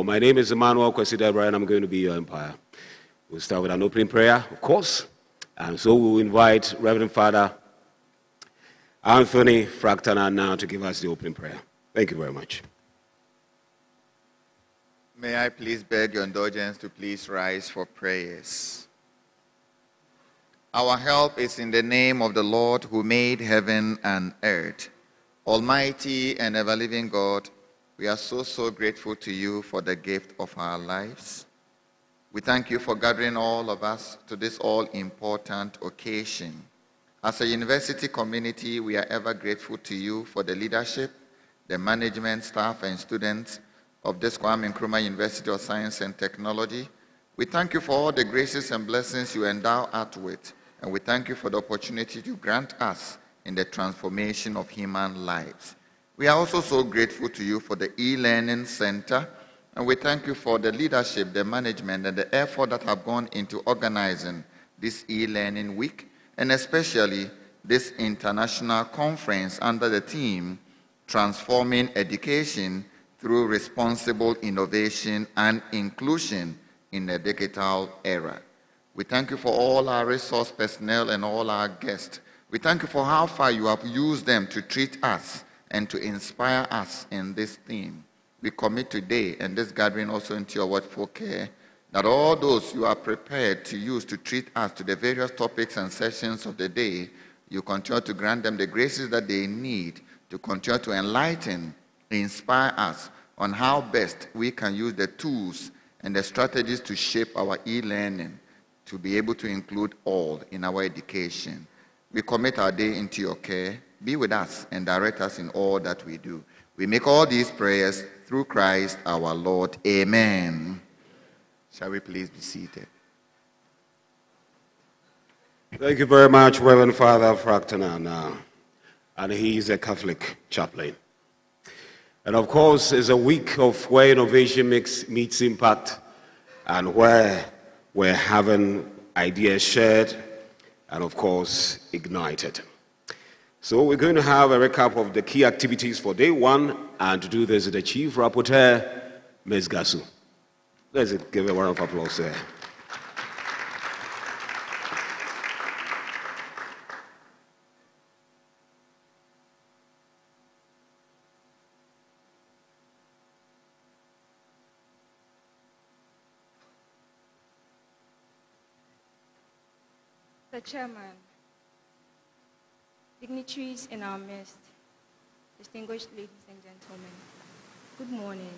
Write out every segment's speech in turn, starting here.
My name is Emmanuel Kwesi-Debra, and I'm going to be your umpire. We'll start with an opening prayer, of course. And so we'll invite Reverend Father Anthony Fractana now to give us the opening prayer. Thank you very much. May I please beg your indulgence to please rise for prayers. Our help is in the name of the Lord who made heaven and earth. Almighty and ever-living God, we are so grateful to you for the gift of our lives. We thank you for gathering all of us to this all-important occasion. As a university community, we are ever grateful to you for the leadership, the management, staff, and students of this Kwame Nkrumah University of Science and Technology. We thank you for all the graces and blessings you endow us with, and we thank you for the opportunity you grant us in the transformation of human lives. We are also so grateful to you for the e-learning center, and we thank you for the leadership, the management, and the effort that have gone into organizing this e-learning week, and especially this international conference under the theme, Transforming Education through Responsible Innovation and Inclusion in the Digital Era. We thank you for all our resource personnel and all our guests. We thank you for how far you have used them to treat us and to inspire us in this theme. We commit today and this gathering also into your wordful care, that all those you are prepared to use to treat us to the various topics and sessions of the day, you continue to grant them the graces that they need to continue to enlighten, inspire us on how best we can use the tools and the strategies to shape our e-learning to be able to include all in our education. We commit our day into your care. Be with us and direct us in all that we do. We make all these prayers through Christ our Lord. Amen. Shall we please be seated? Thank you very much, Reverend Father Fractana. And he is a Catholic chaplain. And of course, it's a week of where innovation meets impact and where we're having ideas shared and of course, ignited. So we're going to have a recap of the key activities for day one, and to do this, the Chief Rapporteur, Ms. Gasu. Let's give a round of applause there. Mr. Chairman, dignitaries in our midst, distinguished ladies and gentlemen, good morning.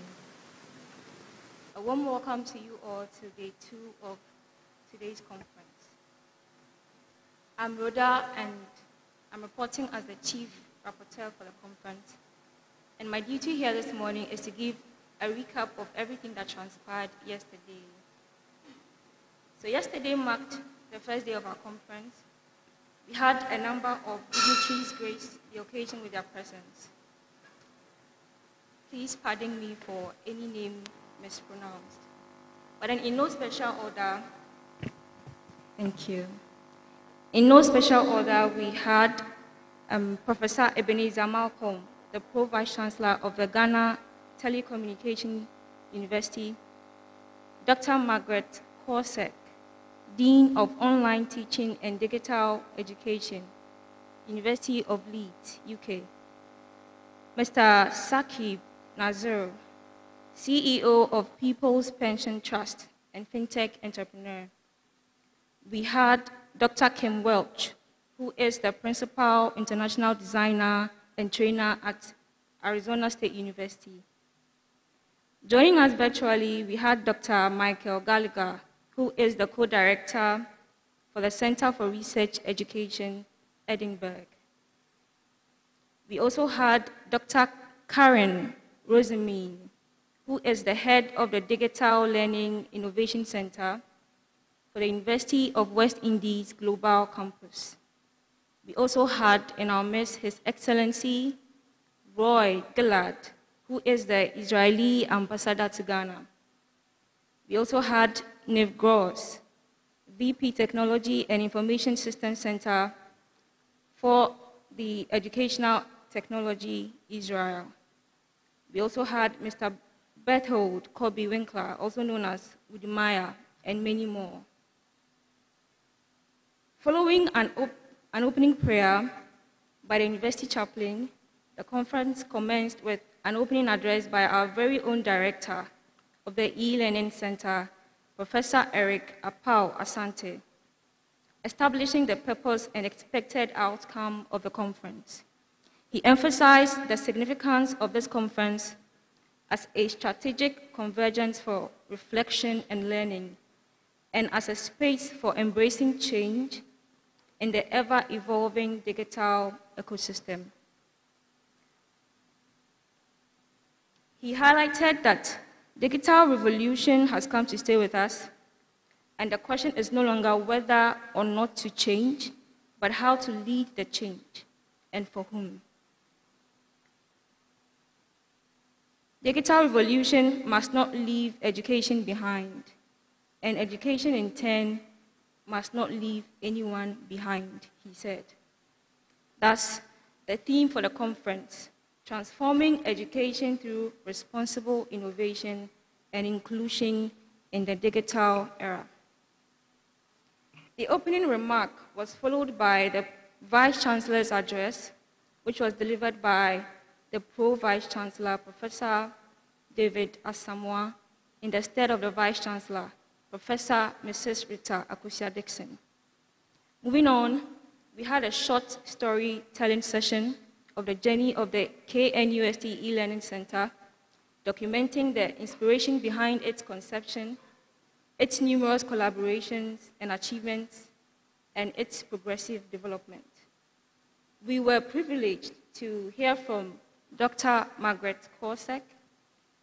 A warm welcome to you all to day 2 of today's conference. I'm Rhoda, and I'm reporting as the Chief Rapporteur for the conference. And my duty here this morning is to give a recap of everything that transpired yesterday. So yesterday marked the first day of our conference. We had a number of dignitaries grace the occasion with their presence. Please pardon me for any name mispronounced. But then in no special order, thank you. In no special order, we had Professor Ebenezer Malcolm, the Pro-Vice Chancellor of the Ghana Telecommunication University, Dr. Margaret Korsek, Dean of Online Teaching and Digital Education, University of Leeds, UK. Mr. Sakib Nazir, CEO of People's Pension Trust and FinTech entrepreneur. We had Dr. Kim Welch, who is the Principal International Designer and Trainer at Arizona State University. Joining us virtually, we had Dr. Michael Gallagher, who is the co-director for the Center for Research Education, Edinburgh. We also had Dr. Karen Rosamine, who is the head of the Digital Learning Innovation Center for the University of West Indies Global Campus. We also had in our midst His Excellency Roy Gilad, who is the Israeli ambassador to Ghana. We also had Niv Gross, VP Technology and Information Systems Center for the Educational Technology Israel. We also had Mr. Berthold Kobe Winkler, also known as Udemaya, and many more. Following an opening prayer by the university chaplain, the conference commenced with an opening address by our very own director of the E-Learning Center, Professor Eric Apau Asante, establishing the purpose and expected outcome of the conference. He emphasized the significance of this conference as a strategic convergence for reflection and learning, and as a space for embracing change in the ever-evolving digital ecosystem. He highlighted that digital revolution has come to stay with us, and the question is no longer whether or not to change, but how to lead the change, and for whom. Digital revolution must not leave education behind, and education in turn must not leave anyone behind, he said. Thus, the theme for the conference, transforming education through responsible innovation and inclusion in the digital era. The opening remark was followed by the Vice-Chancellor's address, which was delivered by the Pro-Vice-Chancellor, Professor David Asamoah, in the stead of the Vice-Chancellor, Professor Mrs. Rita Akusia-Dixon. Moving on, we had a short storytelling session of the journey of the KNUST E-Learning Center, documenting the inspiration behind its conception, its numerous collaborations and achievements, and its progressive development. We were privileged to hear from Dr. Margaret Korsek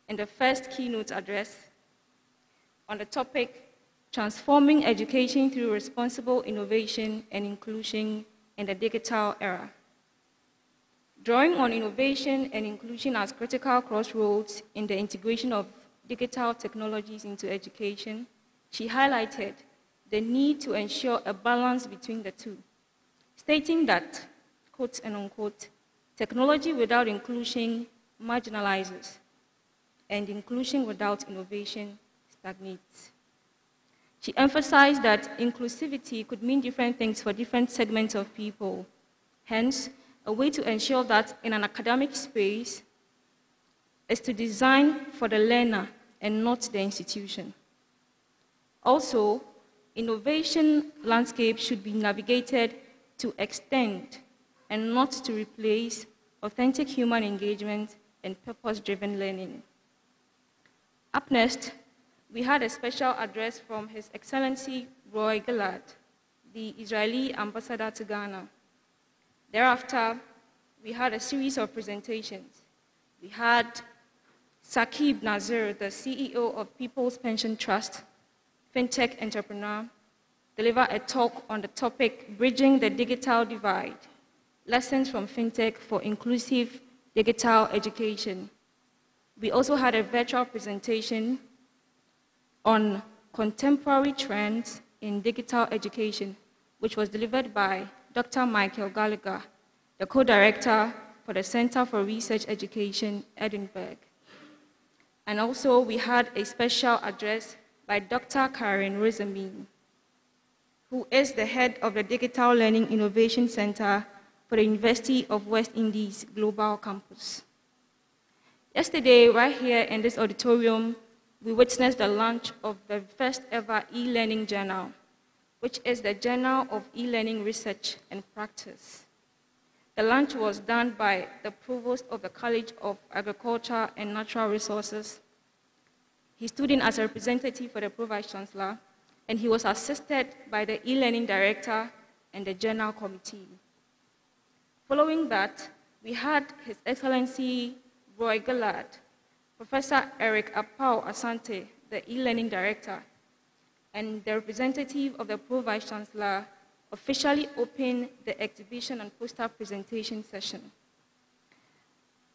in the first keynote address on the topic, Transforming Education Through Responsible Innovation and Inclusion in the Digital Era. Drawing on innovation and inclusion as critical crossroads in the integration of digital technologies into education, she highlighted the need to ensure a balance between the two, stating that, quote and unquote, technology without inclusion marginalizes, and inclusion without innovation stagnates. She emphasized that inclusivity could mean different things for different segments of people. Hence, a way to ensure that in an academic space is to design for the learner and not the institution. Also, innovation landscape should be navigated to extend and not to replace authentic human engagement and purpose-driven learning. Up next, we had a special address from His Excellency Roy Gilad, the Israeli ambassador to Ghana. Thereafter, we had a series of presentations. We had Saqib Nazir, the CEO of People's Pension Trust, fintech entrepreneur, deliver a talk on the topic, Bridging the Digital Divide, Lessons from Fintech for Inclusive Digital Education. We also had a virtual presentation on contemporary trends in digital education, which was delivered by Dr. Michael Gallagher, the co-director for the Center for Research Education, Edinburgh. And also we had a special address by Dr. Karen Rosamin, who is the head of the Digital Learning Innovation Center for the University of West Indies Global Campus. Yesterday, right here in this auditorium, we witnessed the launch of the first ever e-learning journal, which is the Journal of E-Learning Research and Practice. The launch was done by the Provost of the College of Agriculture and Natural Resources. He stood in as a representative for the Pro-Vice-Chancellor, and he was assisted by the e-learning director and the journal committee. Following that, we had His Excellency Roy Gillard, Professor Eric Apau Asante, the e-learning director, and the representative of the Pro-Vice-Chancellor officially opened the exhibition and poster presentation session.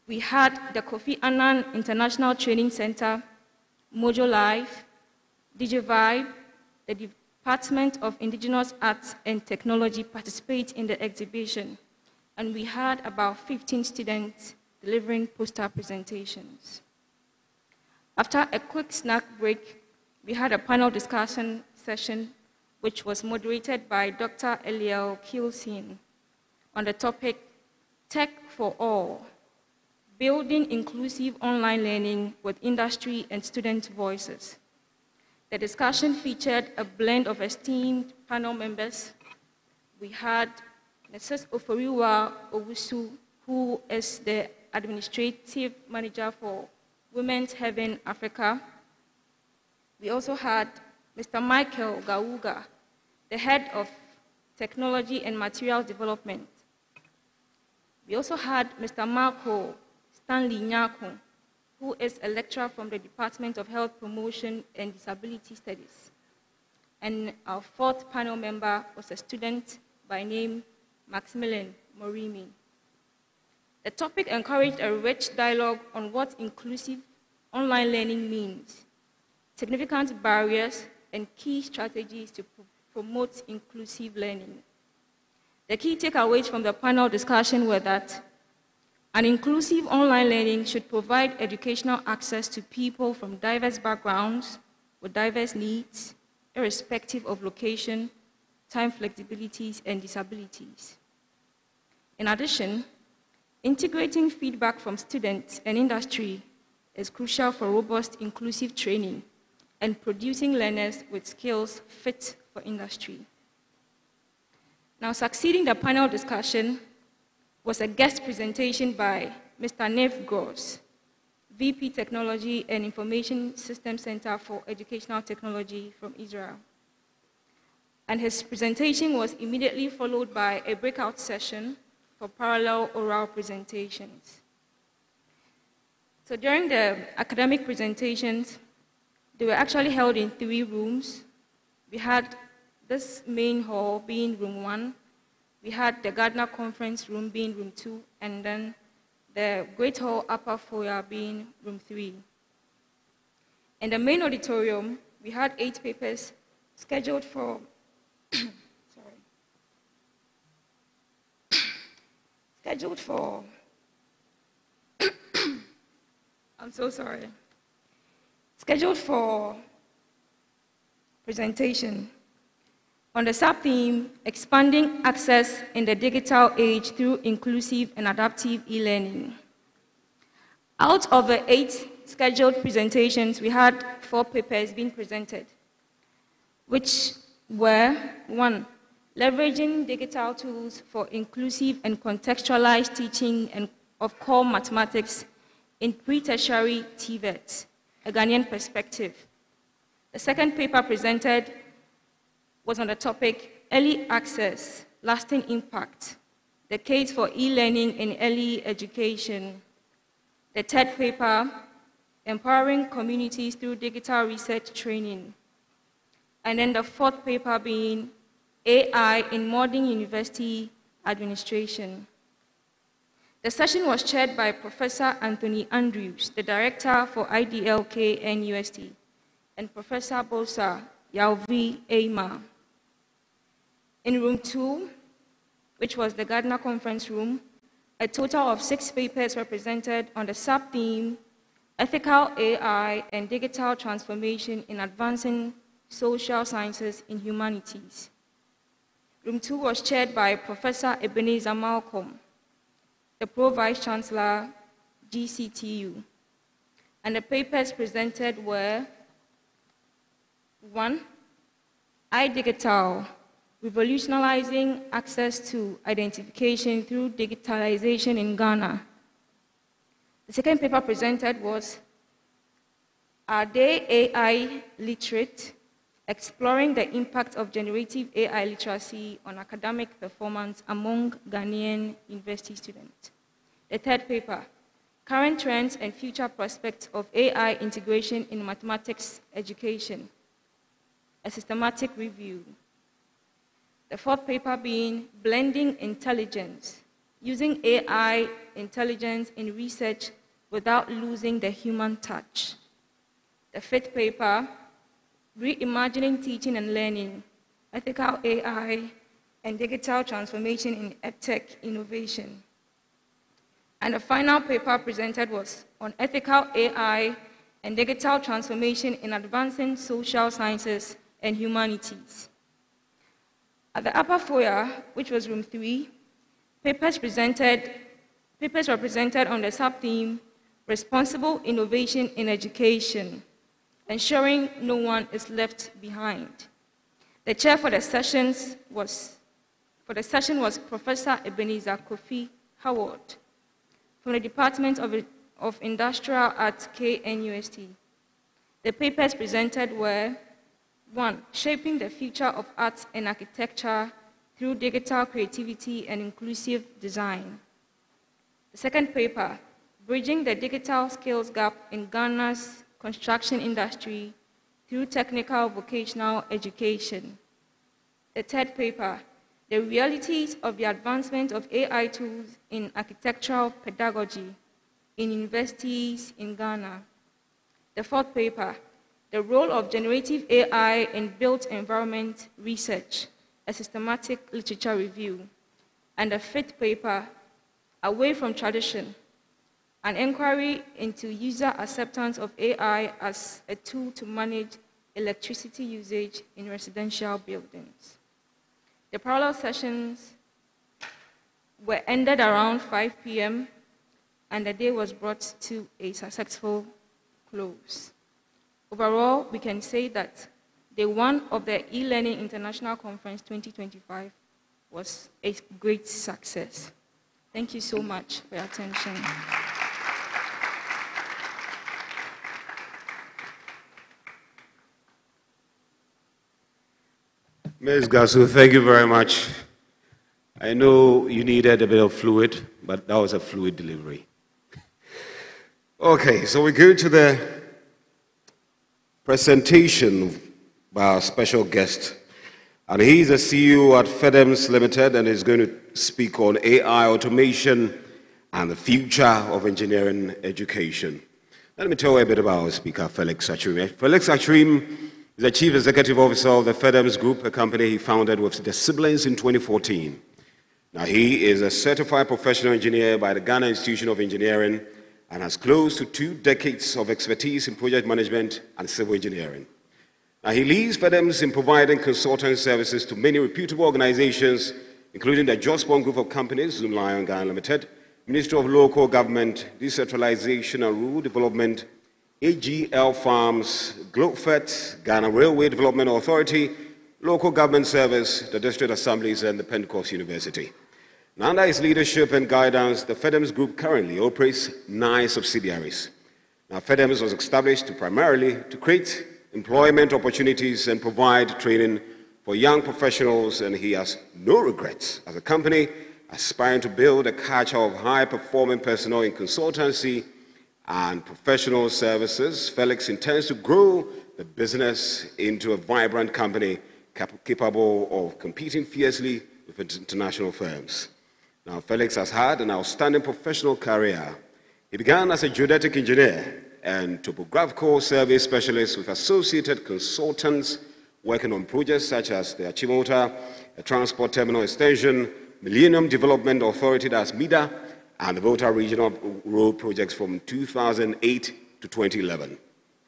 We had the Kofi Annan International Training Center, Mojo Life, DigiVibe, the Department of Indigenous Arts and Technology participate in the exhibition, and we had about 15 students delivering poster presentations. After a quick snack break, we had a panel discussion session which was moderated by Dr. Elearning on the topic Tech for All, Building Inclusive Online Learning with Industry and Student Voices. The discussion featured a blend of esteemed panel members. We had Mrs. Oforiwa Owusu, who is the Administrative Manager for Women's Heaven Africa. We also had Mr. Michael Gawuga, the Head of Technology and Materials Development. We also had Mr. Marco Stanley Nyako, who is a lecturer from the Department of Health Promotion and Disability Studies. And our fourth panel member was a student by name Maximilian Morimi. The topic encouraged a rich dialogue on what inclusive online learning means, significant barriers, and key strategies to promote inclusive learning. The key takeaways from the panel discussion were that an inclusive online learning should provide educational access to people from diverse backgrounds with diverse needs, irrespective of location, time flexibilities, and disabilities. In addition, integrating feedback from students and industry is crucial for robust inclusive training and producing learners with skills fit for industry. Now, succeeding the panel discussion was a guest presentation by Mr. Nev Gross, VP Technology and Information Systems Center for Educational Technology from Israel. And his presentation was immediately followed by a breakout session for parallel oral presentations. So during the academic presentations, they were actually held in 3 rooms. We had this main hall being room 1, we had the Gardner Conference Room being room 2, and then the Great Hall Upper Foyer being room 3. In the main auditorium, we had 8 papers scheduled for, scheduled for presentation on the sub-theme, Expanding Access in the Digital Age Through Inclusive and Adaptive E-Learning. Out of the 8 scheduled presentations, we had 4 papers being presented, which were 1, leveraging digital tools for inclusive and contextualized teaching of core mathematics in pre-tertiary TVET, a Ghanaian perspective. The second paper presented was on the topic, Early Access, Lasting Impact, the case for e-learning in early education. The third paper, Empowering Communities Through Digital Research Training. And then the fourth paper being AI in Modern University Administration. The session was chaired by Professor Anthony Andrews, the Director for IDLK NUST, and Professor Bosa Yauvi Eima. In room 2, which was the Gardner Conference Room, a total of 6 papers were presented on the sub-theme, Ethical AI and Digital Transformation in Advancing Social Sciences in Humanities. Room 2 was chaired by Professor Ebenezer Malcolm, the Pro-Vice Chancellor, GCTU. And the papers presented were 1, iDigital, Revolutionizing Access to Identification Through Digitalization in Ghana. The second paper presented was, Are They AI Literate? Exploring the impact of generative AI literacy on academic performance among Ghanaian university students. The third paper, Current Trends and Future Prospects of AI Integration in Mathematics Education, a systematic review. The fourth paper being Blending Intelligence, Using AI Intelligence in Research Without Losing the Human Touch. The fifth paper, Reimagining Teaching and Learning, Ethical AI and Digital Transformation in EdTech Innovation. And the final paper presented was on Ethical AI and digital transformation in advancing social sciences and humanities. At the upper foyer, which was room 3, papers were presented on the sub-theme, Responsible Innovation in Education, ensuring no one is left behind. The chair for the session was Professor Ebenezer Kofi Howard from the Department of Industrial at KNUST. The papers presented were 1. Shaping the future of arts and architecture through digital creativity and inclusive design. The second paper, Bridging the Digital Skills Gap in Ghana's Construction Industry through Technical Vocational Education. The third paper, The Realities of the Advancement of AI Tools in Architectural Pedagogy in Universities in Ghana. The fourth paper, The Role of Generative AI in Built Environment Research, a Systematic Literature Review. And the fifth paper, Away from Tradition, an inquiry into user acceptance of AI as a tool to manage electricity usage in residential buildings. The parallel sessions were ended around 5 p.m., and the day was brought to a successful close. Overall, we can say that day 1 of the Elearning International Conference 2025 was a great success. Thank you so much for your attention. Ms. Gasu, thank you very much. I know you needed a bit of fluid, but that was a fluid delivery. Okay, so we go to the presentation by our special guest. And he's the CEO at FEDEMS Limited and is going to speak on AI automation and the future of engineering education. Let me tell you a bit about our speaker, Felix Achrim. Felix Achrim is the Chief Executive Officer of the FEDEMS Group, a company he founded with the siblings in 2014. Now, he is a certified professional engineer by the Ghana Institution of Engineering and has close to 2 decades of expertise in project management and civil engineering. Now, he leads FEDEMS in providing consulting services to many reputable organizations, including the Jospon Group of Companies, Zoom Lion Ghana Limited, Ministry of Local Government, Decentralization and Rural Development, AGL Farms, GlobeFet, Ghana Railway Development Authority, Local Government Service, the District Assemblies, and the Pentecost University. Now, under his leadership and guidance, the FEDEMS Group currently operates 9 subsidiaries. Now, FEDEMS was established primarily to create employment opportunities and provide training for young professionals, and he has no regrets as a company aspiring to build a culture of high-performing personnel in consultancy and professional services. Felix intends to grow the business into a vibrant company capable of competing fiercely with international firms. Now, Felix has had an outstanding professional career. He began as a geodetic engineer and topographical survey specialist with associated consultants working on projects such as the Achimota, a transport terminal extension, Millennium Development Authority, that's MIDA, and the Volta Regional Road projects from 2008 to 2011.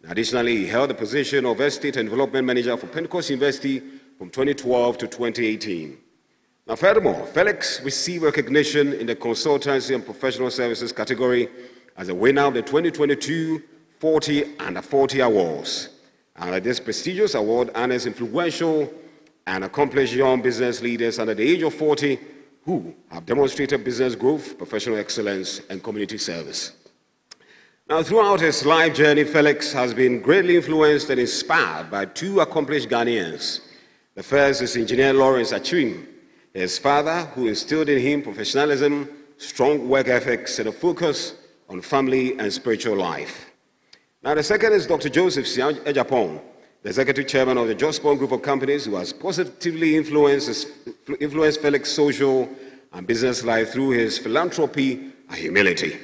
Additionally, he held the position of Estate and Development Manager for Pentecost University from 2012 to 2018. Now, furthermore, Felix received recognition in the consultancy and professional services category as a winner of the 2022 40 Under 40 Awards. And this prestigious award honors influential and accomplished young business leaders under the age of 40 who have demonstrated business growth, professional excellence, and community service. Now, throughout his life journey, Felix has been greatly influenced and inspired by 2 accomplished Ghanaians. The first is Engineer Lawrence Achrim, his father, who instilled in him professionalism, strong work ethics, and a focus on family and spiritual life. Now, the second is Dr. Joseph Ejapong, the executive chairman of the Jospon Group of Companies, who has positively influenced Felix's social and business life through his philanthropy and humility.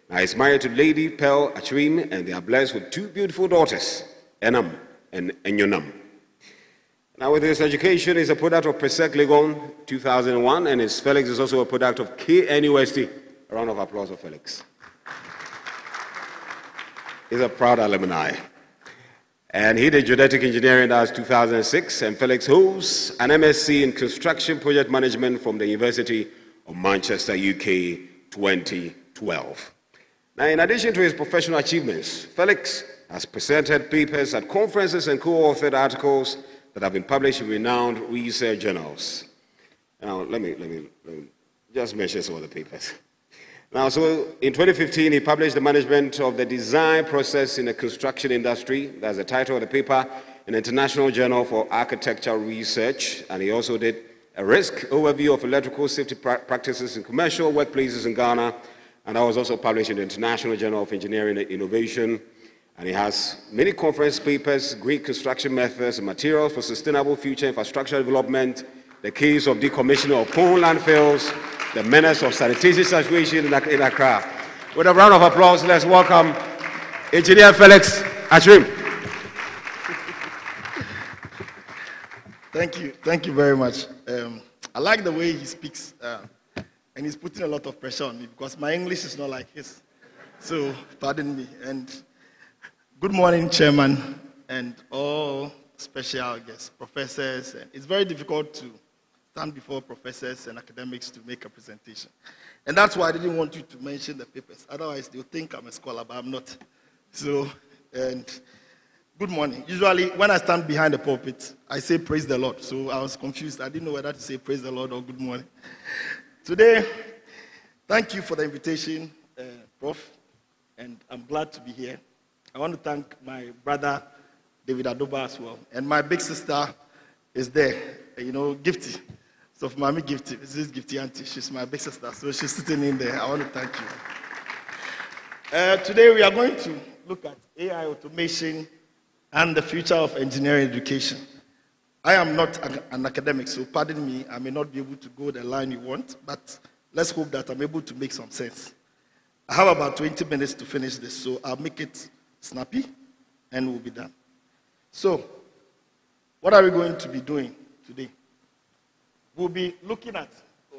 Now, he's married to Lady Pearl Achrim, and they are blessed with 2 beautiful daughters, Enam and Enyonam. Now, with his education, he's a product of Presec Legon 2001, and Felix is also a product of KNUST. A round of applause for Felix. is a proud alumni. And he did genetic engineering, that's 2006, and Felix holds an MSc in construction project management from the University of Manchester, UK, 2012. Now, in addition to his professional achievements, Felix has presented papers at conferences and co-authored articles that have been published in renowned research journals. Now, let me just mention some of the papers. Now, so in 2015, he published The Management of the Design Process in the Construction Industry. That's the title of the paper, in the International Journal for Architectural Research. And he also did a risk overview of electrical safety practices in commercial workplaces in Ghana. And that was also published in the International Journal of Engineering and Innovation. And he has many conference papers, Green construction methods and materials for sustainable future infrastructure development, the case of decommissioning of coal landfills, the menace of sanitation situation in Accra. With a round of applause, let's welcome Engineer Felix Ashrim. Thank you very much. I like the way he speaks, and he's putting a lot of pressure on me because my English is not like his. So, pardon me. And good morning, Chairman, and all special guests, professors. It's very difficult to stand before professors and academics to make a presentation. And that's why I didn't want you to mention the papers. Otherwise, they'll think I'm a scholar, but I'm not. So, and good morning. Usually, when I stand behind the pulpit, I say praise the Lord. So I was confused. I didn't know whether to say praise the Lord or good morning. Today, thank you for the invitation, Prof. And I'm glad to be here. I want to thank my brother, David Adoba, as well. And my big sister is there, Gifty. So for Mami Gifty, this is Gifty Auntie. She's my big sister, so she's sitting in there. I want to thank you. Today we are going to look at AI automation and the future of engineering education. I am not an academic, so pardon me, I may not be able to go the line you want, but let's hope that I'm able to make some sense. I have about 20 minutes to finish this, so I'll make it snappy and we'll be done. So, what are we going to be doing today? We'll be looking at,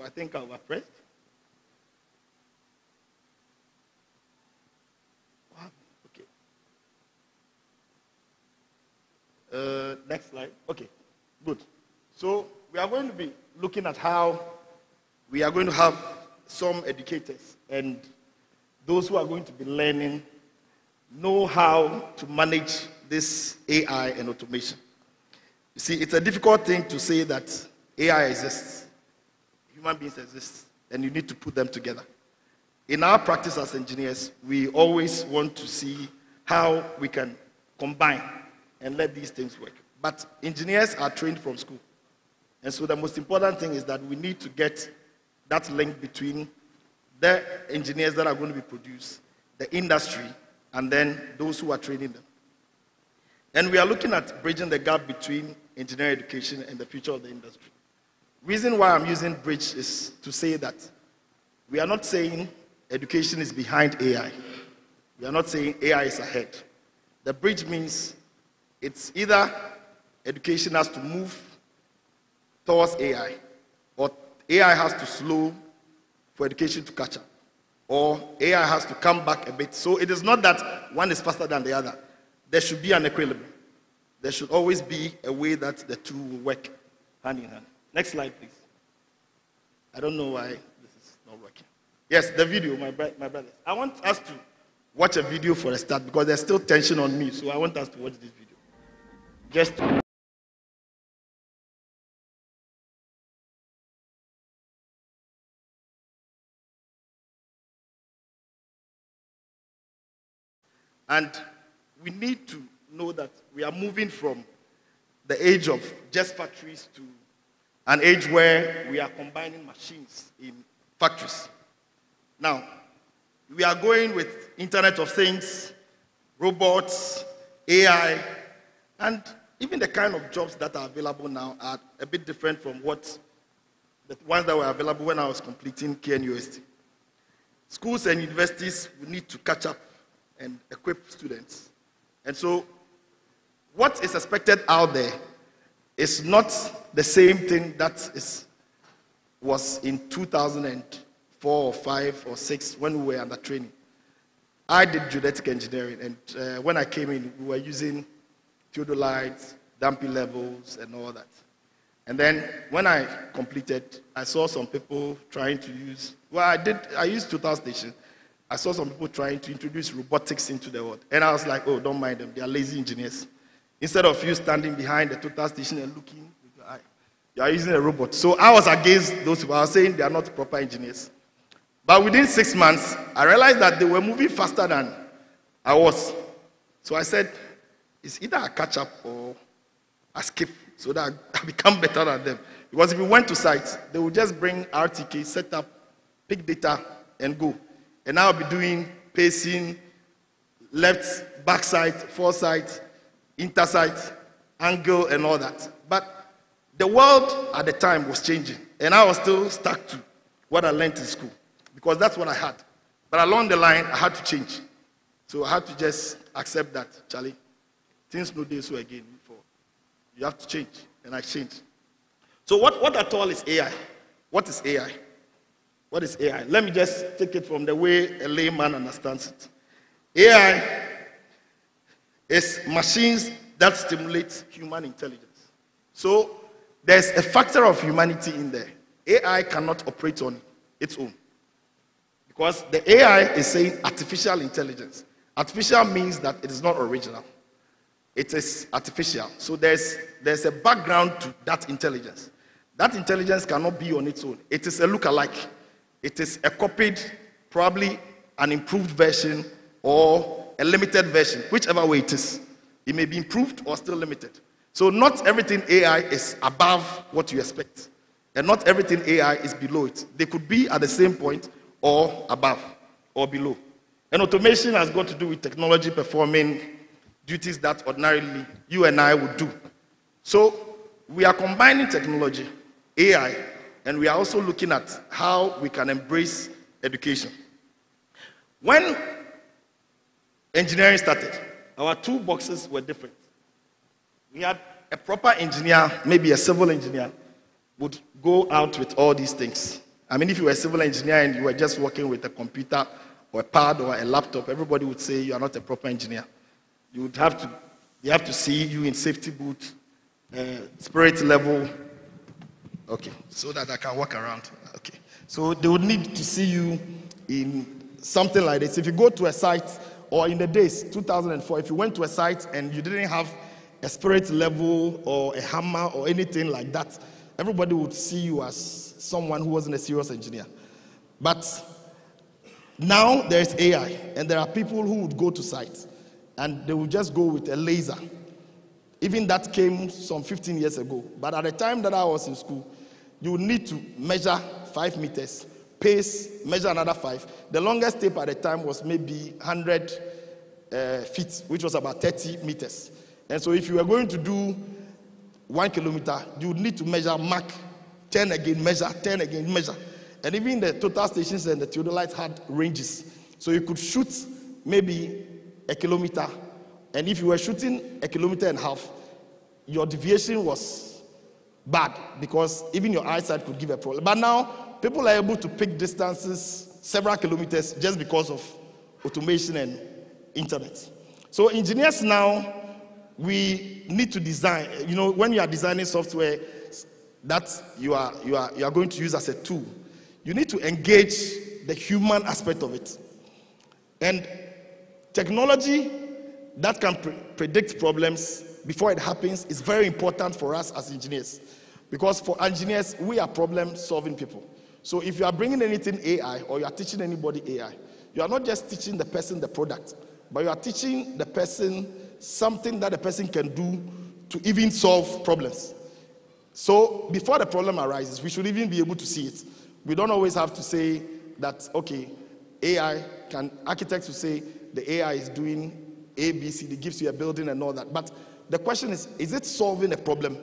I think I overpressed. Okay. Next slide. Okay, good. So we are going to be looking at how we are going to have some educators and those who are going to be learning know how to manage this AI and automation. You see, it's a difficult thing to say that AI exists, human beings exist, and you need to put them together. In our practice as engineers, we always want to see how we can combine and let these things work. But engineers are trained from school. And so the most important thing is that we need to get that link between the engineers that are going to be produced, the industry, and then those who are training them. And we are looking at bridging the gap between engineering education and the future of the industry. Reason why I'm using bridge is to say that we are not saying education is behind AI. We are not saying AI is ahead. The bridge means it's either education has to move towards AI, or AI has to slow for education to catch up, or AI has to come back a bit. So it is not that one is faster than the other. There should be an equilibrium. There should always be a way that the two will work hand in hand. Next slide, please. I don't know why this is not working. Yes, the video, my brothers. I want us to watch a video for a start because there's still tension on me, so I want us to watch this video. Just to... And we need to know that we are moving from the age of just factories to an age where we are combining machines in factories. Now, we are going with Internet of Things, robots, AI, and even the kind of jobs that are available now are a bit different from what the ones that were available when I was completing KNUST. Schools and universities will need to catch up and equip students. And so what is expected out there is not the same thing that was in 2004 or 5 or 6 when we were under training. I did geodetic engineering, and when I came in, we were using theodolites, damping levels, and all that. And then when I completed, I saw some people trying to use, I used total station. I saw some people trying to introduce robotics into the world. And I was like, oh, don't mind them, they are lazy engineers. Instead of you standing behind the total station and looking with your eye, you are using a robot. So I was against those people. I was saying they are not proper engineers. But within 6 months, I realized that they were moving faster than I was. So I said, it's either a catch up or a skip so that I become better than them. Because if we went to sites, they would just bring RTK, set up, pick data, and go. And I'll be doing pacing, left, back side, foresight, intersight, angle, and all that. But the world at the time was changing, and I was still stuck to what I learned in school, because that's what I had. But along the line, I had to change. So I had to just accept that, Charlie, things no day so again before. You have to change, and I changed. So what at all is AI? What is AI? What is AI? Let me just take it from the way a layman understands it. AI is machines that stimulate human intelligence. So there's a factor of humanity in there. AI cannot operate on its own. Because the AI is saying artificial intelligence. Artificial means that it is not original. It is artificial. So there's a background to that intelligence. That intelligence cannot be on its own. It is a lookalike. It is a copied, probably an improved version or a limited version, whichever way it is. It may be improved or still limited. So not everything AI is above what you expect. And not everything AI is below it. They could be at the same point or above or below. And automation has got to do with technology performing duties that ordinarily you and I would do. So we are combining technology, AI, and we are also looking at how we can embrace education. When engineering started, our toolboxes were different. We had a proper engineer, maybe a civil engineer, would go out with all these things. I mean, if you were a civil engineer and you were just working with a computer or a pad or a laptop, everybody would say you are not a proper engineer. They have to see you in safety boots, spirit level. Okay, so that I can walk around. Okay, so they would need to see you in something like this. If you go to a site, or in the days, 2004, if you went to a site and you didn't have a spirit level or a hammer or anything like that, everybody would see you as someone who wasn't a serious engineer. But now there's AI, and there are people who would go to sites, and they would just go with a laser. Even that came some 15 years ago. But at the time that I was in school, you would need to measure 5 meters, pace, measure another 5. The longest tape at the time was maybe 100 feet, which was about 30 meters. And so if you were going to do 1 kilometer, you would need to measure, mark, turn again, measure, turn again, measure. And even the total stations and the theodolites had ranges. So you could shoot maybe a kilometer, and if you were shooting 1.5 kilometers, your deviation was bad because even your eyesight could give a problem. But now, people are able to pick distances several kilometers just because of automation and internet. So engineers now, we need to design, when you are designing software that you are going to use as a tool, you need to engage the human aspect of it. And technology that can predict problems before it happens is very important for us as engineers. Because for engineers, we are problem-solving people. So if you are bringing anything AI or you are teaching anybody AI, you are not just teaching the person the product, but you are teaching the person something that the person can do to even solve problems. So before the problem arises, we should even be able to see it. We don't always have to say that, okay, architects will say the AI is doing A, B, C, it gives you a building and all that. But the question is it solving a problem?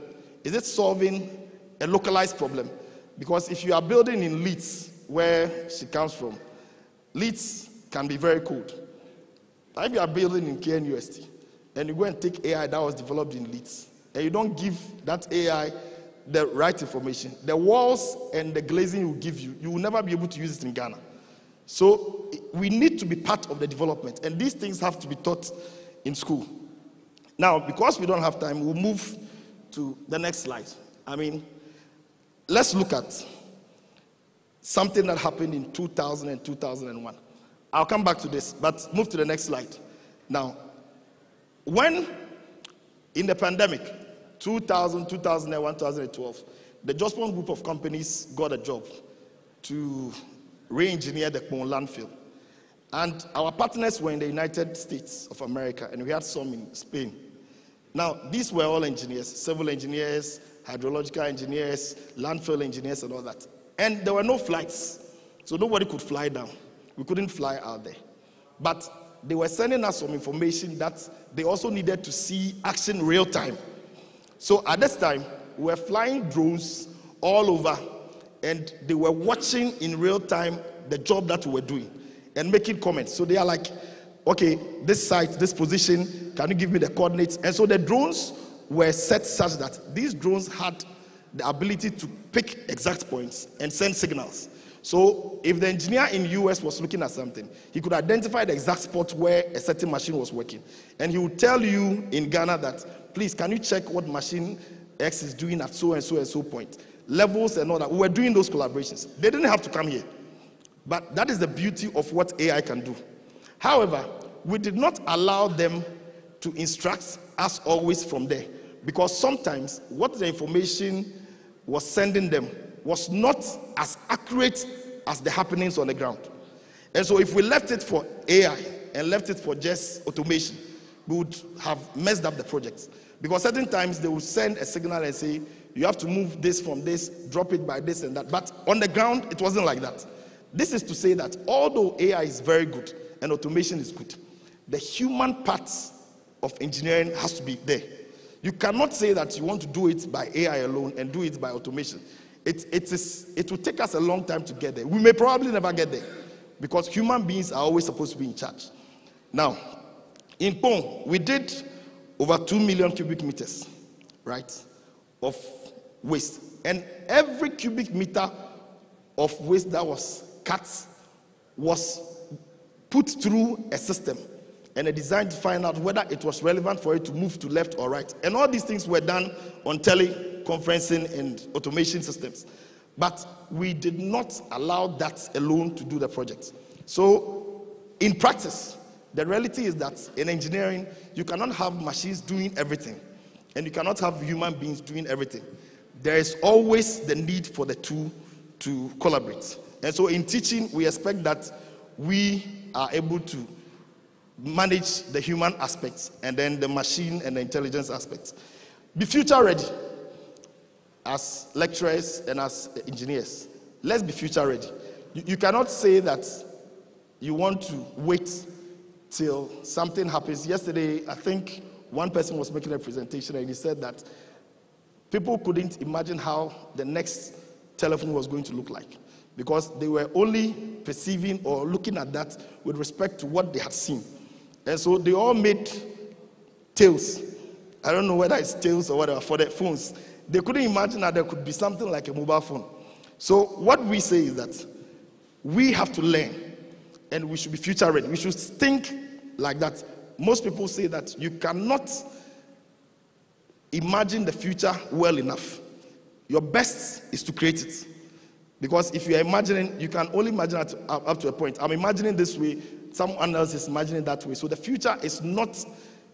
Is it solving a localized problem? Because if you are building in Leeds, where she comes from, Leeds can be very cold. If you are building in KNUST, and you go and take AI that was developed in Leeds, and you don't give that AI the right information, the walls and the glazing will give you, you will never be able to use it in Ghana. So we need to be part of the development, and these things have to be taught in school. Now, because we don't have time, we'll move to the next slide. Let's look at something that happened in 2000 and 2001. I'll come back to this, but move to the next slide. Now, when in the pandemic, 2000, 2001, 2012, the Jospon group of companies got a job to re-engineer the Kpong landfill. And our partners were in the United States of America, and we had some in Spain. Now, these were all engineers, civil engineers, hydrological engineers, landfill engineers, and all that. And there were no flights, so nobody could fly down. We couldn't fly out there. But they were sending us some information that they also needed to see action real time. So at this time, we were flying drones all over, and they were watching in real time the job that we were doing and making comments. So they are like, okay, this site, this position, can you give me the coordinates? And so the drones were set such that these drones had the ability to pick exact points and send signals. So if the engineer in the US was looking at something, he could identify the exact spot where a certain machine was working. And he would tell you in Ghana that, please, can you check what machine X is doing at so and so and so point? Levels and all that. We were doing those collaborations. They didn't have to come here. But that is the beauty of what AI can do. However, we did not allow them to instruct us always from there, because sometimes what the information was sending them was not as accurate as the happenings on the ground. And so if we left it for AI and left it for just automation, we would have messed up the project. Because certain times they would send a signal and say, you have to move this from this, drop it by this and that. But on the ground, it wasn't like that. This is to say that although AI is very good and automation is good, the human parts of engineering has to be there. You cannot say that you want to do it by AI alone and do it by automation. It will take us a long time to get there. We may probably never get there, because human beings are always supposed to be in charge. Now, in Kpong, we did over 2 million cubic meters, right, of waste. And every cubic meter of waste that was cut was put through a system and a design to find out whether it was relevant for it to move to left or right. And all these things were done on teleconferencing and automation systems. But we did not allow that alone to do the project. So in practice, the reality is that in engineering, you cannot have machines doing everything, and you cannot have human beings doing everything. There is always the need for the two to collaborate. And so in teaching, we expect that we are able to manage the human aspects and then the machine and the intelligence aspects. Be future ready as lecturers and as engineers. Let's be future ready. You cannot say that you want to wait till something happens. Yesterday, I think one person was making a presentation and he said that people couldn't imagine how the next telephone was going to look like, because they were only perceiving or looking at that with respect to what they had seen. And so they all made tales. I don't know whether it's tales or whatever for their phones. They couldn't imagine that there could be something like a mobile phone. So what we say is that we have to learn, and we should be future ready. We should think like that. Most people say that you cannot imagine the future well enough. Your best is to create it. Because if you are imagining, you can only imagine up to a point. I'm imagining this way, someone else is imagining that way. So the future is not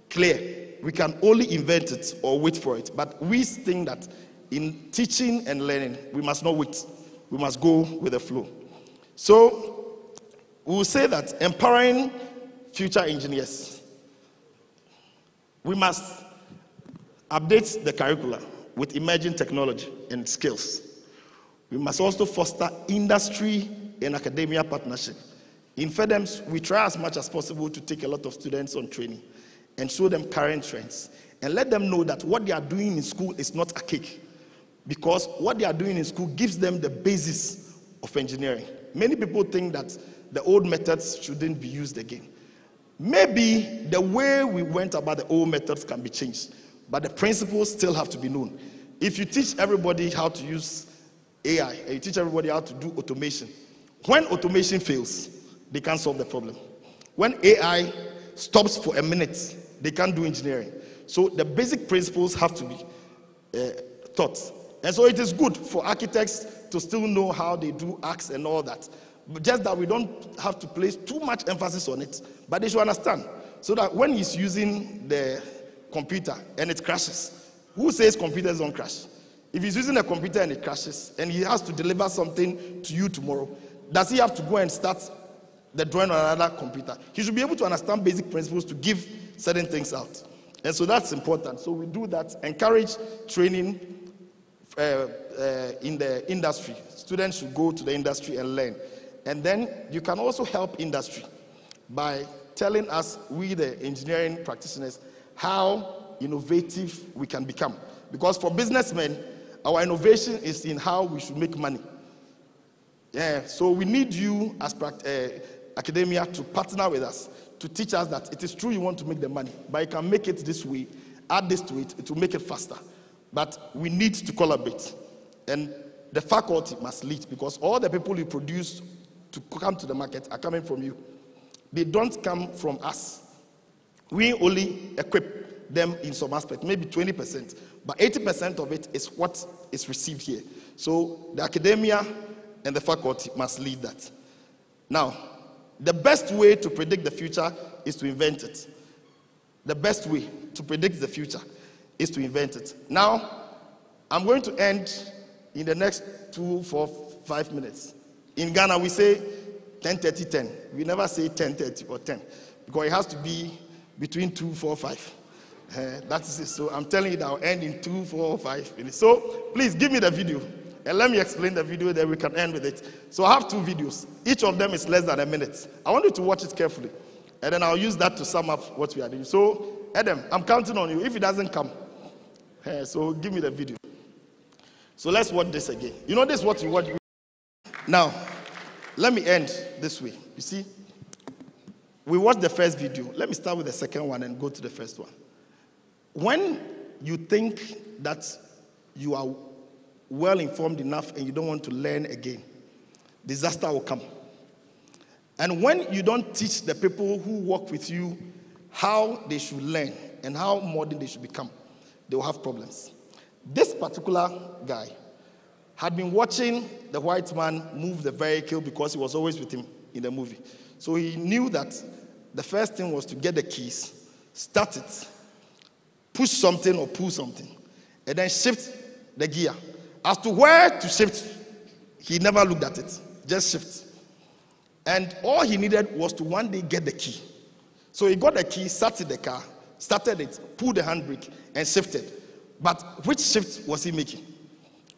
clear. We can only invent it or wait for it. But we think that in teaching and learning, we must not wait. We must go with the flow. So we will say that empowering future engineers, we must update the curricula with emerging technology and skills. We must also foster industry and academia partnership. In FEDEMS, we try as much as possible to take a lot of students on training and show them current trends and let them know that what they are doing in school is not a cake, because what they are doing in school gives them the basis of engineering. Many people think that the old methods shouldn't be used again. Maybe the way we went about the old methods can be changed, but the principles still have to be known. If you teach everybody how to use AI and you teach everybody how to do automation, when automation fails, they can't solve the problem. When AI stops for a minute, they can't do engineering. So the basic principles have to be taught. And so it is good for architects to still know how they do arcs and all that. But just that we don't have to place too much emphasis on it. But they should understand. So that when he's using the computer and it crashes, who says computers don't crash? If he's using a computer and it crashes, and he has to deliver something to you tomorrow, does he have to go and start the drawing on another computer? He should be able to understand basic principles to give certain things out. And so that's important. So we do that, encourage training in the industry. Students should go to the industry and learn. And then you can also help industry by telling us, we the engineering practitioners, how innovative we can become. Because for businessmen, our innovation is in how we should make money. Yeah, so we need you as academia to partner with us, to teach us that it is true you want to make the money, but you can make it this way, add this to it, it will make it faster. But we need to collaborate. And the faculty must lead, because all the people you produce to come to the market are coming from you. They don't come from us. We only equip them in some aspect, maybe 20%, but 80% of it is what is received here. So the academia and the faculty must lead that. Now, the best way to predict the future is to invent it. The best way to predict the future is to invent it. Now, I'm going to end in the next 2, 4, 5 minutes. In Ghana, we say 10:30, 10. We never say 10:30 or 10, because it has to be between 2, 4, 5. That is it. So I'm telling you that I'll end in 2, 4, 5 minutes. So please give me the video, and let me explain the video, then we can end with it. So I have 2 videos. Each of them is less than a minute. I want you to watch it carefully, and then I'll use that to sum up what we are doing. So, Adam, I'm counting on you. If it doesn't come, so give me the video. So let's watch this again. You know this is what you watch. Now, let me end this way. You see, we watched the first video. Let me start with the second one and go to the first one. When you think that you are well informed enough and you don't want to learn again, disaster will come. And when you don't teach the people who work with you how they should learn and how modern they should become, they will have problems. This particular guy had been watching the white man move the vehicle because he was always with him in the movie. So he knew that the first thing was to get the keys, start it, push something or pull something, and then shift the gear. As to where to shift, he never looked at it, just shift. And all he needed was to one day get the key. So he got the key, sat in the car, started it, pulled the handbrake, and shifted. But which shift was he making?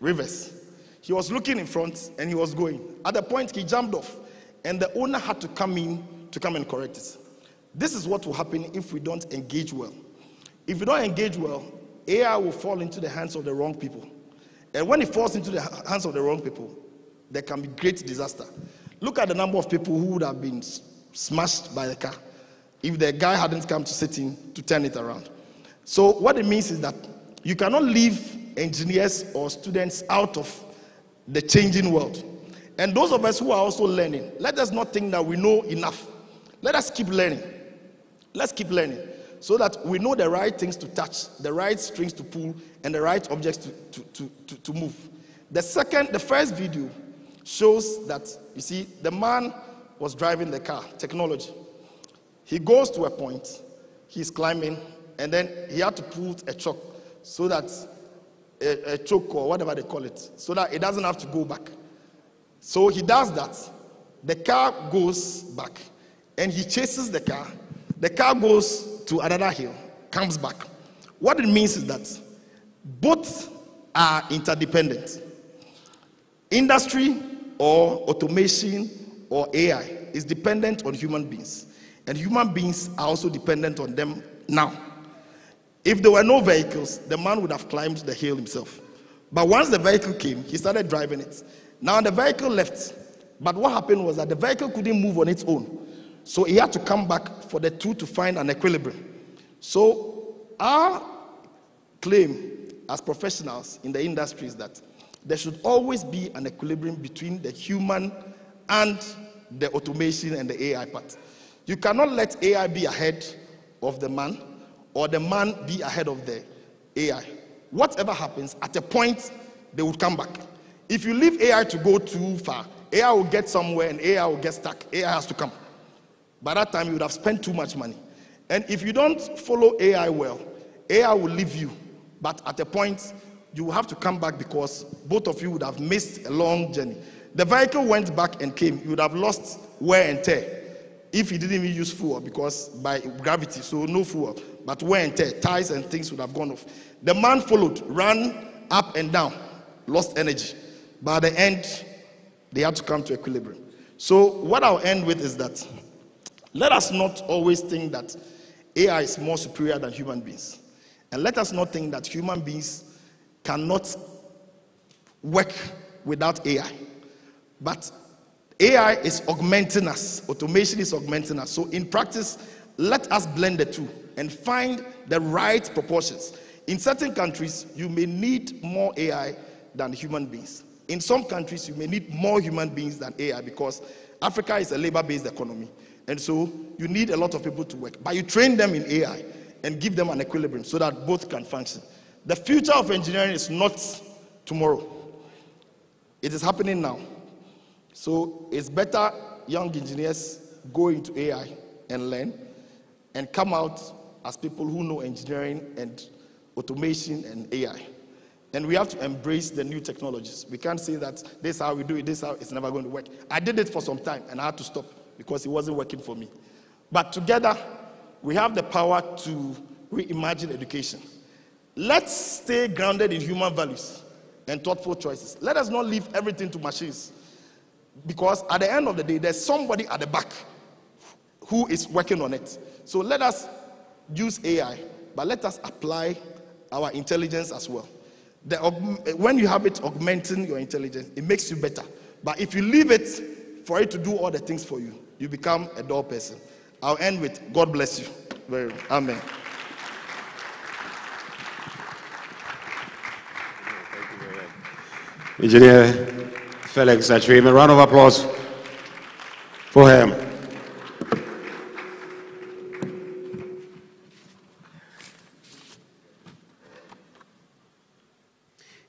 Reverse. He was looking in front and he was going. At the point, he jumped off, and the owner had to come in to come and correct it. This is what will happen if we don't engage well. If we don't engage well, AI will fall into the hands of the wrong people. And when it falls into the hands of the wrong people, there can be great disaster. Look at the number of people who would have been smashed by the car if the guy hadn't come to sit in to turn it around. So what it means is that you cannot leave engineers or students out of the changing world. And those of us who are also learning, let us not think that we know enough. Let us keep learning. Let's keep learning so that we know the right things to touch, the right strings to pull, and the right objects to move. The first video shows that, you see, the man was driving the car, technology. He goes to a point, he's climbing, and then he had to pull a choke so that a choke or whatever they call it, so that it doesn't have to go back. So he does that. The car goes back, and he chases the car. The car goes to another hill, comes back. What it means is that both are interdependent. Industry or automation or AI is dependent on human beings, and human beings are also dependent on them now. If there were no vehicles, the man would have climbed the hill himself. But once the vehicle came, he started driving it. Now the vehicle left, but what happened was that the vehicle couldn't move on its own. So he had to come back for the two to find an equilibrium. So our claim as professionals in the industry is that there should always be an equilibrium between the human and the automation and the AI part. You cannot let AI be ahead of the man or the man be ahead of the AI. Whatever happens, at a point, they will come back. If you leave AI to go too far, AI will get somewhere and AI will get stuck. AI has to come. By that time, you would have spent too much money. And if you don't follow AI well, AI will leave you. But at a point, you will have to come back because both of you would have missed a long journey. The vehicle went back and came. You would have lost wear and tear if you didn't even use fuel because by gravity, so no fuel. But wear and tear, tires and things would have gone off. The man followed, ran up and down, lost energy. By the end, they had to come to equilibrium. So what I'll end with is that let us not always think that AI is more superior than human beings. And let us not think that human beings cannot work without AI. But AI is augmenting us. Automation is augmenting us. So in practice, let us blend the two and find the right proportions. In certain countries, you may need more AI than human beings. In some countries, you may need more human beings than AI because Africa is a labor-based economy. And so you need a lot of people to work. But you train them in AI and give them an equilibrium so that both can function. The future of engineering is not tomorrow. It is happening now. So it's better young engineers go into AI and learn and come out as people who know engineering and automation and AI. And we have to embrace the new technologies. We can't say that this is how we do it, this is how it's never going to work. I did it for some time and I had to stop because it wasn't working for me. But together, we have the power to reimagine education. Let's stay grounded in human values and thoughtful choices. Let us not leave everything to machines. Because at the end of the day, there's somebody at the back who is working on it. So let us use AI, but let us apply our intelligence as well. When you have it augmenting your intelligence, it makes you better. But if you leave it for it to do all the things for you, you become a dull person. I'll end with God bless you. Amen. Engineer Felix Achim, a round of applause for him.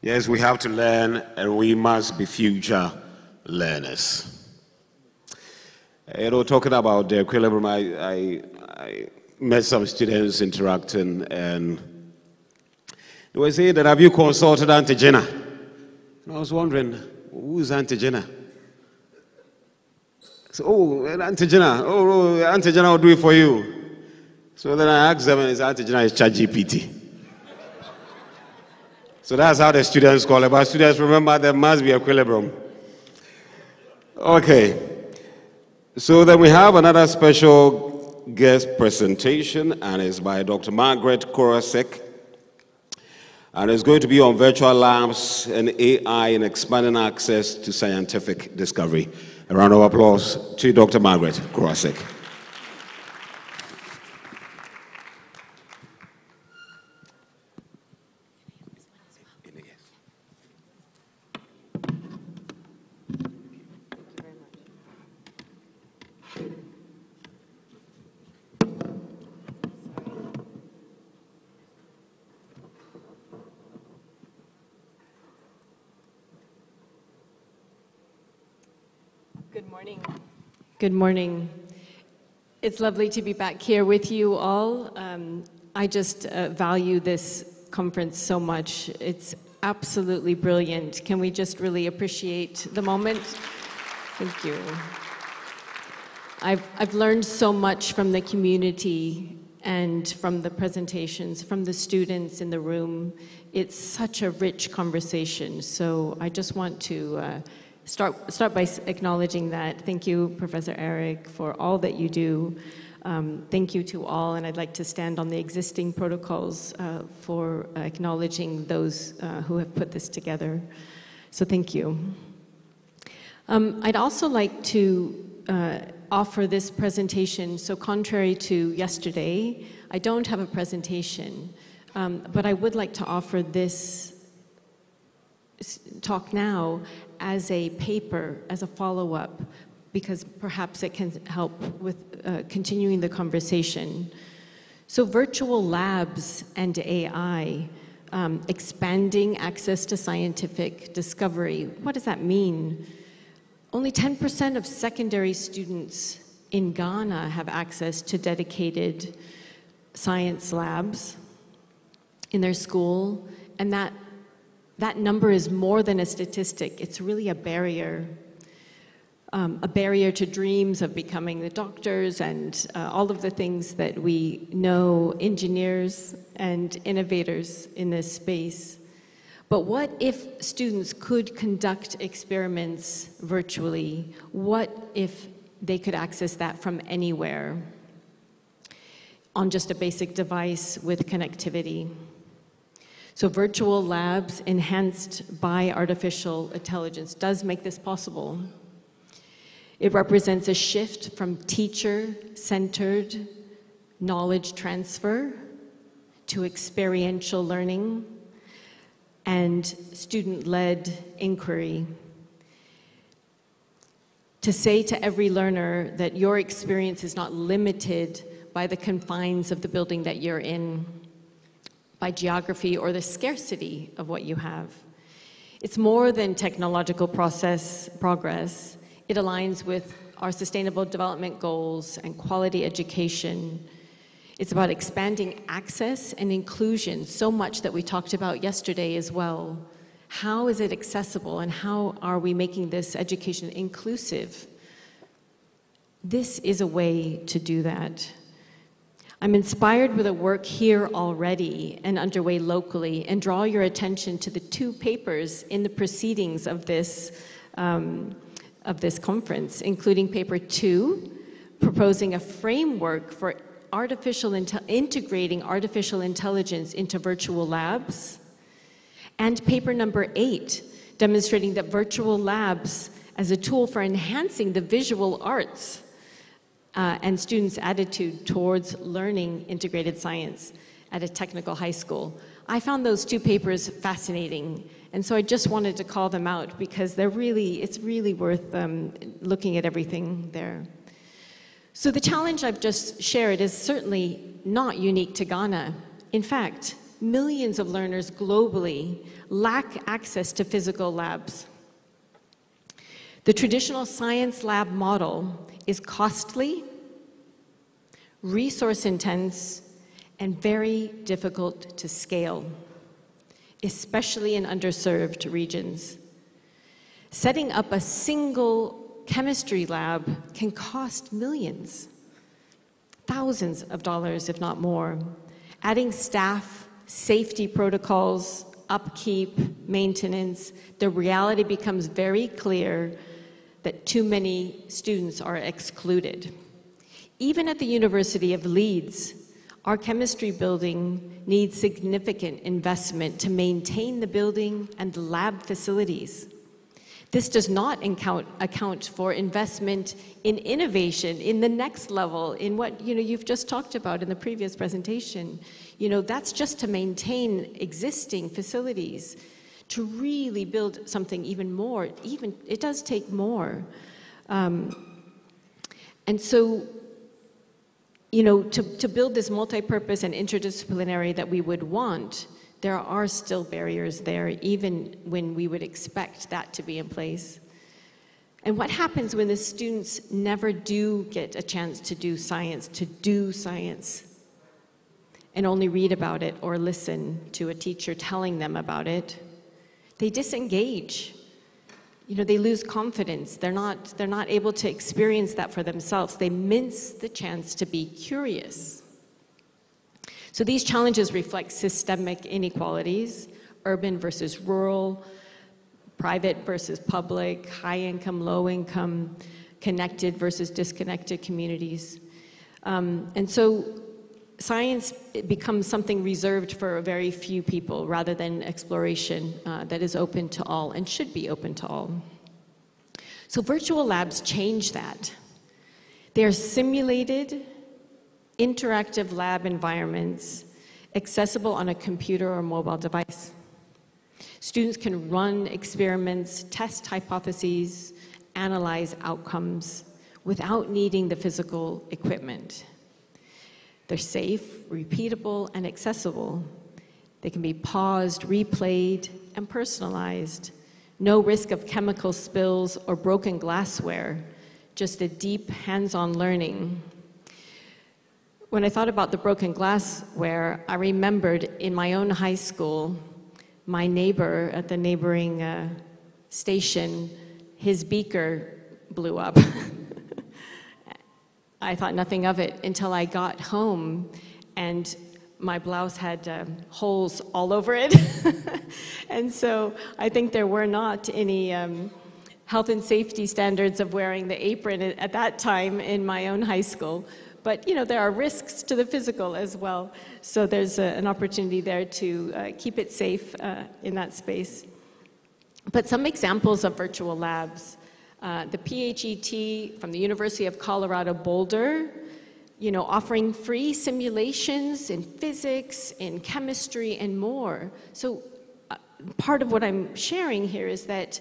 Yes, we have to learn and we must be future learners. You know, talking about the equilibrium, I met some students interacting and they were saying that have you consulted Auntie Jenna? And I was wondering, who is Auntie Jenna? So, oh, Auntie Jenna, Auntie Jenna will do it for you. So then I asked them, and Auntie Jenna is ChatGPT. So that's how the students call it. But students, remember, there must be equilibrium. Okay. So then we have another special guest presentation, and it's by Dr. Margaret Korosek. And it's going to be on virtual labs and AI and expanding access to scientific discovery. A round of applause to Dr. Margaret Korosek. Good morning. Good morning. It's lovely to be back here with you all. I just value this conference so much. It's absolutely brilliant. Can we just really appreciate the moment? Thank you. I've learned so much from the community and from the presentations, from the students in the room. It's such a rich conversation. So I just want to start by acknowledging that. Thank you, Professor Eric, for all that you do. Thank you to all, and I'd like to stand on the existing protocols for acknowledging those who have put this together. So thank you. I'd also like to offer this presentation. So contrary to yesterday, I don't have a presentation, but I would like to offer this talk now as a paper, as a follow-up because perhaps it can help with continuing the conversation. So virtual labs and AI, expanding access to scientific discovery. What does that mean? Only 10% of secondary students in Ghana have access to dedicated science labs in their school, and that number is more than a statistic. It's really a barrier to dreams of becoming the doctors and all of the things that we know, engineers and innovators in this space. But what if students could conduct experiments virtually? What if they could access that from anywhere on just a basic device with connectivity? So virtual labs enhanced by artificial intelligence does make this possible. It represents a shift from teacher-centered knowledge transfer to experiential learning and student-led inquiry. To say to every learner that your experience is not limited by the confines of the building that you're in, by geography or the scarcity of what you have. It's more than technological progress. It aligns with our sustainable development goals and quality education. It's about expanding access and inclusion, so much that we talked about yesterday as well. How is it accessible and how are we making this education inclusive? This is a way to do that. I'm inspired with the work here already and underway locally, and draw your attention to the 2 papers in the proceedings of this conference, including paper 2, proposing a framework for integrating artificial intelligence into virtual labs, and paper number 8, demonstrating that virtual labs as a tool for enhancing the visual arts and students' attitude towards learning integrated science at a technical high school. I found those 2 papers fascinating, and so I just wanted to call them out because it's really worth looking at everything there. So the challenge I've just shared is certainly not unique to Ghana. In fact, millions of learners globally lack access to physical labs. The traditional science lab model is costly, resource-intense, and very difficult to scale, especially in underserved regions. Setting up a single chemistry lab can cost millions, thousands of dollars, if not more. Adding staff, safety protocols, upkeep, maintenance, the reality becomes very clear that too many students are excluded. Even at the University of Leeds, our chemistry building needs significant investment to maintain the building and the lab facilities. This does not account for investment in innovation, in the next level, in what you've just talked about in the previous presentation. That's just to maintain existing facilities. To really build something even more, it does take more. And so, to build this multi-purpose and interdisciplinary that we would want, there are still barriers there, even when we would expect that to be in place. And what happens when the students never do get a chance to do science, and only read about it or listen to a teacher telling them about it? They disengage. They lose confidence. They're not able to experience that for themselves. They miss the chance to be curious. So these challenges reflect systemic inequalities, urban versus rural, private versus public, high income, low income, connected versus disconnected communities. And so science becomes something reserved for a very few people rather than exploration that is open to all and should be open to all. So virtual labs change that. They are simulated, interactive lab environments accessible on a computer or mobile device. Students can run experiments, test hypotheses, analyze outcomes without needing the physical equipment. They're safe, repeatable, and accessible. They can be paused, replayed, and personalized. No risk of chemical spills or broken glassware, just a deep hands-on learning. When I thought about the broken glassware, I remembered in my own high school, my neighbor at the neighboring station, his beaker blew up. I thought nothing of it until I got home and my blouse had holes all over it. And so I think there were not any health and safety standards of wearing the apron at that time in my own high school. But you know, there are risks to the physical as well. So there's an opportunity there to keep it safe in that space. But some examples of virtual labs. The PHET from the University of Colorado Boulder, you know, offering free simulations in physics, in chemistry, and more. So part of what I'm sharing here is that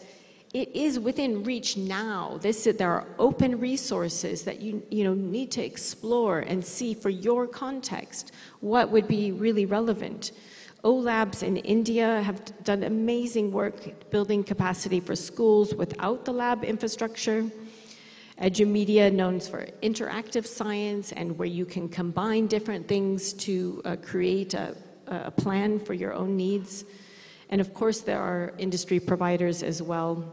it is within reach now. There are open resources that you need to explore and see for your context what would be really relevant. O-Labs in India have done amazing work building capacity for schools without the lab infrastructure. Edumedia, known for interactive science and where you can combine different things to create a plan for your own needs. And of course, there are industry providers as well.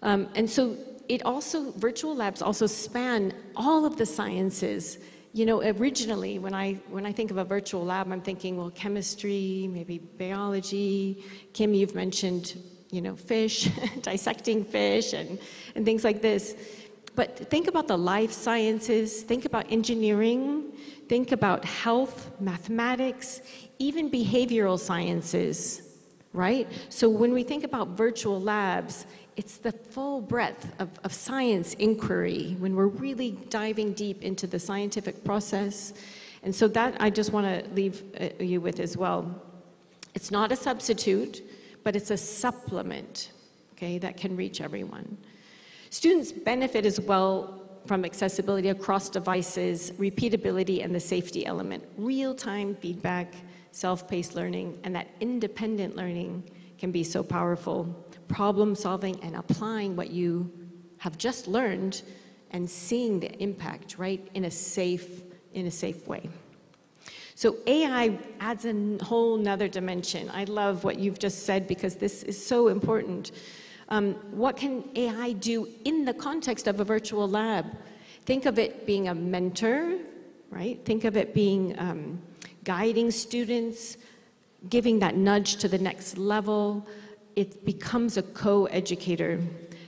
And so virtual labs also span all of the sciences. You know, originally, when I think of a virtual lab, I'm thinking, well, chemistry, maybe biology. Kim, you've mentioned, you know, fish, dissecting fish and things like this. But think about the life sciences, think about engineering, think about health, mathematics, even behavioral sciences, right? So when we think about virtual labs, it's the full breadth of science inquiry when we're really diving deep into the scientific process. And so that I just want to leave you with as well. It's not a substitute, but it's a supplement, okay, that can reach everyone. Students benefit as well from accessibility across devices, repeatability, and the safety element. Real-time feedback, self-paced learning, and that independent learning can be so powerful. Problem solving and applying what you have just learned and seeing the impact, right, in a safe way. So AI adds a whole nother dimension. I love what you've just said because this is so important. What can AI do in the context of a virtual lab? Think of it being a mentor, right? Think of it being guiding students, giving that nudge to the next level. It becomes a co-educator,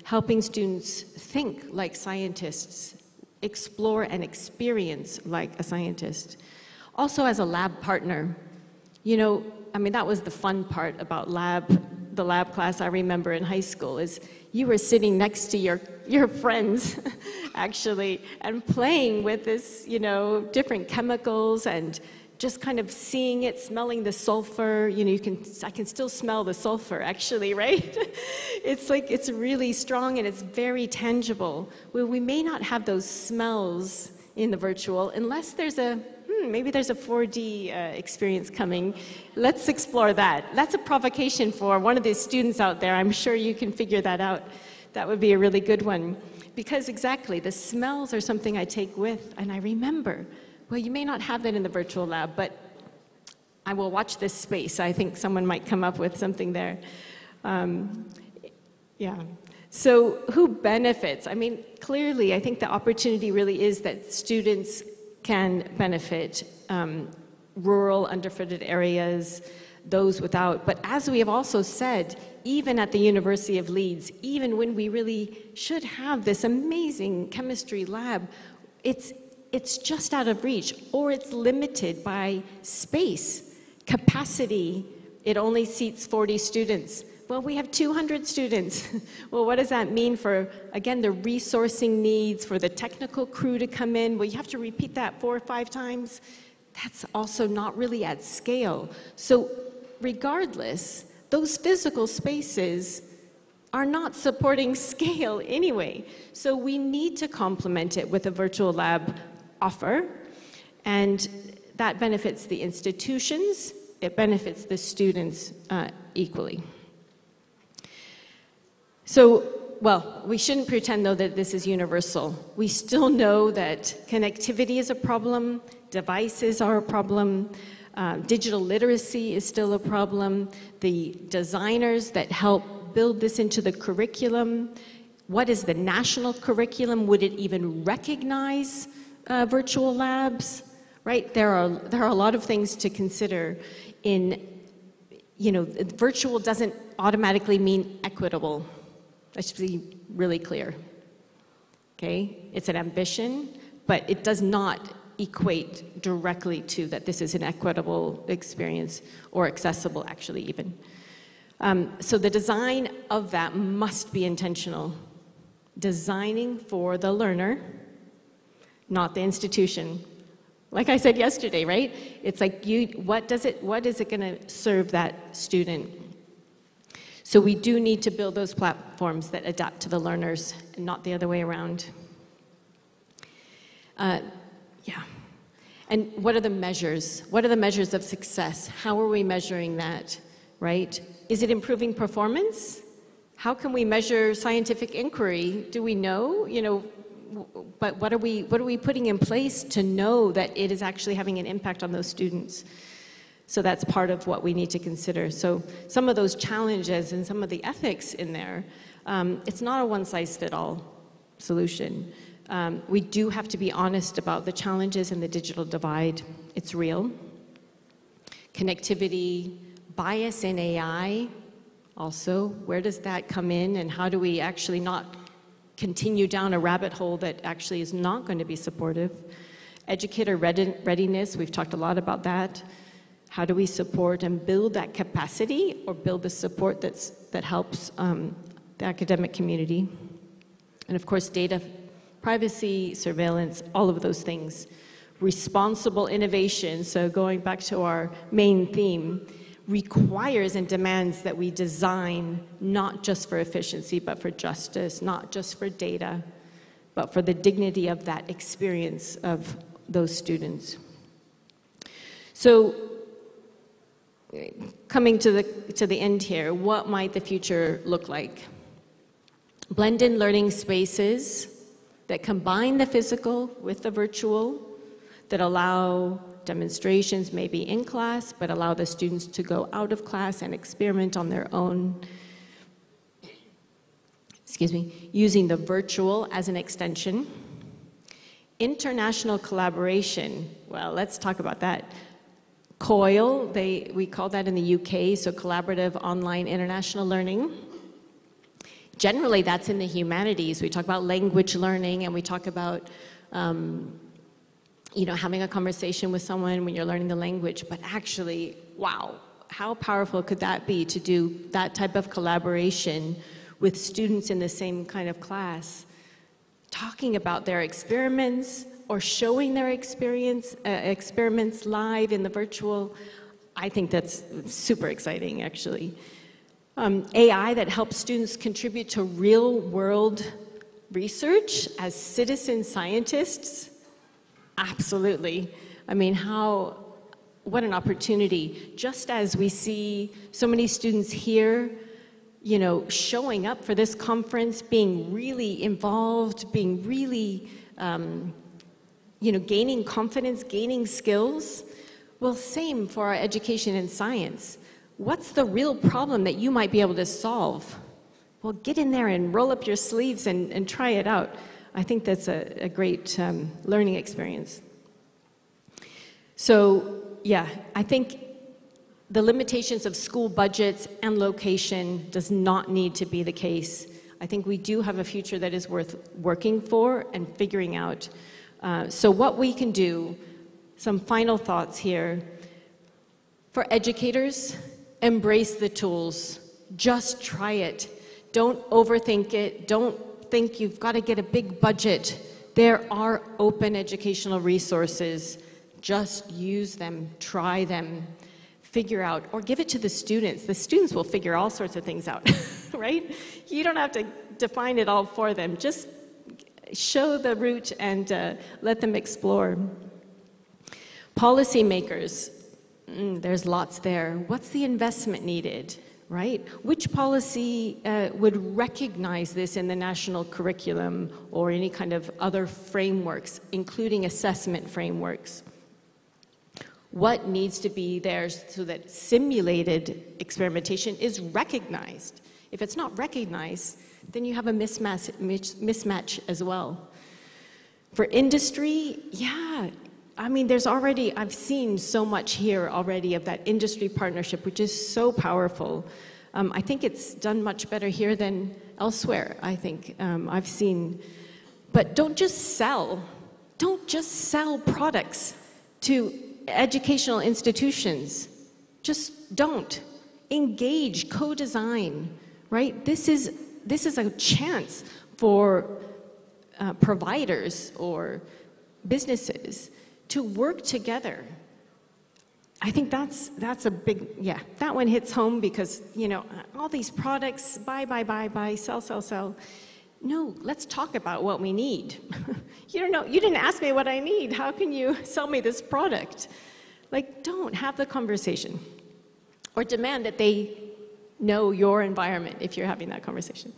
helping students think like scientists, explore and experience like a scientist. Also as a lab partner. You know, I mean, that was the fun part about the lab class I remember in high school is you were sitting next to your friends, actually, and playing with this, you know, different chemicals and just kind of seeing it, smelling the sulfur. You know, I can still smell the sulfur, actually, right? It's like, it's really strong and it's very tangible. Well, we may not have those smells in the virtual unless there's maybe there's a 4D experience coming. Let's explore that. That's a provocation for one of the students out there. I'm sure you can figure that out. That would be a really good one. Because exactly, the smells are something I take with and I remember. Well, you may not have that in the virtual lab, but I will watch this space. I think someone might come up with something there. Yeah. So who benefits? I mean, clearly, I think the opportunity really is that students can benefit rural, underfunded areas, those without. But as we have also said, even at the University of Leeds, even when we really should have this amazing chemistry lab, it's just out of reach, or it's limited by space, capacity. It only seats 40 students. Well, we have 200 students. Well, what does that mean for, again, the resourcing needs, for the technical crew to come in? Well, you have to repeat that 4 or 5 times. That's also not really at scale. So regardless, those physical spaces are not supporting scale anyway. So we need to complement it with a virtual lab offer, and that benefits the institutions, it benefits the students equally. So, well, we shouldn't pretend though that this is universal. We still know that connectivity is a problem, devices are a problem, digital literacy is still a problem, the designers that help build this into the curriculum, what is the national curriculum? Would it even recognize virtual labs? Right? There are a lot of things to consider in, virtual doesn't automatically mean equitable. That should be really clear. Okay? It's an ambition, but it does not equate directly to that this is an equitable experience or accessible, actually, even. So the design of that must be intentional. Designing for the learner, not the institution. Like I said yesterday, right? It's like what is it going to serve that student? So we do need to build those platforms that adapt to the learners and not the other way around. Yeah. And what are the measures? What are the measures of success? How are we measuring that, right? Is it improving performance? How can we measure scientific inquiry? Do we know? But what are we putting in place to know that it is actually having an impact on those students? So that's part of what we need to consider. So some of those challenges and some of the ethics in there, it's not a one-size-fits-all solution. We do have to be honest about the challenges in the digital divide. It's real. Connectivity, bias in AI, also, where does that come in, and how do we actually not continue down a rabbit hole that actually is not going to be supportive? Educator readiness, we've talked a lot about that. How do we support and build that capacity or build the support that helps the academic community? And of course, data privacy, surveillance, all of those things. Responsible innovation, so going back to our main theme, requires and demands that we design not just for efficiency, but for justice, not just for data, but for the dignity of that experience of those students. So, coming to the end here, what might the future look like? Blended learning spaces that combine the physical with the virtual, that allow demonstrations maybe in class, but allow the students to go out of class and experiment on their own. Using the virtual as an extension. International collaboration, well, let's talk about that. COIL, we call that in the UK, so Collaborative Online International Learning. Generally, that's in the humanities. We talk about language learning, and we talk about having a conversation with someone when you're learning the language, but actually, wow, how powerful could that be to do that type of collaboration with students in the same kind of class, talking about their experiments or showing their experiments live in the virtual. I think that's super exciting, actually. AI that helps students contribute to real-world research as citizen scientists. Absolutely. I mean, what an opportunity. Just as we see so many students here, showing up for this conference, being really involved, being really, gaining confidence, gaining skills. Well, same for our education and science. What's the real problem that you might be able to solve? Well, get in there and roll up your sleeves and try it out. I think that's a great learning experience. So, yeah, I think the limitations of school budgets and location does not need to be the case. I think we do have a future that is worth working for and figuring out. So what we can do, some final thoughts here. For educators, embrace the tools. Just try it. Don't overthink it. Don't think you've got to get a big budget. There are open educational resources. Just use them, try them, figure out, or give it to the students. The students will figure all sorts of things out, right? You don't have to define it all for them. Just show the route and let them explore. Policymakers, there's lots there. What's the investment needed, right? Which policy would recognize this in the national curriculum or any kind of other frameworks, including assessment frameworks? What needs to be there so that simulated experimentation is recognized? If it's not recognized, then you have a mismatch as well. For industry, yeah, I mean, I've seen so much here already of that industry partnership, which is so powerful. I think it's done much better here than elsewhere, I think. I've seen, but don't just sell products to educational institutions. Just don't. Engage, co-design, right? This is a chance for providers or businesses to work together. I think that's a big, yeah, that one hits home because, you know, all these products, buy, sell. No, let's talk about what we need. You didn't ask me what I need. How can you sell me this product? Like, don't have the conversation. Or demand that they know your environment if you're having that conversation.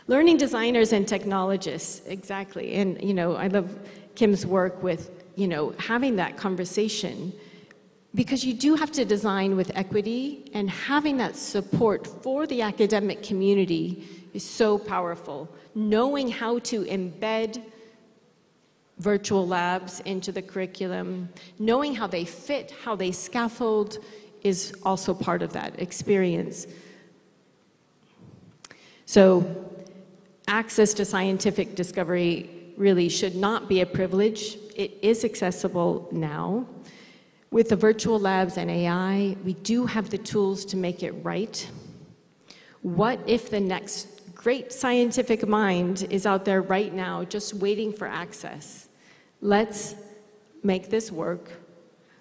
Learning designers and technologists, exactly. And, you know, I love Kim's work with, you know, having that conversation because you do have to design with equity, and having that support for the academic community is so powerful. Knowing how to embed virtual labs into the curriculum, knowing how they fit, how they scaffold, is also part of that experience. So access to scientific discovery really should not be a privilege. It is accessible now. With the virtual labs and AI, we do have the tools to make it right. What if the next great scientific mind is out there right now just waiting for access? Let's make this work.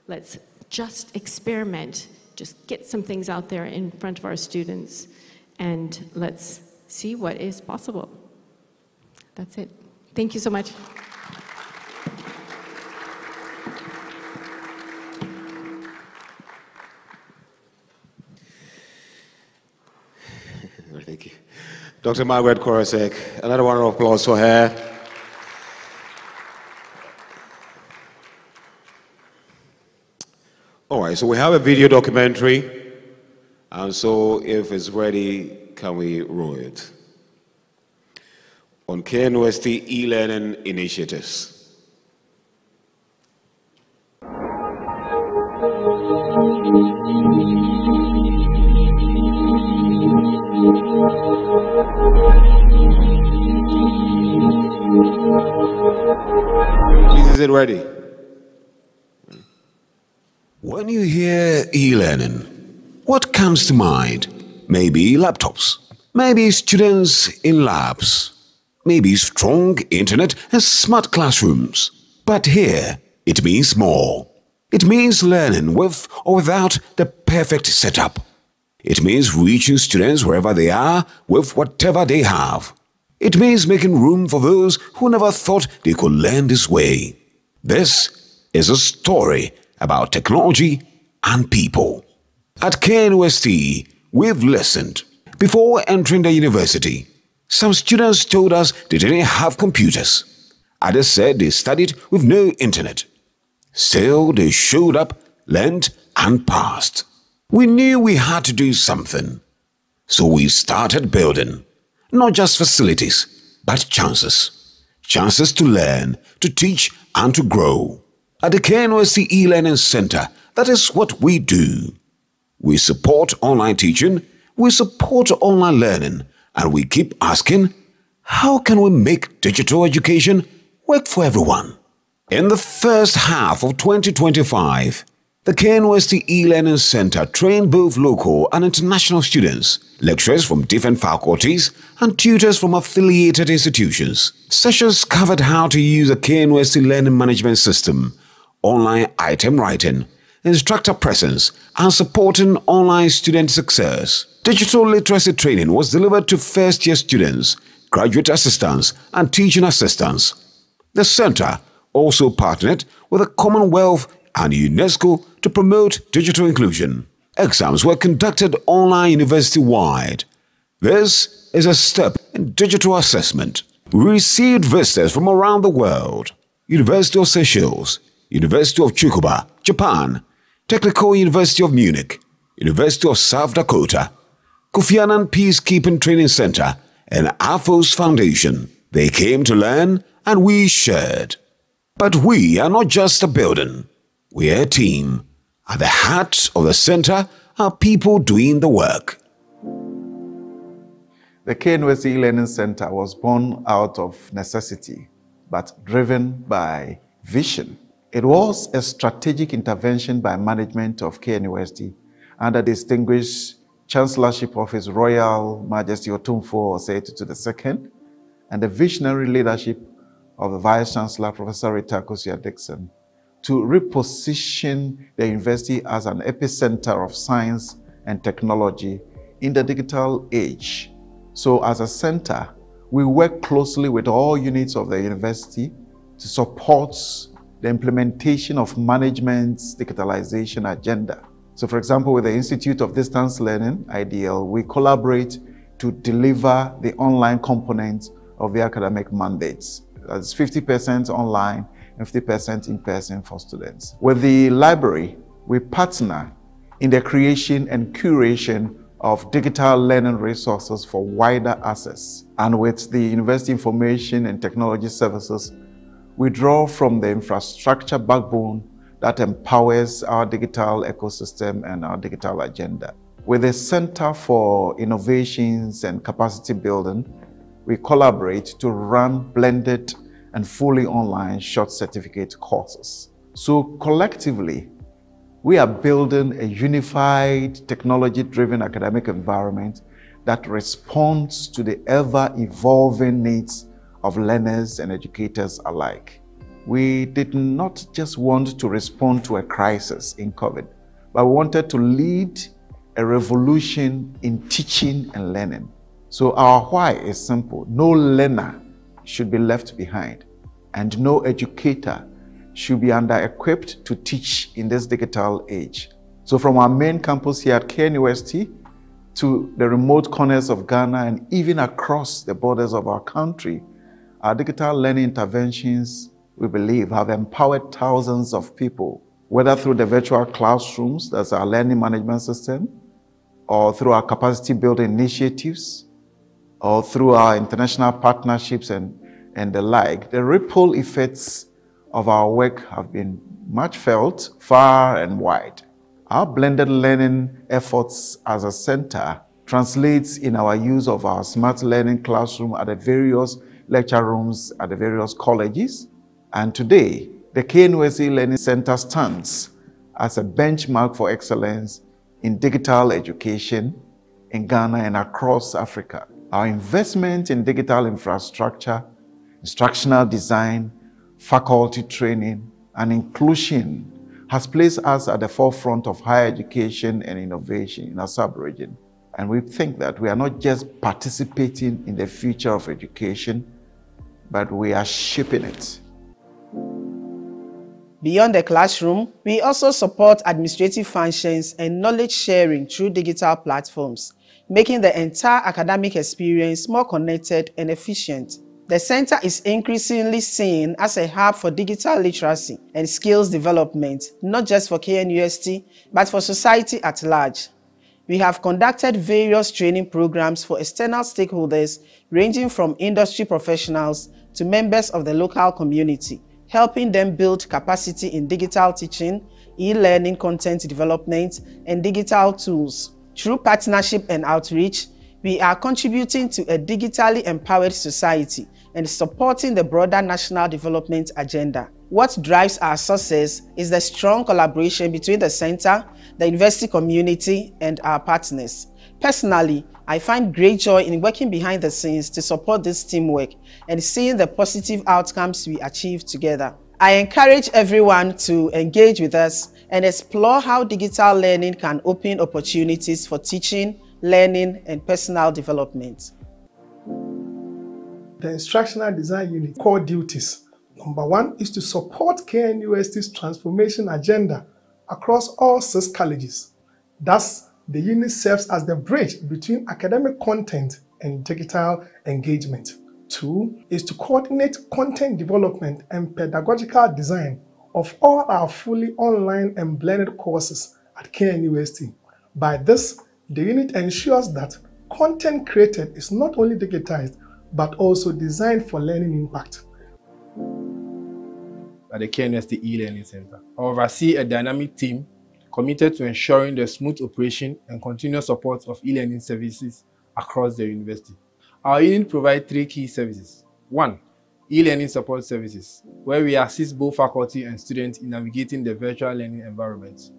Let's just experiment. Just get some things out there in front of our students, and let's see what is possible. That's it. Thank you so much. Thank you. Dr. Margaret Korosek, another round of applause for her. All right, so we have a video documentary, and so if it's ready, can we roll it? On KNUST e-learning initiatives. Please, is it ready? When you hear e-learning, what comes to mind? Maybe laptops, maybe students in labs, maybe strong internet and smart classrooms. But here, it means more. It means learning with or without the perfect setup. It means reaching students wherever they are with whatever they have. It means making room for those who never thought they could learn this way. This is a story about technology and people. At KNUST, we've listened. Before entering the university, some students told us they didn't have computers. Others said they studied with no internet. Still, they showed up, learned, and passed. We knew we had to do something. So we started building, not just facilities, but chances. Chances to learn, to teach, and to grow. At the KNUST e-Learning Center, that is what we do. We support online teaching, we support online learning, and we keep asking, how can we make digital education work for everyone? In the first half of 2025, the KNUST e-Learning Center trained both local and international students, lecturers from different faculties, and tutors from affiliated institutions. Sessions covered how to use a KNUST learning management system, online item writing, instructor presence, and supporting online student success. Digital literacy training was delivered to first-year students, graduate assistants, and teaching assistants. The center also partnered with the Commonwealth and UNESCO to promote digital inclusion. Exams were conducted online university-wide. This is a step in digital assessment. We received visitors from around the world: University of Seychelles, University of Tsukuba, Japan, Technical University of Munich, University of South Dakota, Kofi Annan Peacekeeping Training Center, and AFOS Foundation. They came to learn and we shared. But we are not just a building. We are a team. At the heart of the center are people doing the work. The KNUST E-Learning Center was born out of necessity, but driven by vision. It was a strategic intervention by management of KNUST under the distinguished Chancellorship of His Royal Majesty Otumfuo Osei-Tutu II and the visionary leadership of the Vice Chancellor, Professor Rita Akosua-Dickson, to reposition the university as an epicenter of science and technology in the digital age. So as a center, we work closely with all units of the university to support the implementation of management's digitalization agenda. So for example, with the Institute of Distance Learning, IDL, we collaborate to deliver the online component of the academic mandates. That's 50% online and 50% in person for students. With the library, we partner in the creation and curation of digital learning resources for wider access. And with the University Information and Technology Services, we draw from the infrastructure backbone that empowers our digital ecosystem and our digital agenda. With the Center for Innovations and Capacity Building, we collaborate to run blended and fully online short certificate courses. So collectively, we are building a unified, technology-driven academic environment that responds to the ever-evolving needs of learners and educators alike. We did not just want to respond to a crisis in COVID, but we wanted to lead a revolution in teaching and learning. So our why is simple: no learner should be left behind, and no educator should be under-equipped to teach in this digital age. So from our main campus here at KNUST to the remote corners of Ghana and even across the borders of our country, our digital learning interventions, we believe, have empowered thousands of people, whether through the virtual classrooms, that's our learning management system, or through our capacity building initiatives, or through our international partnerships and the like. The ripple effects of our work have been much felt far and wide. Our blended learning efforts as a center translates in our use of our smart learning classroom at the various lecture rooms at the various colleges. And today, the KNUST Learning Center stands as a benchmark for excellence in digital education in Ghana and across Africa. Our investment in digital infrastructure, instructional design, faculty training, and inclusion has placed us at the forefront of higher education and innovation in our sub-region. And we think that we are not just participating in the future of education, but we are shaping it. Beyond the classroom, we also support administrative functions and knowledge sharing through digital platforms, making the entire academic experience more connected and efficient. The center is increasingly seen as a hub for digital literacy and skills development, not just for KNUST, but for society at large. We have conducted various training programs for external stakeholders, ranging from industry professionals to members of the local community, helping them build capacity in digital teaching, e-learning content development, and digital tools. Through partnership and outreach, we are contributing to a digitally empowered society and supporting the broader national development agenda. What drives our success is the strong collaboration between the center, the university community, and our partners. Personally, I find great joy in working behind the scenes to support this teamwork and seeing the positive outcomes we achieve together. I encourage everyone to engage with us and explore how digital learning can open opportunities for teaching, learning, and personal development. The Instructional Design Unit core duties. Number 1 is to support KNUST's transformation agenda across all 6 colleges. Thus, the unit serves as the bridge between academic content and digital engagement. 2 is to coordinate content development and pedagogical design of all our fully online and blended courses at KNUST. By this, the unit ensures that content created is not only digitized, but also designed for learning impact. At the KNUST E-Learning Center, I oversee a dynamic team committed to ensuring the smooth operation and continuous support of e-learning services across the university. Our unit provides 3 key services. 1, e-learning support services, where we assist both faculty and students in navigating the virtual learning environment.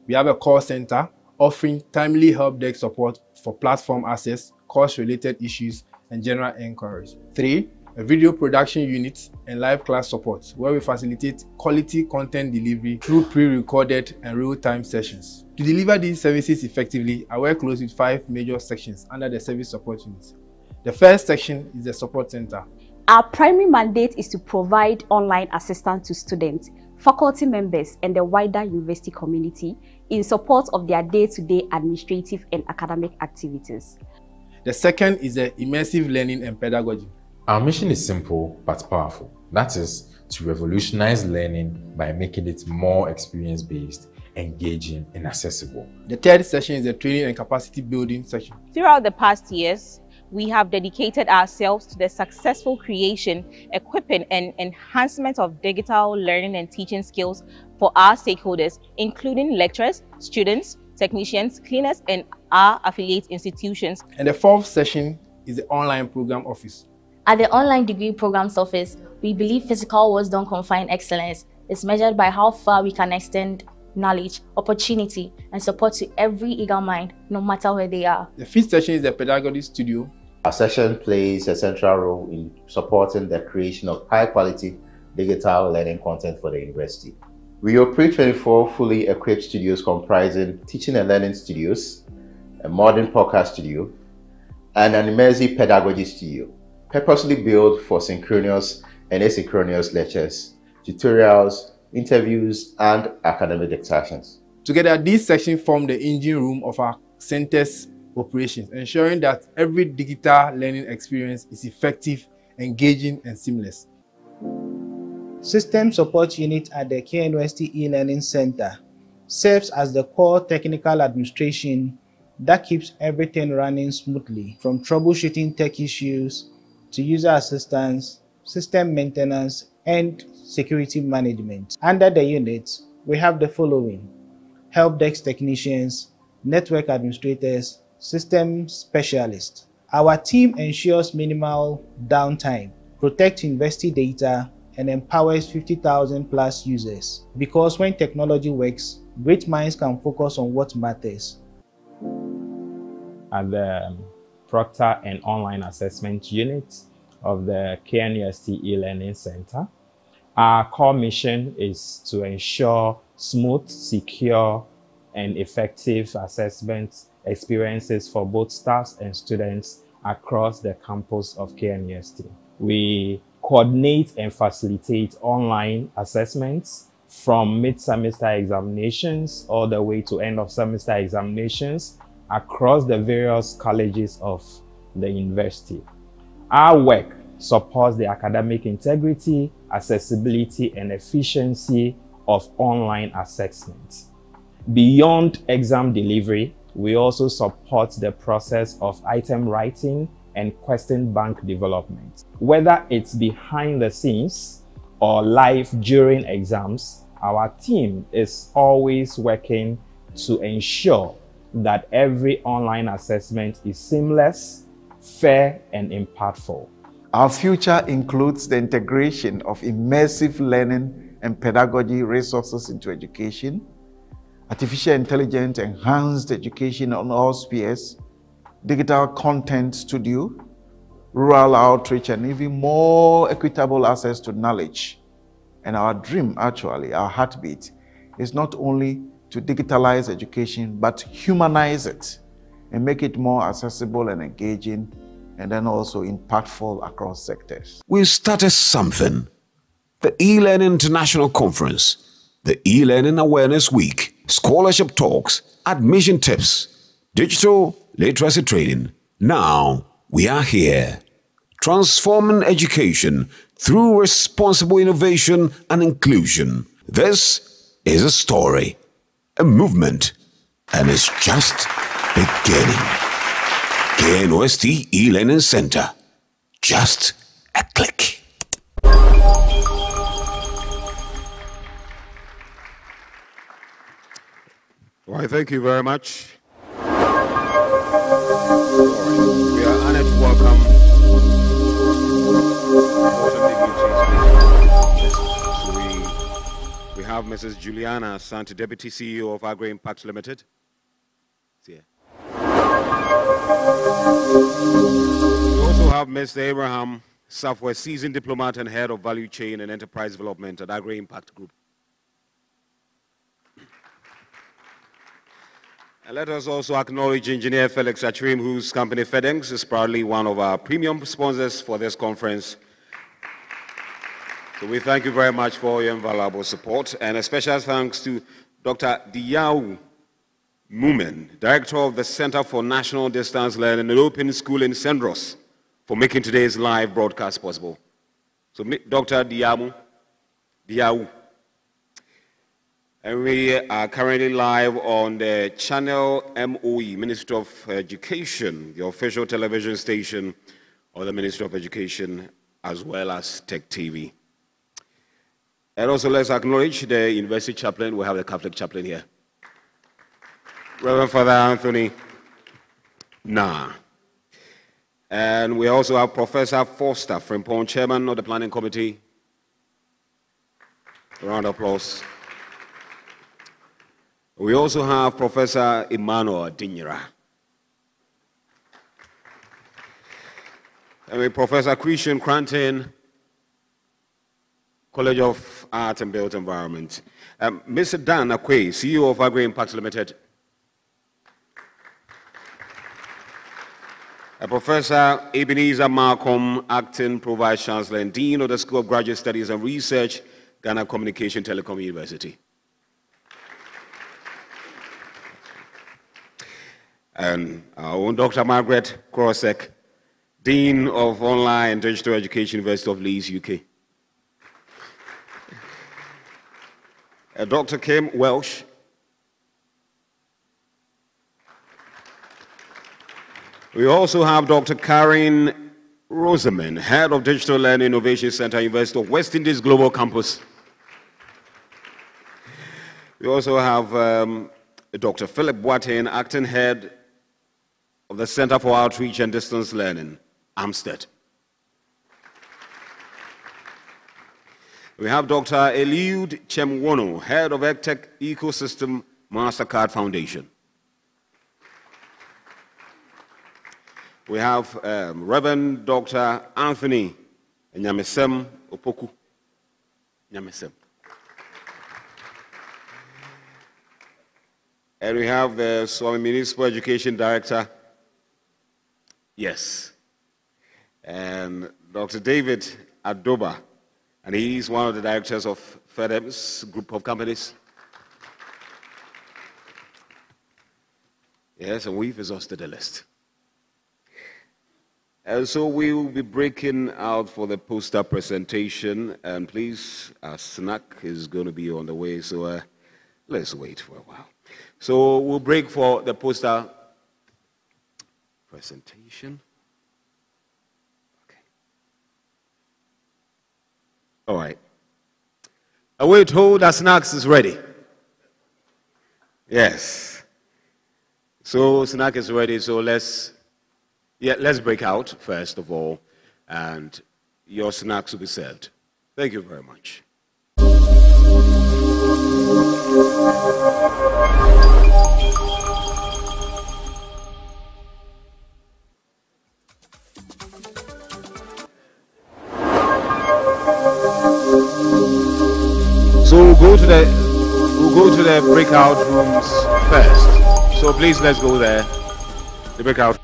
We have a call center offering timely help desk support for platform access, course-related issues, and general inquiries. 3, a video production unit and live class support, where we facilitate quality content delivery through pre-recorded and real-time sessions. To deliver these services effectively, I work closely with 5 major sections under the service support unit. The first section is the support center. Our primary mandate is to provide online assistance to students, faculty members, and the wider university community in support of their day-to-day administrative and academic activities. The second is the immersive learning and pedagogy. Our mission is simple but powerful. That is, to revolutionize learning by making it more experience-based, engaging, and accessible. The third section is the training and capacity building section. Throughout the past years, we have dedicated ourselves to the successful creation, equipping, and enhancement of digital learning and teaching skills for our stakeholders, including lecturers, students, technicians, cleaners, and our affiliate institutions. And the fourth section is the online program office. At the online degree programs office, we believe physical words don't confine excellence. It's measured by how far we can extend knowledge, opportunity, and support to every eager mind, no matter where they are. The fifth section is the pedagogy studio. Our section plays a central role in supporting the creation of high-quality digital learning content for the university. We operate 24 fully equipped studios comprising teaching and learning studios, a modern podcast studio, and an immersive pedagogy studio, purposely built for synchronous and asynchronous lectures, tutorials, interviews, and academic discussions. Together, these sections form the engine room of our center's operations, ensuring that every digital learning experience is effective, engaging, and seamless. System Support Unit at the KNUST E-Learning Center serves as the core technical administration that keeps everything running smoothly, from troubleshooting tech issues to user assistance, system maintenance, and security management. Under the unit, we have the following: help desk technicians, network administrators, system specialists. Our team ensures minimal downtime, protects university data, and empowers 50,000 plus users. Because when technology works, great minds can focus on what matters. At the Proctor and Online Assessment Unit of the KNUST E-Learning Center, our core mission is to ensure smooth, secure, and effective assessment experiences for both staffs and students across the campus of KNUST. We coordinate and facilitate online assessments from mid-semester examinations all the way to end-of-semester examinations across the various colleges of the university. Our work supports the academic integrity, accessibility, and efficiency of online assessments. Beyond exam delivery, we also support the process of item writing and question bank development. Whether it's behind the scenes or live during exams, our team is always working to ensure that every online assessment is seamless, fair, and impactful. Our future includes the integration of immersive learning and pedagogy resources into education, artificial intelligence enhanced education on all spheres, digital content studio, rural outreach, and even more equitable access to knowledge And our dream, actually, our heartbeat, is not only to digitalize education, but humanize it and make it more accessible and engaging, and then also impactful across sectors. We started something. The E-Learning International Conference, the E-Learning Awareness Week, scholarship talks, admission tips, digital literacy training. Now we are here, transforming education through responsible innovation and inclusion. This is a story, a movement, and it's just beginning. KNUST E-Learning Center, just a click. Why, thank you very much. We are honored to welcome we have Mrs. Juliana Santi, Deputy CEO of Agri Impact Limited. We also have Mr. Abraham Safwa, seasoned diplomat and head of value chain and enterprise development at Agri Impact Group. And let us also acknowledge Engineer Felix Achrim, whose company FedEx is proudly one of our premium sponsors for this conference. So we thank you very much for your invaluable support, and a special thanks to Dr. Diyaw Mumen, Director of the Center for National Distance Learning and Open School in Sendros, for making today's live broadcast possible. So Dr. Diyaw. And we are currently live on the channel MOE, Ministry of Education, the official television station of the Ministry of Education, as well as Tech TV. And also let's acknowledge the University Chaplain. We have the Catholic Chaplain here. Reverend Father Anthony Nah. And we also have Professor Foster Frimpong, Chairman of the Planning Committee. A round of applause. We also have Professor Emmanuel Dinyira. And Professor Christian Cranton, College of Art and Built Environment. Mr. Dan Akwe, CEO of Agri Impact Limited. Professor Ebenezer Malcolm, Acting Pro Vice Chancellor and Dean of the School of Graduate Studies and Research, Ghana Communication Telecom University. And our own Dr. Margaret Krosek, Dean of Online and Digital Education, University of Leeds, UK. Dr. Kim Welsh. We also have Dr. Karen Rosamond, Head of Digital Learning Innovation Center, University of West Indies Global Campus. We also have Dr. Philip Boateng, Acting Head of the Center for Outreach and Distance Learning, Amstead. We have Dr. Eliud Chemwono, Head of EdTech Ecosystem, MasterCard Foundation. We have Reverend Dr. Anthony Nyamesem Opoku. Nyamesem. And we have the Swami Municipal Education Director. Yes. And Dr. David Adoba, and he's one of the directors of FedEx group of companies. Yes, and we've exhausted the list. And so we will be breaking out for the poster presentation, and please, a snack is going to be on the way, so let's wait for a while. So we'll break for the poster presentation. Okay. All right. Are we told that snacks is ready? Yes. So snack is ready, so let's break out first of all, and your snacks will be served. Thank you very much. go to the breakout rooms first. So please, let's go there. The breakout.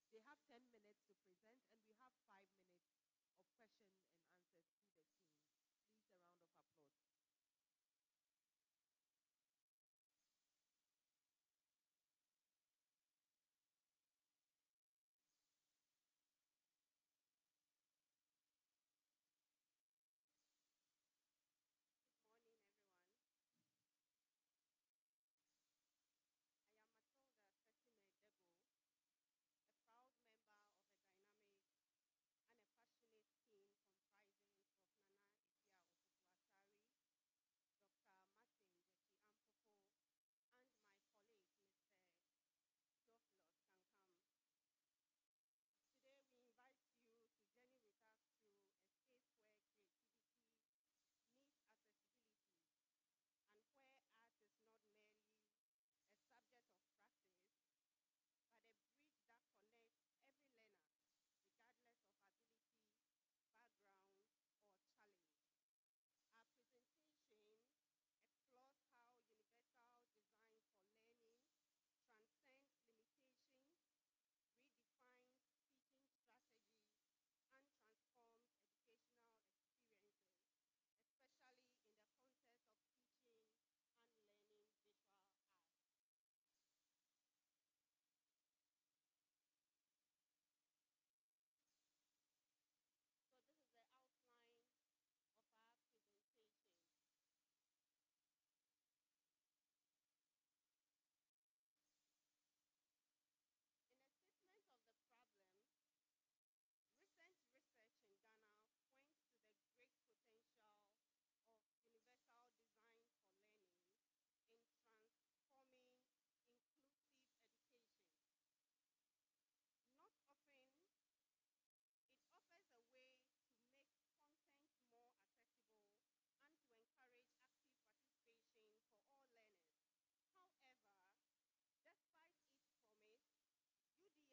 They have 10 minutes to present, and we have 5 minutes of question and answers to the team. Please, a round of applause. Good morning, everyone. I am Matilda Fesime Debo, a proud member of a dynamic and a passionate team comprising Prof. Nana Ifia Ofufuasari, Dr. Martin Jechi Ampopo, and my colleague, Mr. Theophilus Kankam. Today, we invite you to journey with us through a space where creativity meets accessibility, and where art is not merely a subject of practice, but a bridge that connects every learner, regardless of ability, background, or challenge. Our presentation explores how universal design for learning transcends limitations, redefines teaching strategies, and transforms educational experiences, especially in the context of teaching and learning visual arts. So this is the outline of our presentation. In a statement of the problem, recent research in Ghana points to the great potential of universal design for learning in transforming inclusive education. Not often, it offers a way to make content more accessible and to encourage active participation for all learners. However, despite its promise, UDL hasn't been widely adopted, especially in the visual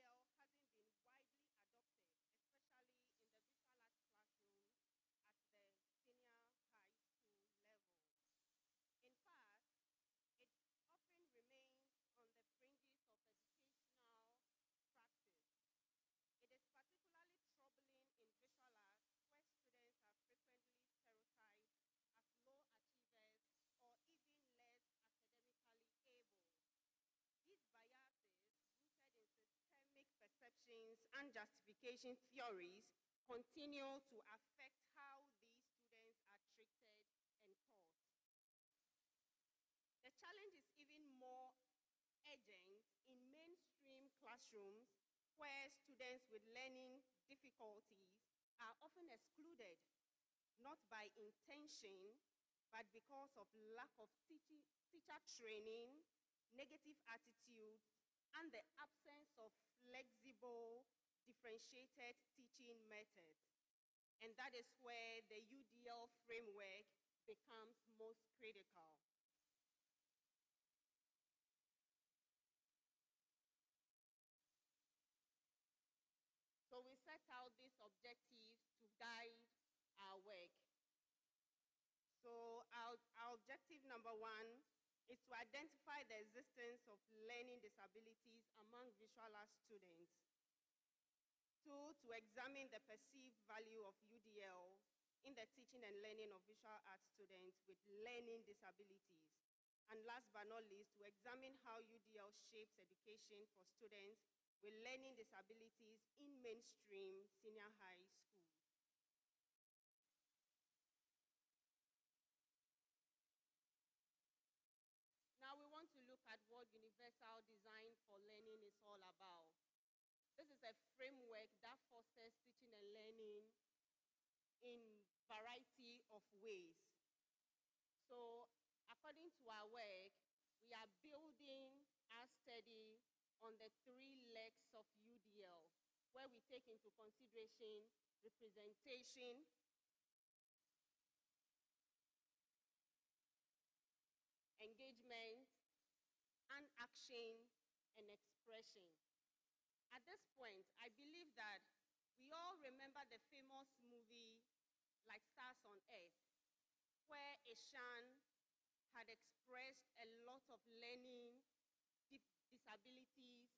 arts classroom at the senior high school level. In fact, it often remains on the fringes of educational practice. It is particularly troubling in visual arts, where students are frequently stereotyped as low achievers or even less academically able. These biases, rooted in systemic perceptions and justification theories, continue to affect how these students are treated and taught. The challenge is even more urgent in mainstream classrooms, where students with learning difficulties are often excluded, not by intention, but because of lack of teacher training, negative attitudes, and the absence of flexible, differentiated teaching methods. And that is where the UDL framework becomes most critical. So we set out these objectives to guide our work. So our objective number 1 is to identify the existence of learning disabilities among visual arts students. 2, to examine the perceived value of UDL in the teaching and learning of visual arts students with learning disabilities. And last but not least, to examine how UDL shapes education for students with learning disabilities in mainstream senior high schools. Now we want to look at what universal design for learning is all about. This is a framework that fosters teaching and learning in a variety of ways. So according to our work, we are building our study on the 3 legs of UDL, where we take into consideration representation, engagement, and action and expression. At this point, I believe that we all remember the famous movie Like Stars on Earth, where Eshan had expressed a lot of learning disabilities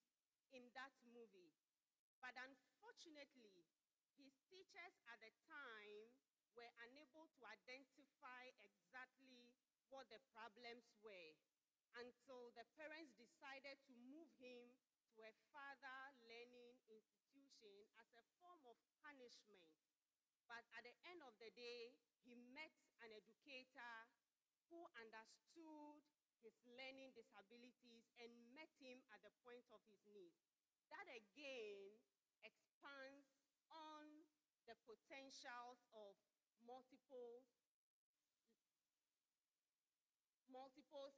in that movie. But unfortunately, his teachers at the time were unable to identify exactly what the problems were until the parents decided to move him to a further learning institution as a form of punishment. But at the end of the day, he met an educator who understood his learning disabilities and met him at the point of his needs. That again expands on the potentials of multiple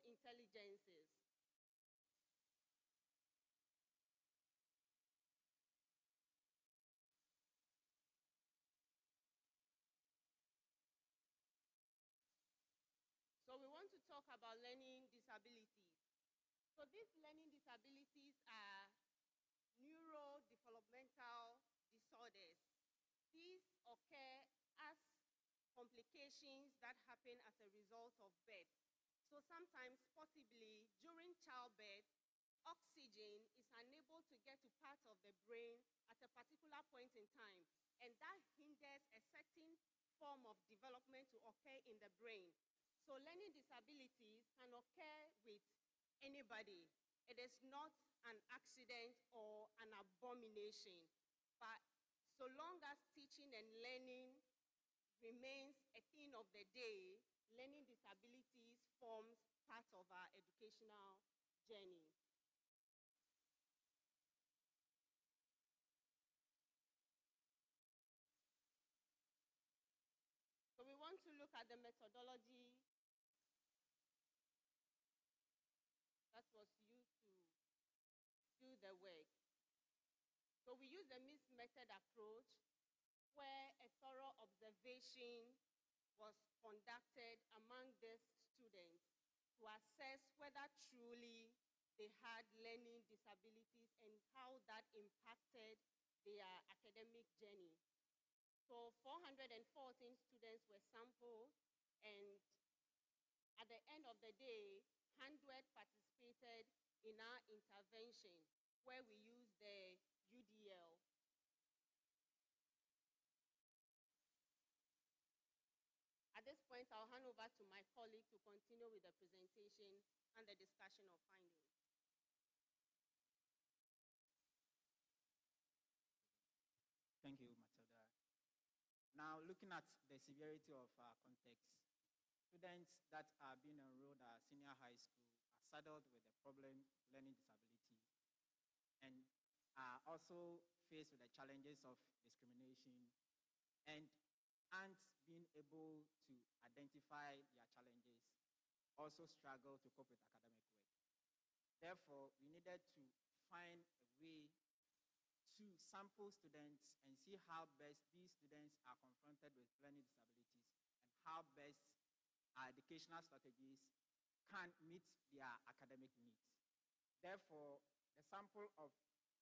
intelligences. So we want to talk about learning disabilities. So these learning disabilities are neurodevelopmental disorders. These occur as complications that happen as a result of birth. So sometimes, possibly, during childbirth, oxygen is unable to get to parts of the brain at a particular point in time, and that hinders a certain form of development to occur in the brain. So learning disabilities can occur with anybody. It is not an accident or an abomination, but so long as teaching and learning remains a thing of the day, learning disabilities forms part of our educational journey. So we want to look at the methodology that was used to do the work. So we use the mixed method approach, where a thorough observation was conducted among these students to assess whether truly they had learning disabilities and how that impacted their academic journey. So 414 students were sampled, and at the end of the day, 100 participated in our intervention, where we used the UDL. At this point, I'll hand over to my colleague to continue with the presentation and the discussion of findings. Thank you, Matilda. Now, looking at the severity of our context, students that are being enrolled at senior high school are saddled with the problem learning disabilities and are also faced with the challenges of discrimination and aren't being able to identify their challenges, also struggle to cope with academic work. Therefore, we needed to find a way to sample students and see how best these students are confronted with learning disabilities and how best our educational strategies can meet their academic needs. Therefore, the sample of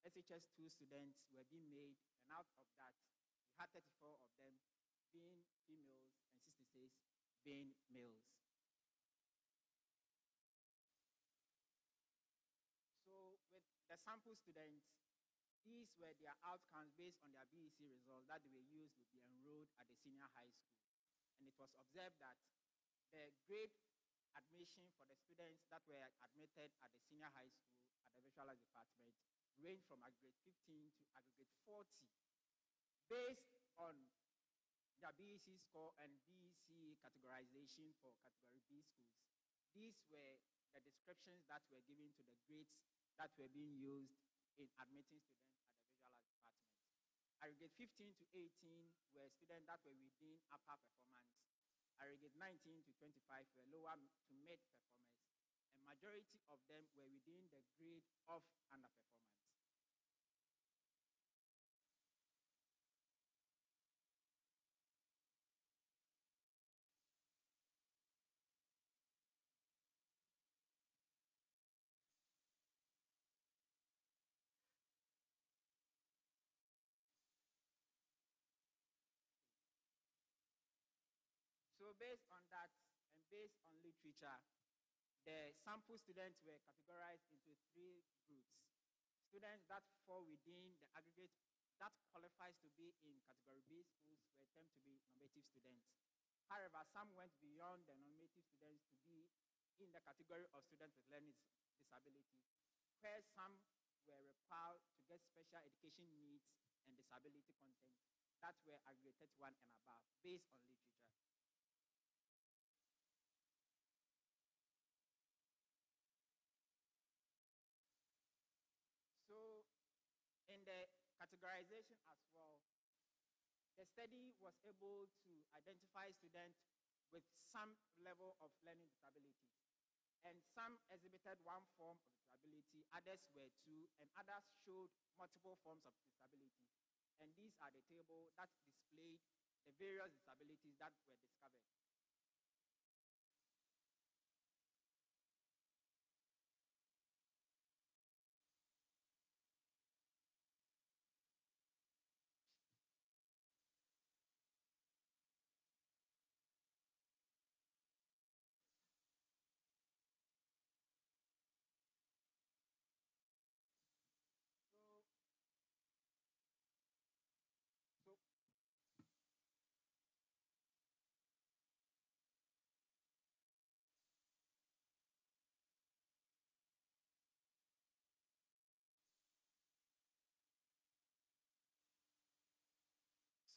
SHS2 students were being made, and out of that, we had 34 of them being females and 66 being males. So with the sample students, these were their outcomes based on their BEC results that they were used to be enrolled at the senior high school. And it was observed that the grade admission for the students that were admitted at the senior high school at the visual arts department ranged from aggregate 15 to aggregate 40 based on their BEC score and BEC categorization for category B schools. These were the descriptions that were given to the grades that were being used in admitting students at the visual arts department. Aggregate 15 to 18 were students that were within upper performance. Aggregate 19 to 25 were lower to mid performance. And majority of them were within the grade of underperformance. So based on that and based on literature, the sample students were categorized into 3 groups. students that fall within the aggregate that qualifies to be in category B schools were termed to be normative students. However, some went beyond the normative students to be in the category of students with learning disabilities, where some were required to get special education needs and disability content that were aggregated 1 and above based on literature. So in the categorization as well, the study was able to identify students with some level of learning disabilities. And some exhibited one form of disability, others were two, and others showed multiple forms of disability. And these are the table that displayed the various disabilities that were discovered.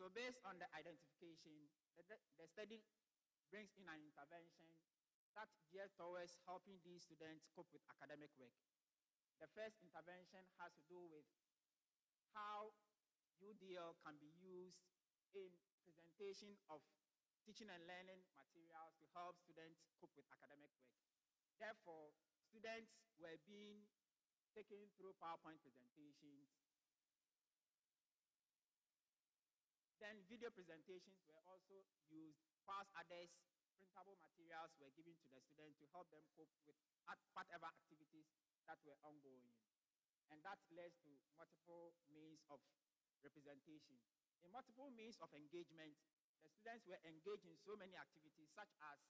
So based on the identification, the study brings in an intervention that geared towards helping these students cope with academic work. The first intervention has to do with how UDL can be used in presentation of teaching and learning materials to help students cope with academic work. Therefore, students were being taken through PowerPoint presentations. Then video presentations were also used, whilst others, printable materials were given to the students to help them cope with whatever activities that were ongoing. And that leads to multiple means of representation. In multiple means of engagement, the students were engaged in so many activities, such as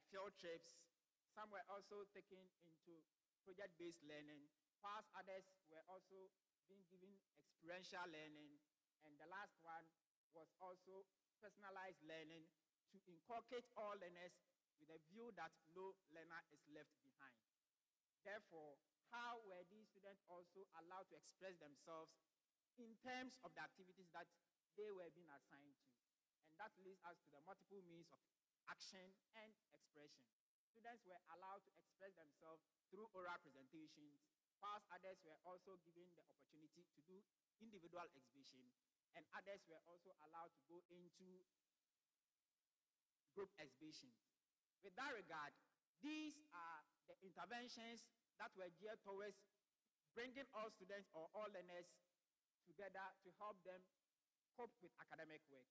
field trips. Some were also taken into project-based learning, whilst others were also being given experiential learning. And the last one was also personalized learning to inculcate all learners with a view that no learner is left behind. Therefore, how were these students also allowed to express themselves in terms of the activities that they were being assigned to? And that leads us to the multiple means of action and expression. Students were allowed to express themselves through oral presentations, whilst others were also given the opportunity to do individual exhibition, and others were also allowed to go into group exhibitions. With that regard, these are the interventions that were geared towards bringing all students or all learners together to help them cope with academic work.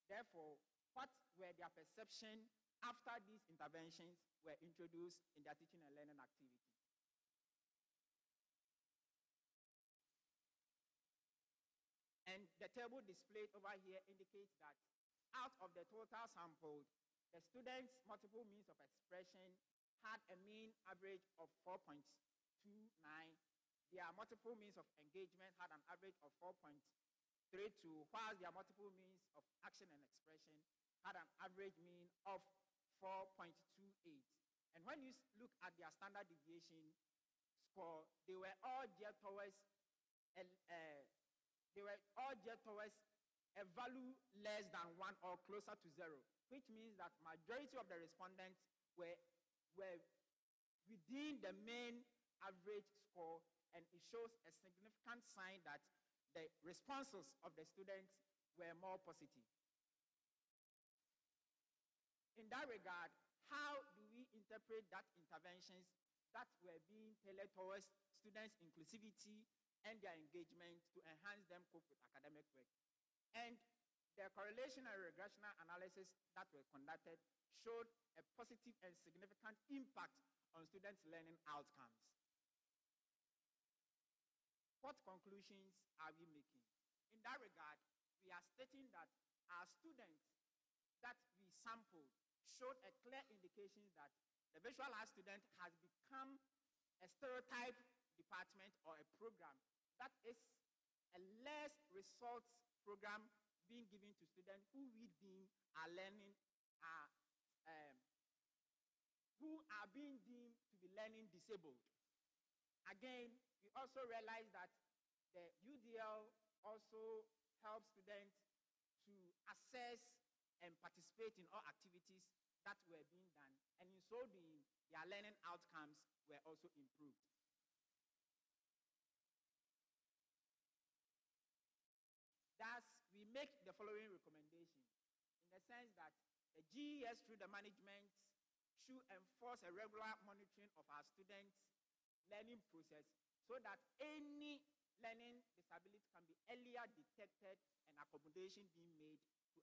Therefore, what were their perception after these interventions were introduced in their teaching and learning activities? And the table displayed over here indicates that out of the total sampled, the students' multiple means of expression had a mean average of 4.29. Their multiple means of engagement had an average of 4.32, while their multiple means of action and expression had an average mean of 4.28. And when you look at their standard deviation score, they were all geared towards a value less than 1 or closer to 0, which means that majority of the respondents were within the main average score, and it shows a significant sign that the responses of the students were more positive. In that regard, how do we interpret that interventions that were being tailored towards students' inclusivity and their engagement to enhance them cope with academic work? And the correlation and regression analysis that were conducted showed a positive and significant impact on students' learning outcomes. What conclusions are we making? In that regard, we are stating that our students that we sampled showed a clear indication that the visual art student has become a stereotype department or a program that is a less results program being given to students who we deem are learning, who are being deemed to be learning disabled. Again, we also realize that the UDL also helps students to assess and participate in all activities that were being done, and in so doing, their learning outcomes were also improved. Thus, we make the following recommendations in the sense that the GES through the management should enforce a regular monitoring of our students' learning process so that any learning disability can be earlier detected and accommodation being made to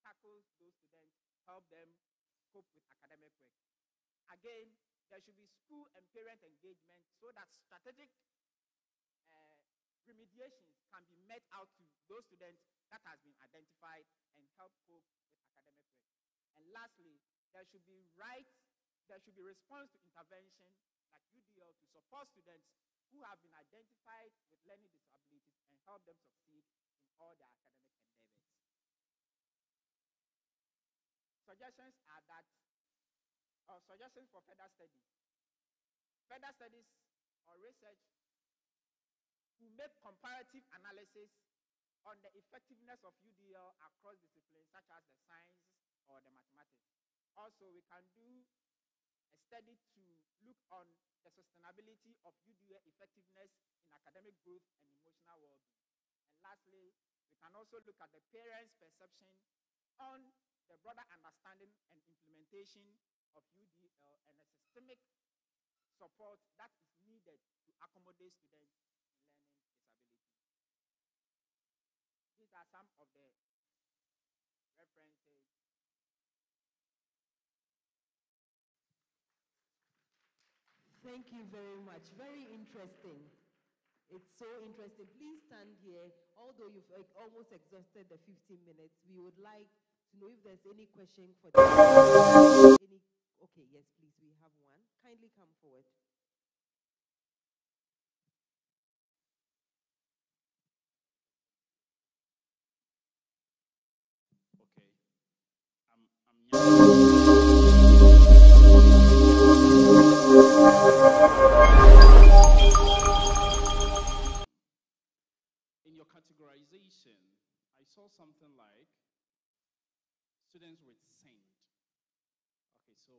tackle those students, help them cope with academic work. Again, there should be school and parent engagement so that strategic remediations can be met out to those students that has been identified and help cope with academic work. And lastly, there should be response to intervention like UDL to support students who have been identified with learning disabilities and help them succeed in all their academic endeavors. Suggestions are that, or suggestions for further studies. Further studies or research will make comparative analysis on the effectiveness of UDL across disciplines such as the sciences or the mathematics. Also, we can do a study to look on the sustainability of UDL effectiveness in academic growth and emotional well-being. And lastly, we can also look at the parents' perception on the broader understanding and implementation of UDL and the systemic support that is needed to accommodate students in learning disability. These are some of the references. Thank you very much. Very interesting. It's so interesting. Please stand here. Although you've almost exhausted the 15 minutes, we would like to know if there's any question for any. Okay, yes, please. We have one. Kindly come forward. Okay. I'm in your categorization, I saw something like students with SEND. Okay, so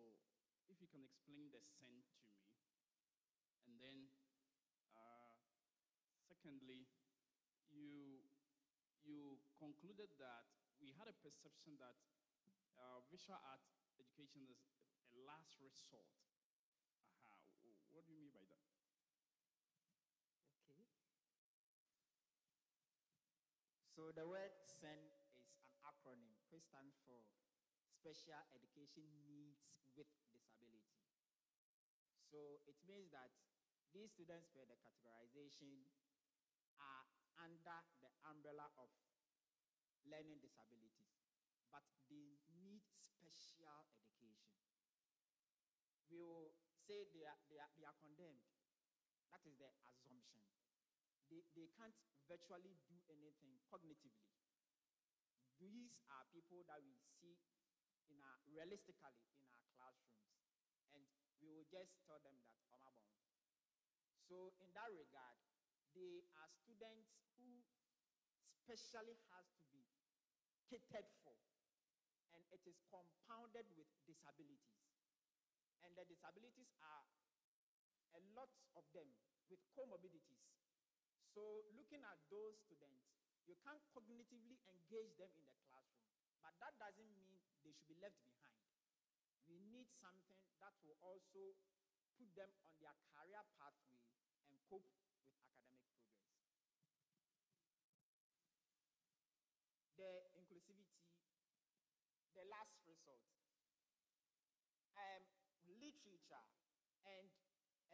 if you can explain the SEND to me. And then, secondly, you concluded that we had a perception that visual art education is a last resort. What do you mean by that? Okay. So the word SEND is an acronym which stands for Special Education Needs with Disability. So it means that these students per the categorization are under the umbrella of learning disabilities, but they need special education. We will say they are condemned. That is the assumption. They can't virtually do anything cognitively. These are people that we see realistically in our classrooms, and we will just tell them that omabon. So in that regard, they are students who specially has to be catered for, and it is compounded with disabilities. And the disabilities are a lot of them with comorbidities. So looking at those students, you can't cognitively engage them in the classroom, but that doesn't mean they should be left behind. We need something that will also put them on their career pathway and cope with academic progress. The inclusivity, the last result. Literature and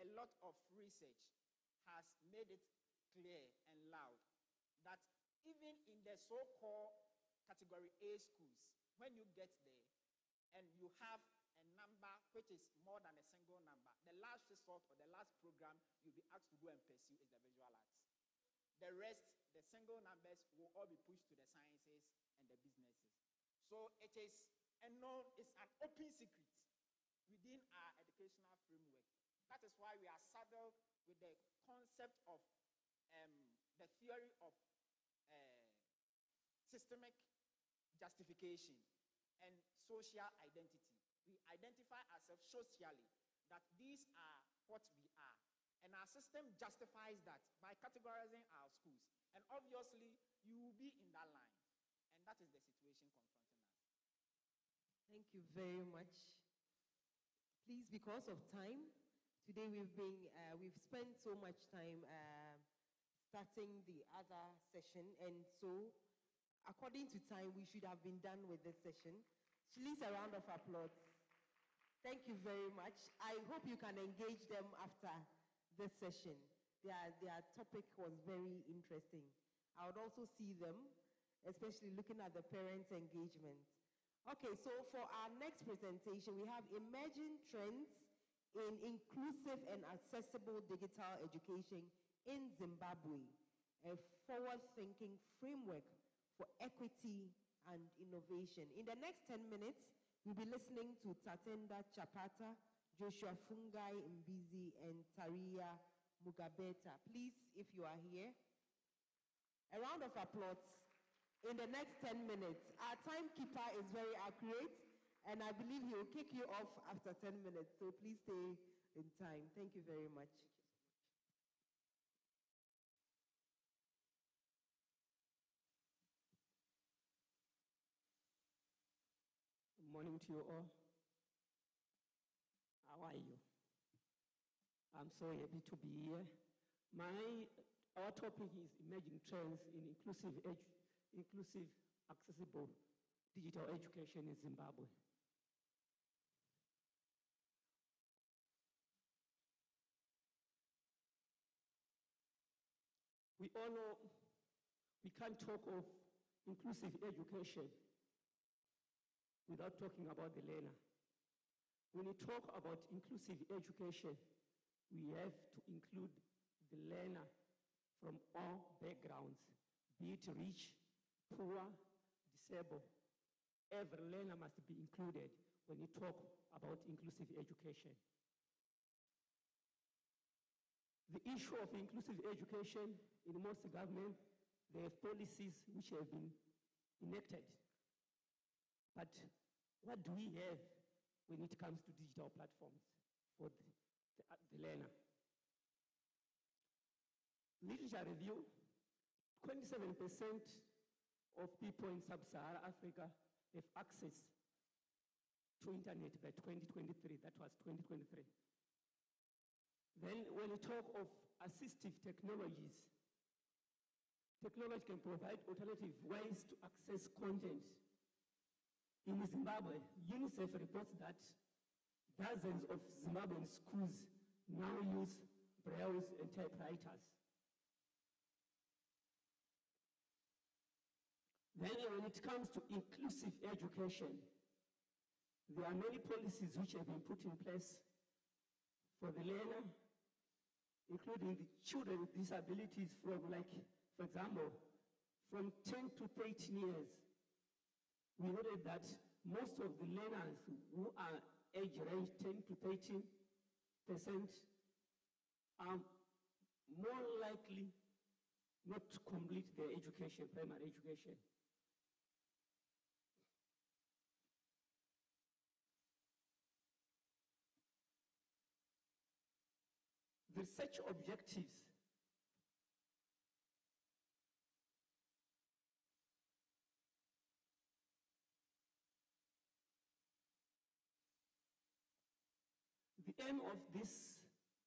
a lot of research has made it clear and loud that even in the so-called category A schools, when you get there and you have a number number which is more than a single number, the last resort or the last program you'll be asked to go and pursue is the visual arts. The rest, the single numbers, will all be pushed to the sciences and the businesses. So it is it's an open secret within our educational framework. That is why we are saddled with the concept of the theory of systemic justification and social identity. We identify ourselves socially, that these are what we are. And our system justifies that by categorizing our schools. And obviously, you will be in that line. And that is the situation confronting us. Thank you very much. Please, because of time, today we've spent so much time starting the other session, and so according to time, we should have been done with this session. Please, a round of applause. Thank you very much. I hope you can engage them after this session. Their topic was very interesting. I would also see them, especially looking at the parents' engagement. Okay, so for our next presentation, we have Emerging Trends in Inclusive and Accessible Digital Education in Zimbabwe, a forward-thinking framework for equity and innovation. In the next 10 minutes, we'll be listening to Tatenda Chapata, Joshua Fungai Mbizi, and Taria Mugabeta. Please, if you are here, a round of applause. In the next 10 minutes, our timekeeper is very accurate, and I believe he will kick you off after 10 minutes, so please stay in time. Thank you very much. Good morning to you all. How are you? I'm so happy to be here. Our topic is Emerging Trends in Inclusive, Accessible Digital Education in Zimbabwe. We all know we can't talk of inclusive education without talking about the learner. When we talk about inclusive education, we have to include the learner from all backgrounds, be it rich, poor, disabled. Every learner must be included when you talk about inclusive education. The issue of inclusive education in most governments, they have policies which have been enacted. But what do we have when it comes to digital platforms for the learner? Literature review, 27% of people in sub-Saharan Africa have access to internet by 2023. That was 2023. Then when we talk of assistive technologies, technology can provide alternative ways to access content. In Zimbabwe, UNICEF reports that dozens of Zimbabwean schools now use brailles and typewriters. Then when it comes to inclusive education, there are many policies which have been put in place for the learner, including the children with disabilities from, for example, from 10 to 13 years. We noted that most of the learners who are age range 10 to 13% are more likely not to complete their education, primary education. The research objectives the aim of this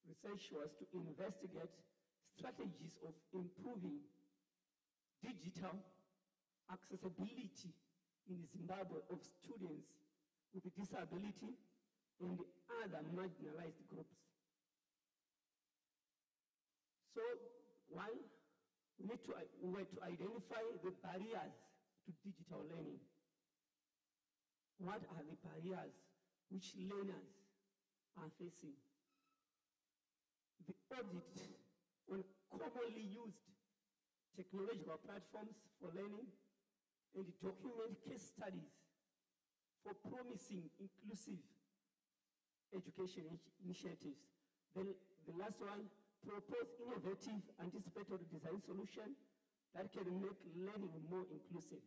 research was to investigate strategies of improving digital accessibility in Zimbabwe of students with disability and other marginalized groups. So, one, we were to identify the barriers to digital learning. What are the barriers which learners are facing. The audit on commonly used technological platforms for learning and document case studies for promising inclusive education initiatives. Then the last one, propose innovative anticipatory design solution that can make learning more inclusive.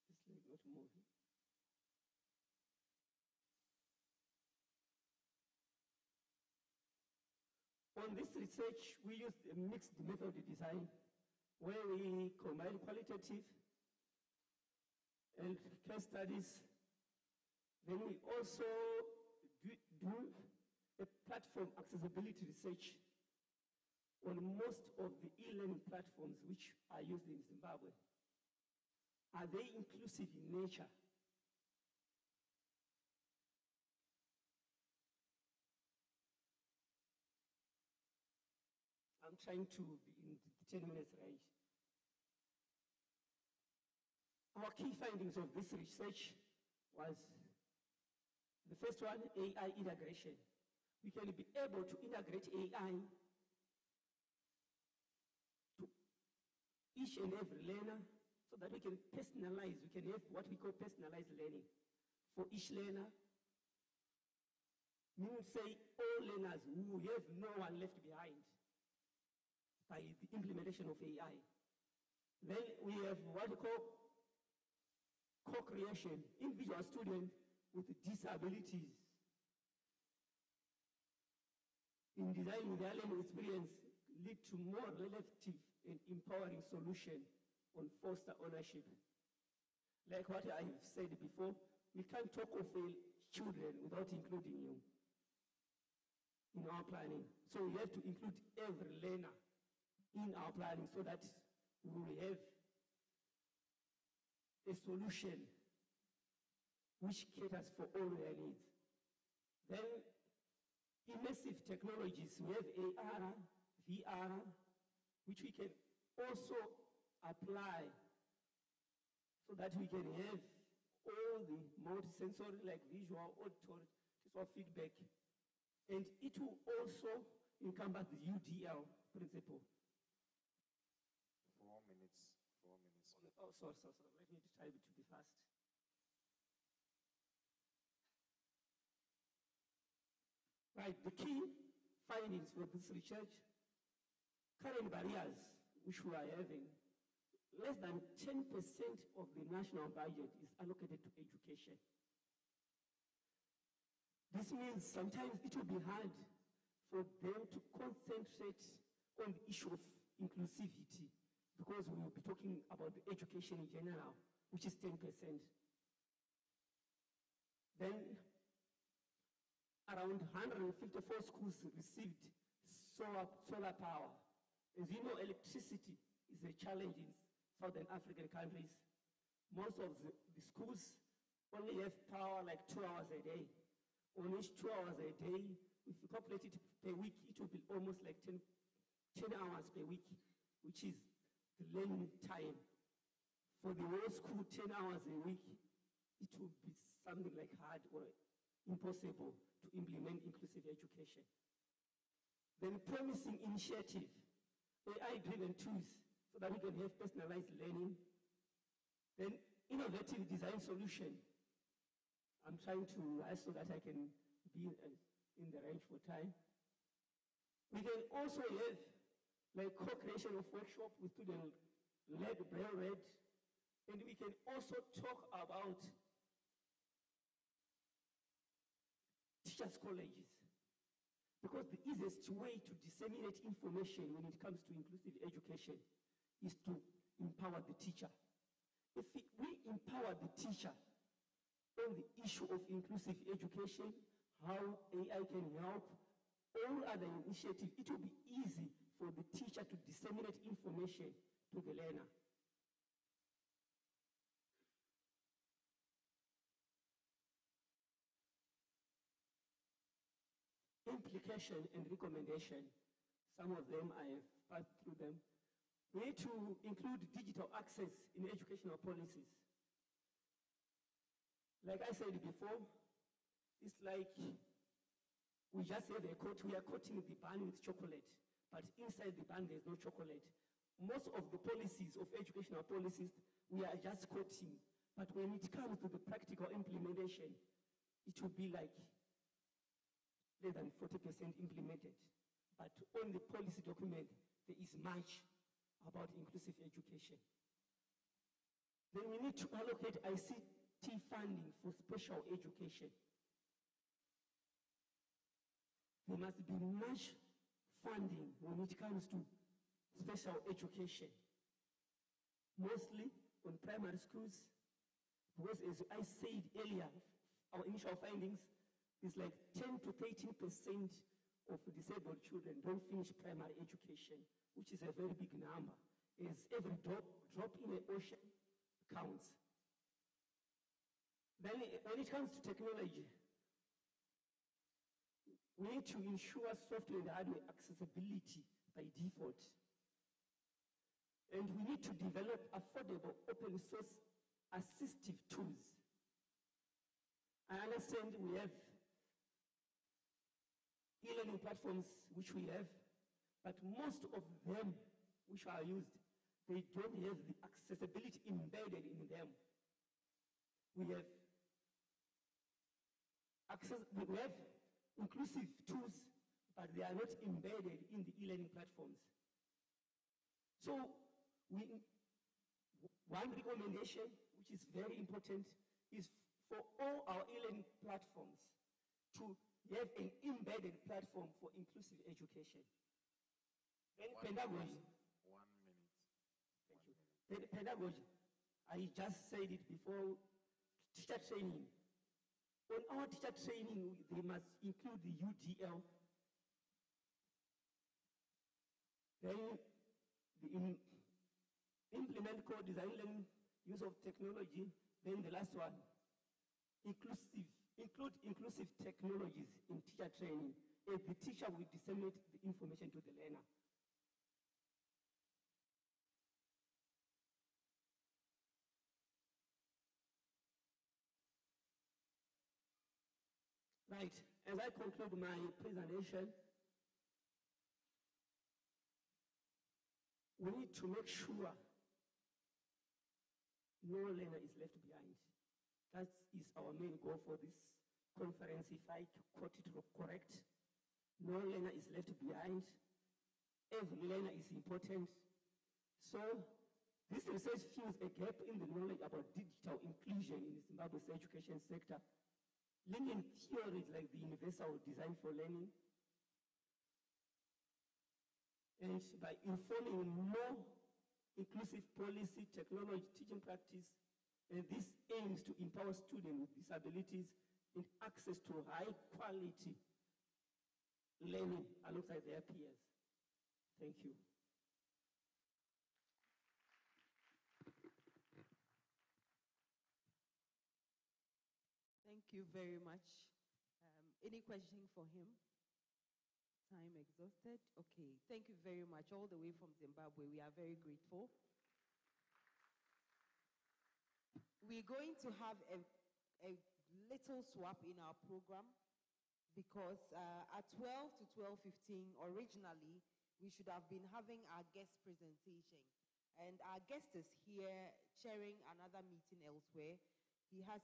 This slide not moving. On this research, we used a mixed method design where we combine qualitative and case studies. Then we also do a platform accessibility research on most of the e-learning platforms which are used in Zimbabwe. Are they inclusive in nature? I'm trying to be in the 10 minutes range. Our key findings of this research was the first one, AI integration. We can be able to integrate AI to each and every learner so that we can personalize, we can have what we call personalized learning for each learner. Meaning, say, all learners who have no one left behind by the implementation of AI. Then we have what we call co-creation, individual students with disabilities in designing their learning experience lead to more relative and empowering solution on foster ownership. Like what I've said before, we can't talk of children without including you in our planning. So we have to include every learner in our planning so that we will have a solution which caters for all their needs. Then immersive technologies, we have AR, VR, which we can also apply so that we can have all the multisensory like visual, auditory, visual feedback. And it will also encompass the UDL principle. 4 minutes. 4 minutes. Oh, sorry. Let me try to be fast. Right, the key findings for this research, current barriers which we are having, less than 10% of the national budget is allocated to education. This means sometimes it will be hard for them to concentrate on the issue of inclusivity because we will be talking about the education in general, which is 10%. Then around 154 schools received solar power. As you know, electricity is a challenge in Southern African countries. Most of the schools only have power like 2 hours a day. On each 2 hours a day, if you calculate it per week, it will be almost like 10 hours per week, which is the learning time. For the whole school, 10 hours a week, it will be something like hard or impossible to implement inclusive education. Then promising initiative, AI-driven tools, so that we can have personalized learning. Then innovative design solution. I'm trying to rush so that I can be in the range for time. We can also have like co-creation of workshop with student-led, braille-read, and we can also talk about teachers' colleges. Because the easiest way to disseminate information when it comes to inclusive education is to empower the teacher. If we empower the teacher on the issue of inclusive education, how AI can help, all other initiatives, it will be easy for the teacher to disseminate information to the learner. education and recommendation. Some of them I have passed through them. We need to include digital access in educational policies. Like I said before, it's like we just have a coat, we are coating the bun with chocolate, but inside the bun there's no chocolate. Most of the policies of educational policies, we are just coating, but when it comes to the practical implementation, it will be like less than 40% implemented. But on the policy document, there is much about inclusive education. Then we need to allocate ICT funding for special education. There must be much funding when it comes to special education, mostly on primary schools, because as I said earlier, our initial findings is like 10 to 13% of disabled children don't finish primary education, which is a very big number, as every drop in the ocean counts. Then when it comes to technology, we need to ensure software and hardware accessibility by default. And we need to develop affordable open source assistive tools. I understand we have e-learning platforms which we have, but most of them which are used, they don't have the accessibility embedded in them. We have inclusive tools, but they are not embedded in the e-learning platforms. So one recommendation, which is very important, is for all our e-learning platforms to have an embedded platform for inclusive education. Then pedagogy. 1 minute. Thank you. Then pedagogy. I just said it before. Teacher training. On our teacher training, they must include the UDL. Then implement co-design learning, use of technology. Then the last one, include inclusive technologies in teacher training, as the teacher will disseminate the information to the learner. Right, as I conclude my presentation, we need to make sure no learner is left behind. That is our main goal for this conference, if I quote it correct. No learner is left behind. Every learner is important. So this research fills a gap in the knowledge about digital inclusion in Zimbabwe's education sector, linking theories like the universal design for learning, and by informing more inclusive policy, technology, teaching practice, and this aims to empower students with disabilities in access to high quality learning alongside their peers. Thank you. Thank you very much. Any question for him? Time exhausted? Okay, thank you very much. All the way from Zimbabwe, we are very grateful. We're going to have a little swap in our program because at 12 to 12:15, originally, we should have been having our guest presentation. And our guest is here chairing another meeting elsewhere. He has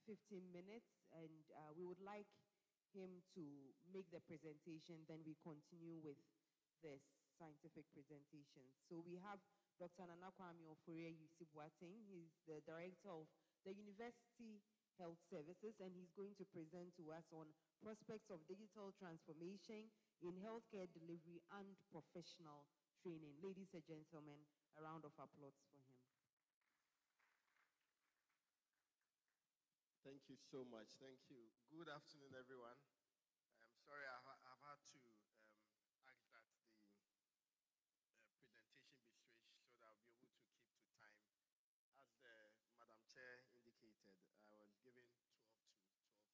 15 minutes, and we would like him to make the presentation, then we continue with the scientific presentation. So we have Dr. Nana Kwame Ofori-Yusuf-Boateng. He's the director of the University Health Services, and he's going to present to us on prospects of digital transformation in healthcare delivery and professional training. Ladies and gentlemen, a round of applause for him. Thank you so much. Thank you. Good afternoon, everyone. I'm sorry I've had to ask that the presentation be stretched so that I'll be able to keep to time. As the Madam Chair indicated, I was given 12 to 12:15.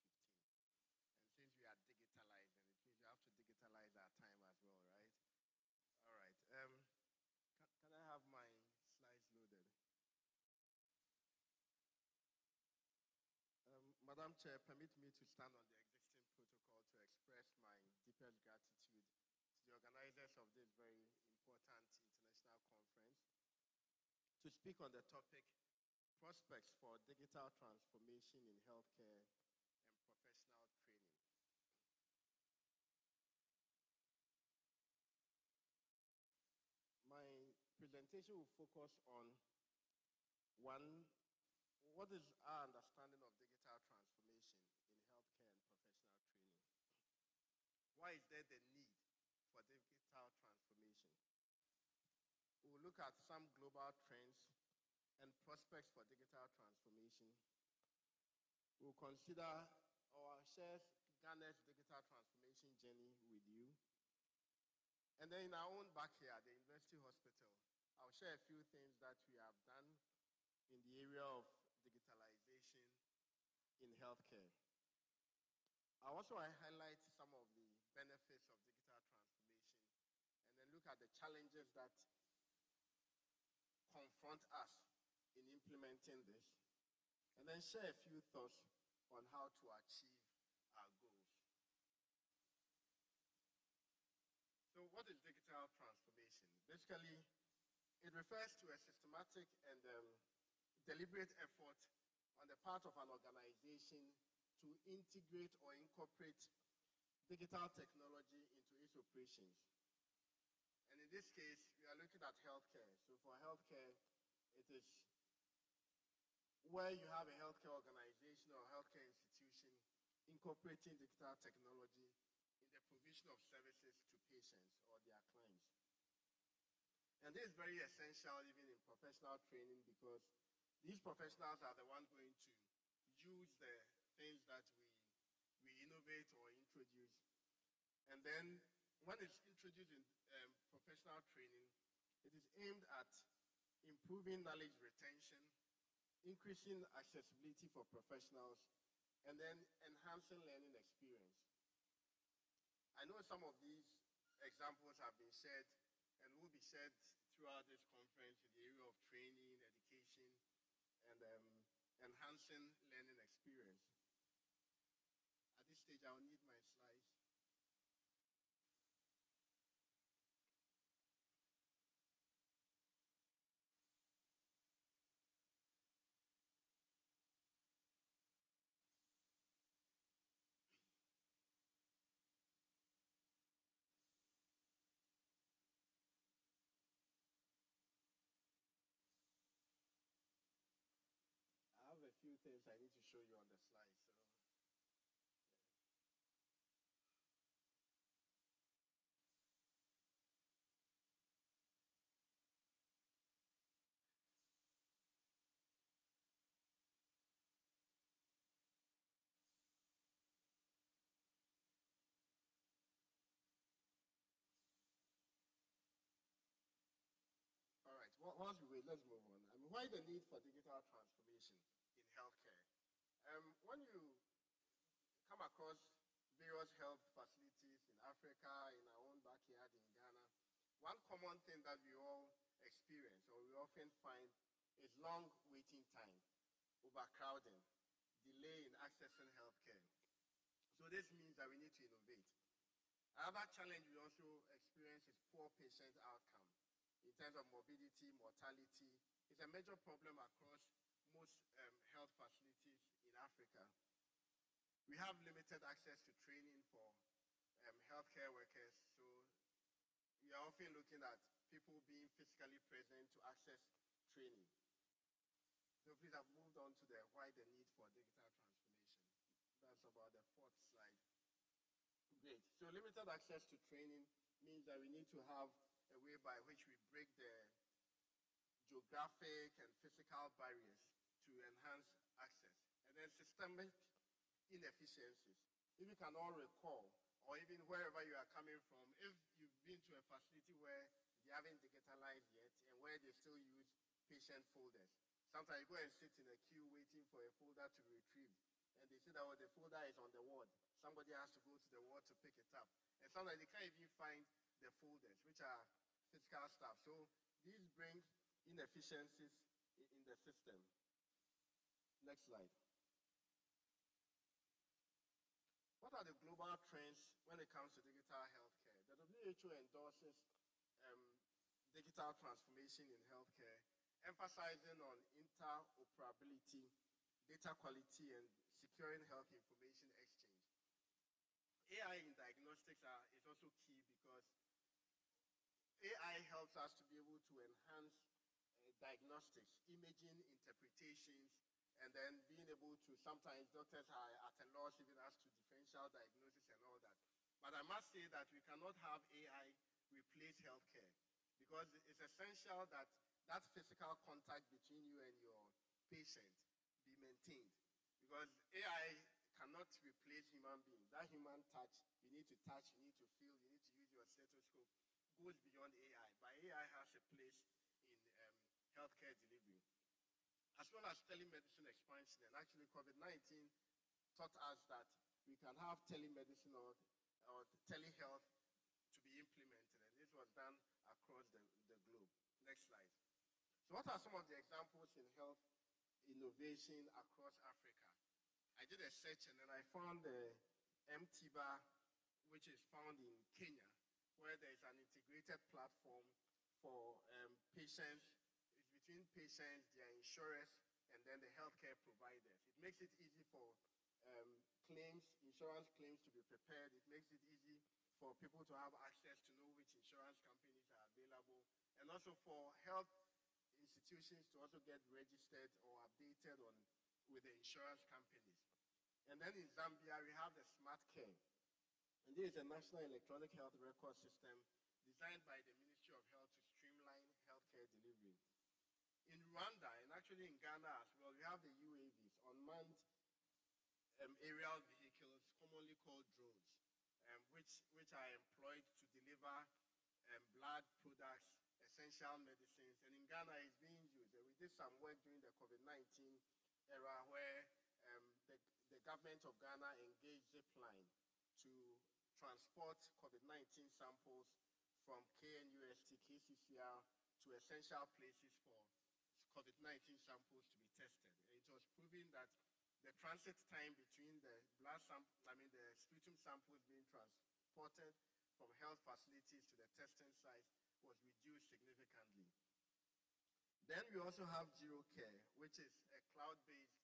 And since we are digitalized, and it means you have to Madam Chair, permit me to stand on the existing protocol to express my deepest gratitude to the organizers of this very important international conference to speak on the topic Prospects for Digital Transformation in Healthcare and Professional Training. My presentation will focus on one, what is our understanding of digital transformation in healthcare and professional training? Why is there the need for digital transformation? We'll look at some global trends and prospects for digital transformation. We'll consider or share Ghana's digital transformation journey with you. And then in our own backyard, the University Hospital, I'll share a few things that we have done in the area of digitalization in healthcare. I'll also highlight some of the benefits of digital transformation and then look at the challenges that confront us in implementing this, and then share a few thoughts on how to achieve our goals. So what is digital transformation? Basically, it refers to a systematic and deliberate effort on the part of an organization to integrate or incorporate digital technology into its operations. And in this case, we are looking at healthcare. So for healthcare, it is where you have a healthcare organization or healthcare institution incorporating digital technology in the provision of services to patients or their clients. And this is very essential even in professional training, because these professionals are the ones going to use the things that we innovate or introduce. And then when it's introduced in professional training, it is aimed at improving knowledge retention, increasing accessibility for professionals, and then enhancing learning experience. I know some of these examples have been shared and will be shared throughout this conference in the area of training, education, and enhancing learning experience. At this stage, I'll need my slides. I have a few things I need to show you on the slide. So, all right, whilst we wait, let's move on. Why the need for digital transformation in healthcare? When you come across various health facilities in Africa, in our own backyard in Ghana, one common thing that we all experience or we often find is long waiting time, overcrowding, delay in accessing healthcare. So this means that we need to innovate. Another challenge we also experience is poor patient outcome in terms of morbidity, mortality. It's a major problem across most health facilities in Africa. We have limited access to training for healthcare workers, so we are often looking at people being physically present to access training. So please, I've moved on to why the need for digital transformation. That's about the fourth slide. Great. So limited access to training means that we need to have a way by which we break the geographic and physical barriers to enhance access. And then systemic inefficiencies. If you can all recall, or even wherever you are coming from, if you've been to a facility where they haven't digitalized yet and where they still use patient folders, sometimes you go and sit in a queue waiting for a folder to be retrieved, and they say that the folder is on the ward. Somebody has to go to the ward to pick it up. And sometimes they can't even find the folders, which are physical stuff. So these bring inefficiencies in the system. Next slide. What are the global trends when it comes to digital healthcare? The WHO endorses digital transformation in healthcare, emphasizing on interoperability, data quality, and securing health information exchange. AI in diagnostics is also key because AI helps us to be able to enhance diagnostics, imaging, interpretations, and then being able to, sometimes doctors are at a loss even as to differential diagnosis and all that. But I must say that we cannot have AI replace healthcare because it's essential that that physical contact between you and your patient be maintained because AI cannot replace human beings. That human touch, you need to touch, you need to feel, you need to use your stethoscope, goes beyond AI. But AI has a place in healthcare delivery, as well as telemedicine expansion. And actually, COVID-19 taught us that we can have telemedicine or telehealth to be implemented. And this was done across the globe. Next slide. So what are some of the examples in health innovation across Africa? I did a search and then I found the MTBA, which is found in Kenya, where there is an integrated platform for patients. It's between patients, their insurers, and then the healthcare providers. It makes it easy for insurance claims to be prepared. It makes it easy for people to have access to know which insurance companies are available, and also for health institutions to also get registered or updated with the insurance companies. And then in Zambia, we have the Smart Care. And this is a national electronic health record system designed by the Ministry of Health to streamline healthcare delivery. In Rwanda, and actually in Ghana as well, we have the UAVs, unmanned aerial vehicles, commonly called drones, which are employed to deliver blood products, essential medicines. And in Ghana, it's being used. We did some work during the COVID-19 era where the government of Ghana engaged Zipline to transport COVID-19 samples from KNUST, KCCR to essential places for COVID-19 samples to be tested. It was proving that the transit time between the the sputum samples being transported from health facilities to the testing sites was reduced significantly. Then we also have Zero Care, which is a cloud-based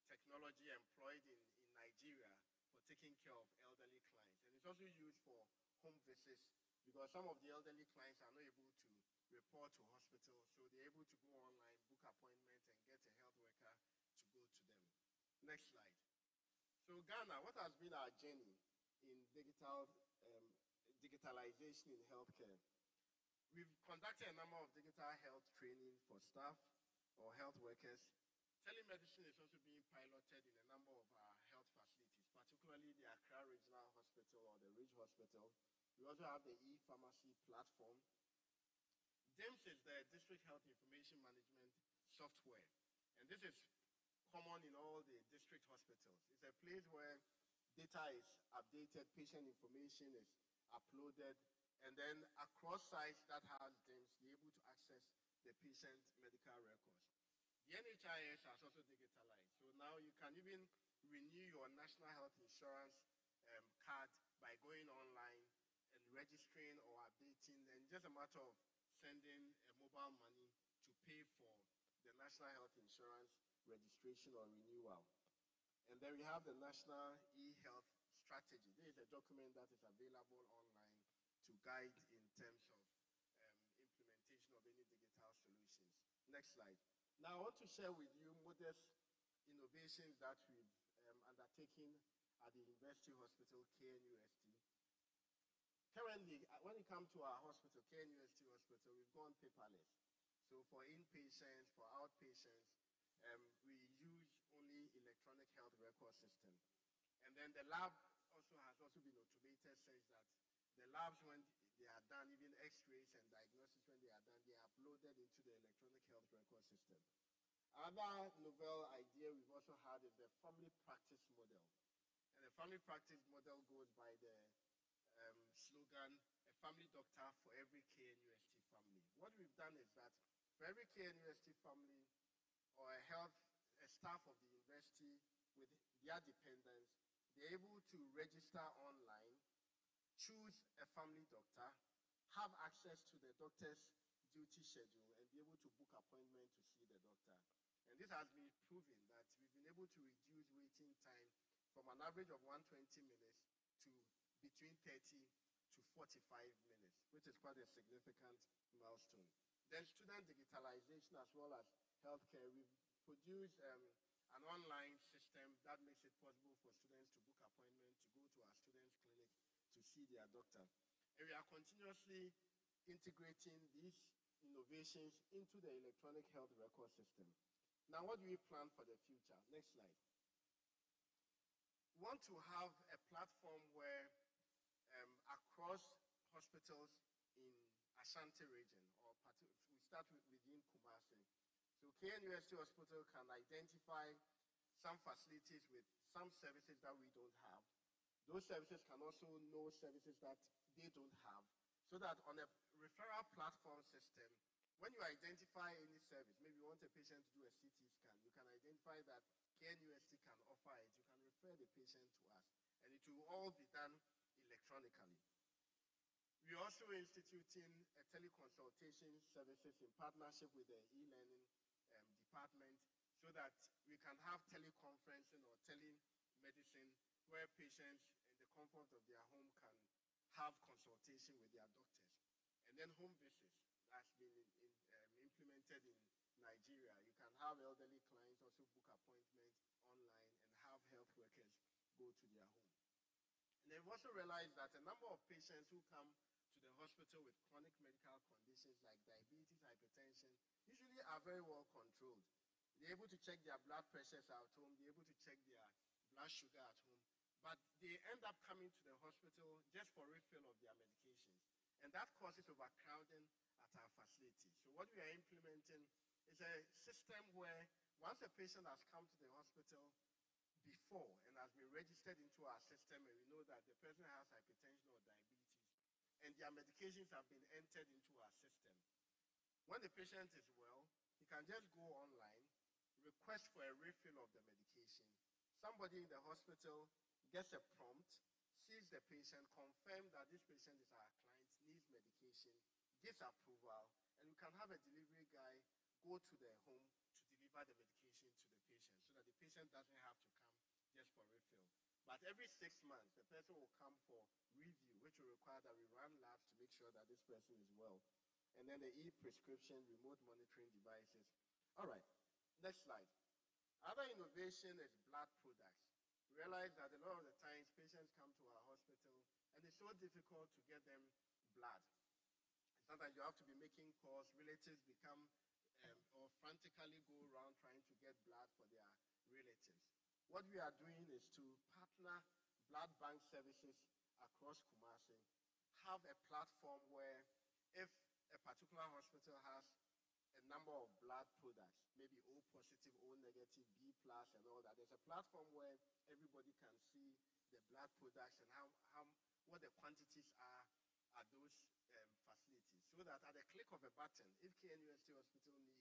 technology employed in Nigeria for taking care of elderly clients. And it's also used for home visits because some of the elderly clients are not able to report to hospitals, so they're able to go online, book appointments, and get a health worker to go to them. Next slide. So Ghana, what has been our journey in digitalization in healthcare? We've conducted a number of digital health training for staff or health workers. Telemedicine is also being piloted in a number of our health facilities, particularly the Accra Regional Hospital or the Ridge Hospital. We also have the e-pharmacy platform. DIMS is the District Health Information Management Software, and this is common in all the district hospitals. It's a place where data is updated, patient information is uploaded, and then across sites that has DIMS, you're able to access the patient medical records. The NHIS has also digitalized, so now you can even renew your national health insurance card by going online and registering or updating, and just a matter of sending a mobile money to pay for the national health insurance registration or renewal. And then we have the National E-Health Strategy. This is a document that is available online to guide in terms of implementation of any digital solutions. Next slide. Now I want to share with you modest innovations that we've undertaken at the University Hospital, KNUST. Currently, when it comes to our hospital, KNUST Hospital, we've gone paperless. So for inpatients, for outpatients, we use only electronic health record system. And then the lab has also been automated, such that the labs, when they are done, even x-rays and diagnosis, when they are done, they are uploaded into the electronic health record system. Another novel idea we've also had is the family practice model. And the family practice model goes by the slogan, a family doctor for every KNUST family. What we've done is that for every KNUST family or a staff of the university with their dependents, They're able to register online, choose a family doctor, have access to the doctor's duty schedule, and be able to book appointment to see the doctor. And this has been proven that we've been able to reduce waiting time from an average of 120 minutes to between 30 to 45 minutes, which is quite a significant milestone. Then student digitalization as well as healthcare. We've produced an online system that makes it possible for students to book appointments, to go to our students' clinic to see their doctor. And we are continuously integrating these innovations into the electronic health record system. Now, what do we plan for the future? Next slide. We want to have a platform where across hospitals in Ashanti region, or we start within Kumasi. So KNUST Hospital can identify some facilities with some services that we don't have. Those services can also know services that they don't have, so that on a referral platform system, when you identify any service, maybe you want a patient to do a CT scan, you can identify that KNUST can offer it, you can refer the patient to us, and it will all be done electronically. We're also instituting a teleconsultation services in partnership with the e-learning department, so that we can have teleconferencing or telemedicine where patients in the comfort of their home can have consultation with their doctors. And then home visits that's been implemented in Nigeria. You can have elderly clients also book appointments online and have health workers go to their home. And they've also realized that a number of patients who come to the hospital with chronic medical conditions like diabetes, hypertension, usually are very well controlled. They're able to check their blood pressures at home, they're able to check their blood sugar at home, but they end up coming to the hospital just for refill of their medications. And that causes overcrowding at our facility. So what we are implementing is a system where once a patient has come to the hospital before and has been registered into our system, and we know that the person has hypertension or diabetes, and their medications have been entered into our system. When the patient is well, he can just go online, request for a refill of the medication. Somebody in the hospital gets a prompt, sees the patient, confirms that this patient is our client, needs medication, gives approval, and we can have a delivery guy go to their home to deliver the medication to the patient, so that the patient doesn't have to come just for refill. But every 6 months, the person will come for review, which will require that we run labs to make sure that this person is well. And then the e-prescription, remote monitoring devices. All right, next slide. Other innovation is blood products. We realize that a lot of the times patients come to our hospital and it's so difficult to get them blood. Sometimes you have to be making calls, relatives become or frantically go around trying to get blood for their relatives. What we are doing is to partner blood bank services across Kumasi, have a platform where if a particular hospital has a number of blood products, maybe O positive, O negative, B plus, and all that, there's a platform where everybody can see the blood products and what the quantities are at those facilities, so that at the click of a button, if KNUST Hospital needs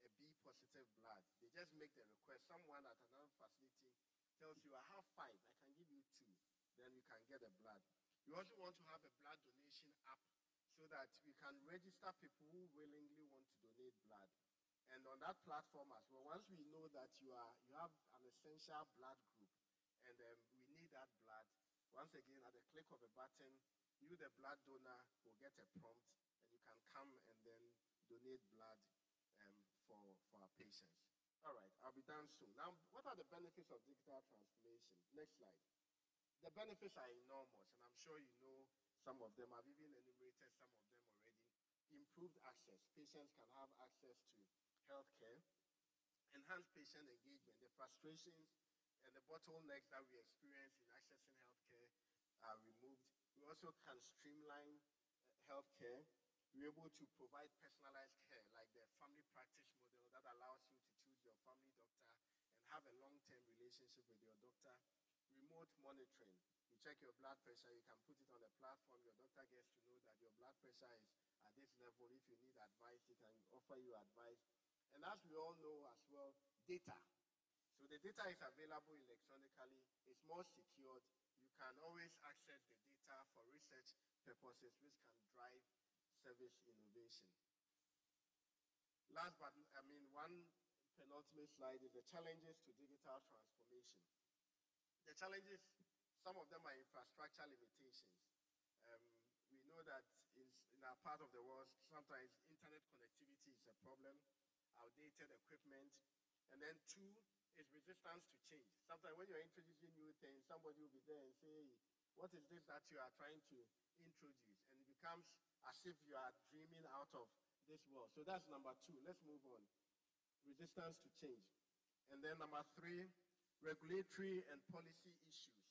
a B positive blood, they just make the request. Someone at another facility tells you, I have 5, I can give you 2, then you can get the blood. We also want to have a blood donation app, so that we can register people who willingly want to donate blood. And on that platform as well, once we know that you have an essential blood group and we need that blood, once again, at the click of a button, you, the blood donor, will get a prompt and you can come and then donate blood for our patients. All right, I'll be done soon. Now, what are the benefits of digital transformation? Next slide. The benefits are enormous, and I'm sure you know some of them. I've even enumerated some of them already. Improved access. Patients can have access to healthcare. Enhanced patient engagement. The frustrations and the bottlenecks that we experience in accessing healthcare are removed. We also can streamline healthcare. We're able to provide personalized care, like the family practice model that allows you to choose your family doctor and have a long-term relationship with your doctor. Remote monitoring. You check your blood pressure, you can put it on a platform, your doctor gets to know that your blood pressure is at this level. If you need advice, he can offer you advice. And as we all know as well, data. So So the data is available electronically. It's more secured. You can always access the data for research purposes, which can drive service innovation. Last but, one penultimate slide is the challenges to digital transformation. The challenges, some of them are infrastructure limitations. We know that in our part of the world, sometimes internet connectivity is a problem, outdated equipment, and then two is resistance to change. Sometimes when you're introducing new things, somebody will be there and say, hey, what is this that you are trying to introduce? And it becomes as if you are dreaming out of this world. So that's number two. Let's move on. Resistance to change. And then number three, regulatory and policy issues,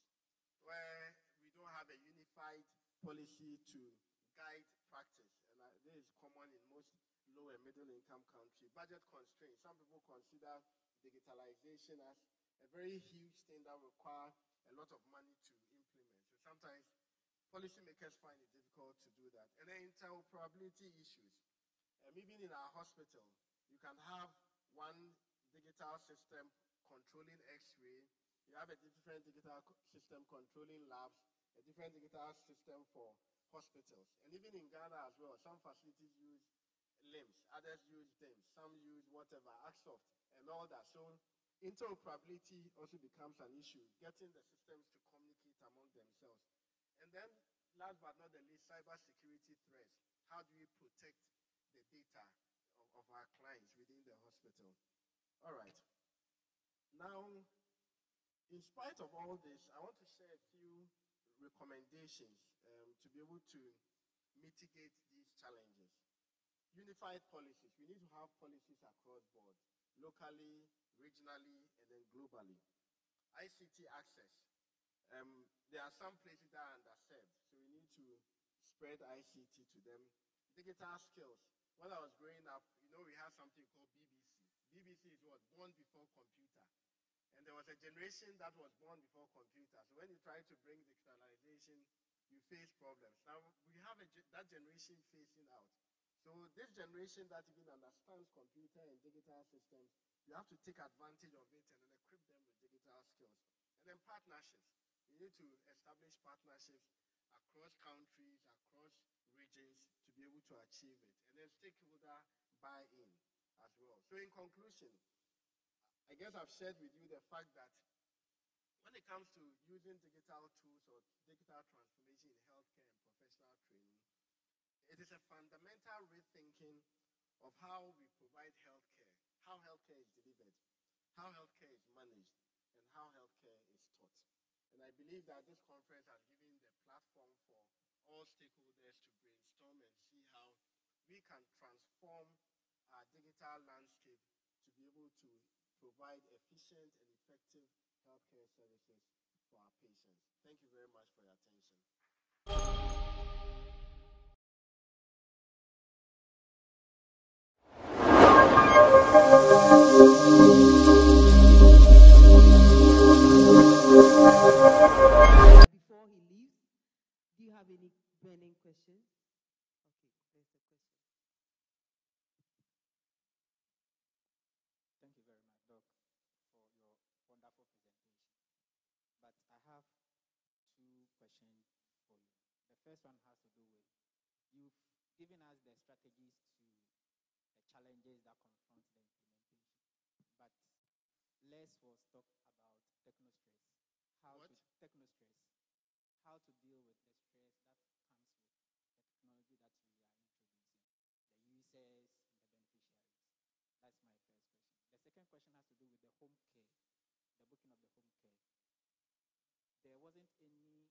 where we don't have a unified policy to guide practice. And this is common in most low and middle income countries. Budget constraints. Some people consider digitalization as a very huge thing that requires a lot of money to implement. So sometimes policymakers find it difficult to do that. And then interoperability issues. Even in our hospital, you can have one digital system controlling X-ray. You have a different digital system controlling labs, a different digital system for hospitals. And even in Ghana as well, some facilities use LIMS, others use DIMS, some use whatever, Axsoft, and all that. So interoperability also becomes an issue, getting the systems to communicate among themselves. And then, last but not the least, cybersecurity threats. How do we protect the data of our clients within the hospital? All right. Now, in spite of all this, I want to share a few recommendations to be able to mitigate these challenges. Unified policies. We need to have policies across board, locally, regionally, and then globally. ICT access. There are some places that are underserved, so we need to spread ICT to them. Digital skills. When I was growing up, we had something called BBC. BBC is what? Born before computer. And there was a generation that was born before computer. So when you try to bring digitalization, you face problems. Now, we have that generation facing out. So this generation that even understands computer and digital systems, you have to take advantage of it and then equip them with digital skills. And then partnerships. You need to establish partnerships across countries, across regions to be able to achieve it. And then stakeholder buy-in as well. So in conclusion, I guess I've shared with you the fact that when it comes to using digital tools or digital transformation in healthcare and professional training, it is a fundamental rethinking of how we provide healthcare, how healthcare is delivered, how healthcare is managed, and how healthcare is taught. And I believe that this conference has given the platform for all stakeholders to brainstorm and see how we can transform our digital landscape to be able to provide efficient and effective healthcare services for our patients. Thank you very much for your attention. Before he leaves, do you have any burning questions? Okay, there's a question. Thank you very much, Doc, for your wonderful presentation. But I have two questions for you. The first one has to do with, you've given us the strategies to the challenges that confront the implementation. But less was talked about technostress. Technostress. How to deal with the stress that comes with the technology that we are introducing, the users and the beneficiaries. That's my first question. The second question has to do with the home care, the booking of the home care. There wasn't any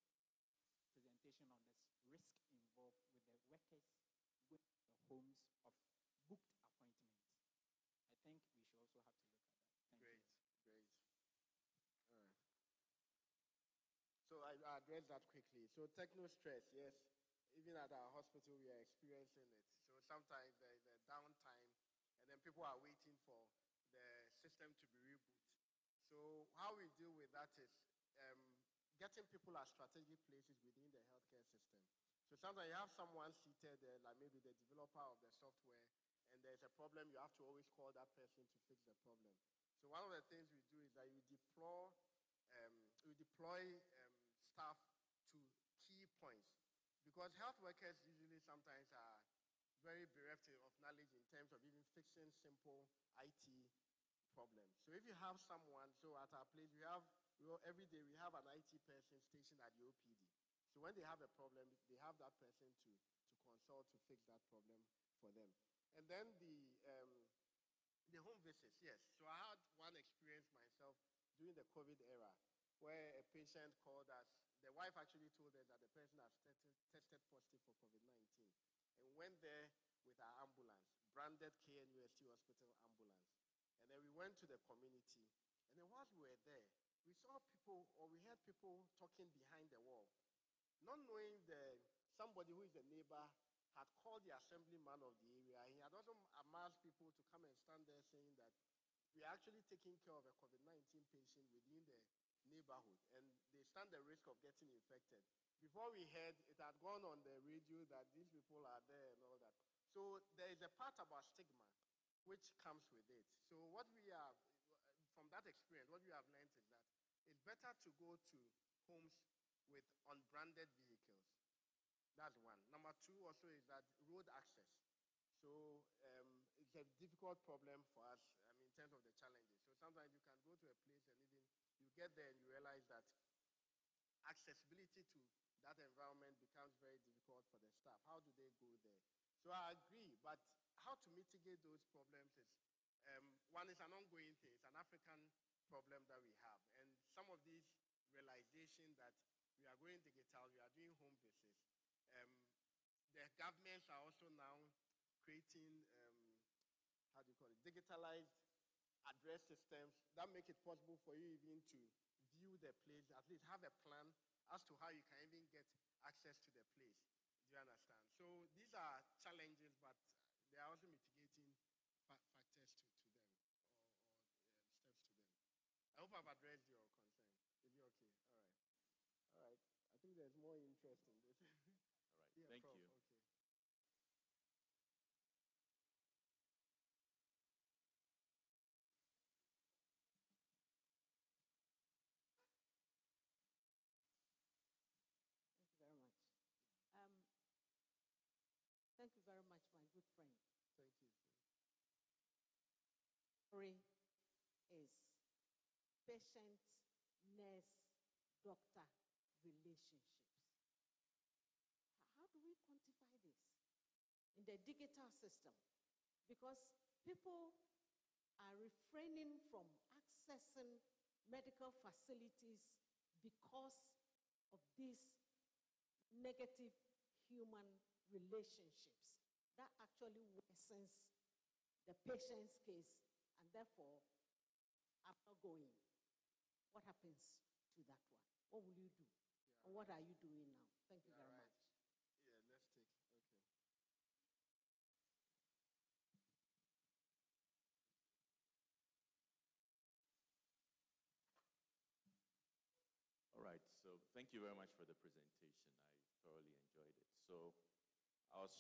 presentation on the risk involved with the workers going to the homes of booked appointments. I think we should also have to look at that. Thank you. Great. All right. So I address that quickly. So techno-stress, yes. Even at our hospital, we are experiencing it. So sometimes there is a downtime, and then people are waiting for the system to be rebooted. So how we deal with that is getting people at strategic places within the healthcare system. So sometimes you have someone seated there, like maybe the developer of the software, and there's a problem, you have to always call that person to fix the problem. So one of the things we do is that we deploy staff to key points, because health workers usually sometimes are very bereft of knowledge in terms of even fixing simple IT problems. So if you have someone, so at our place every day we have an IT person stationed at the OPD. So when they have a problem, they have that person to consult to fix that problem for them. And then the home visits, yes. So I had one experience myself during the COVID era where a patient called us. The wife actually told us that the person has tested positive for COVID-19 and went there with our ambulance, branded KNUST Hospital ambulance. And then we went to the community. And then whilst we were there, we saw people, or we heard people talking behind the wall. Not knowing somebody who is a neighbor had called the assemblyman of the area. He had also amassed people to come and stand there saying that we are actually taking care of a COVID-19 patient within the neighborhood, and they stand the risk of getting infected. Before we heard, it had gone on the radio that these people are there and all that. So there is a part about stigma which comes with it. So what we have, from that experience, what we have learned is that it's better to go to homes with unbranded vehicles. That's one. Number two also is that road access. So it's a difficult problem for us, in terms of the challenges. So sometimes you can go to a place and even you get there and you realize that accessibility to that environment becomes very difficult for the staff. How do they go there? So I agree, but how to mitigate those problems is, one is an ongoing thing. It's an African problem that we have. And some of these realization that we are going digital, we are doing home visits. The governments are also now creating, digitalized address systems that make it possible for you even to view the place, at least have a plan as to how you can even get access to the place. Do you understand? So these are challenges, but there are also mitigating factors to them, or steps to them. I hope I've addressed your concern. Is it okay? All right. All right. I think there's more interest in this. All right. Yeah, Thank Prof. you. Okay. Thank you very much. Thank you very much, my good friend. Thank you, sir. Story is patient, nurse, doctor relationships. How do we quantify this in the digital system? Because people are refraining from accessing medical facilities because of these negative human relationships. That actually worsens the patient's case, and therefore, I'm not going. What happens to that one? What will you do? Yeah, or what are you doing now? Thank you very right. much. Yeah, let's take, okay. All right, so thank you very much for the presentation. I thoroughly enjoyed it. So I was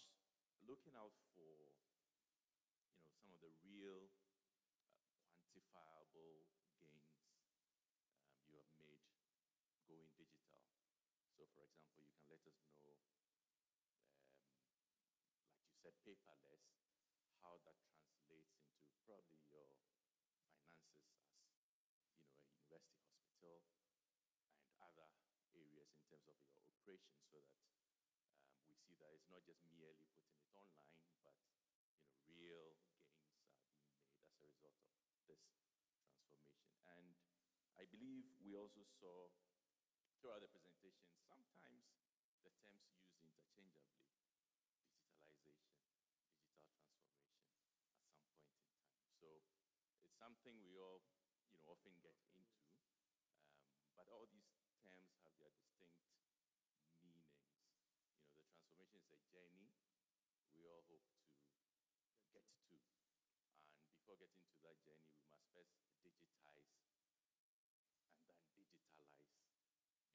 looking out for, some of the real quantifiable gains you have made going digital. So for example, you can let us know, like you said, paperless, how that translates into probably your finances as, a university hospital, and other areas in terms of your operations, so that we see that it's not just merely putting it online, but real gains are being made as a result of this transformation. And I believe we also saw throughout the presentation, sometimes the terms used interchangeably: digitalization, digital transformation at some point in time. So it's something we all often get into. But all these terms have their distinct meanings. The transformation is a journey we all hope to get to. And before getting to that journey, we must first digitize and then digitalize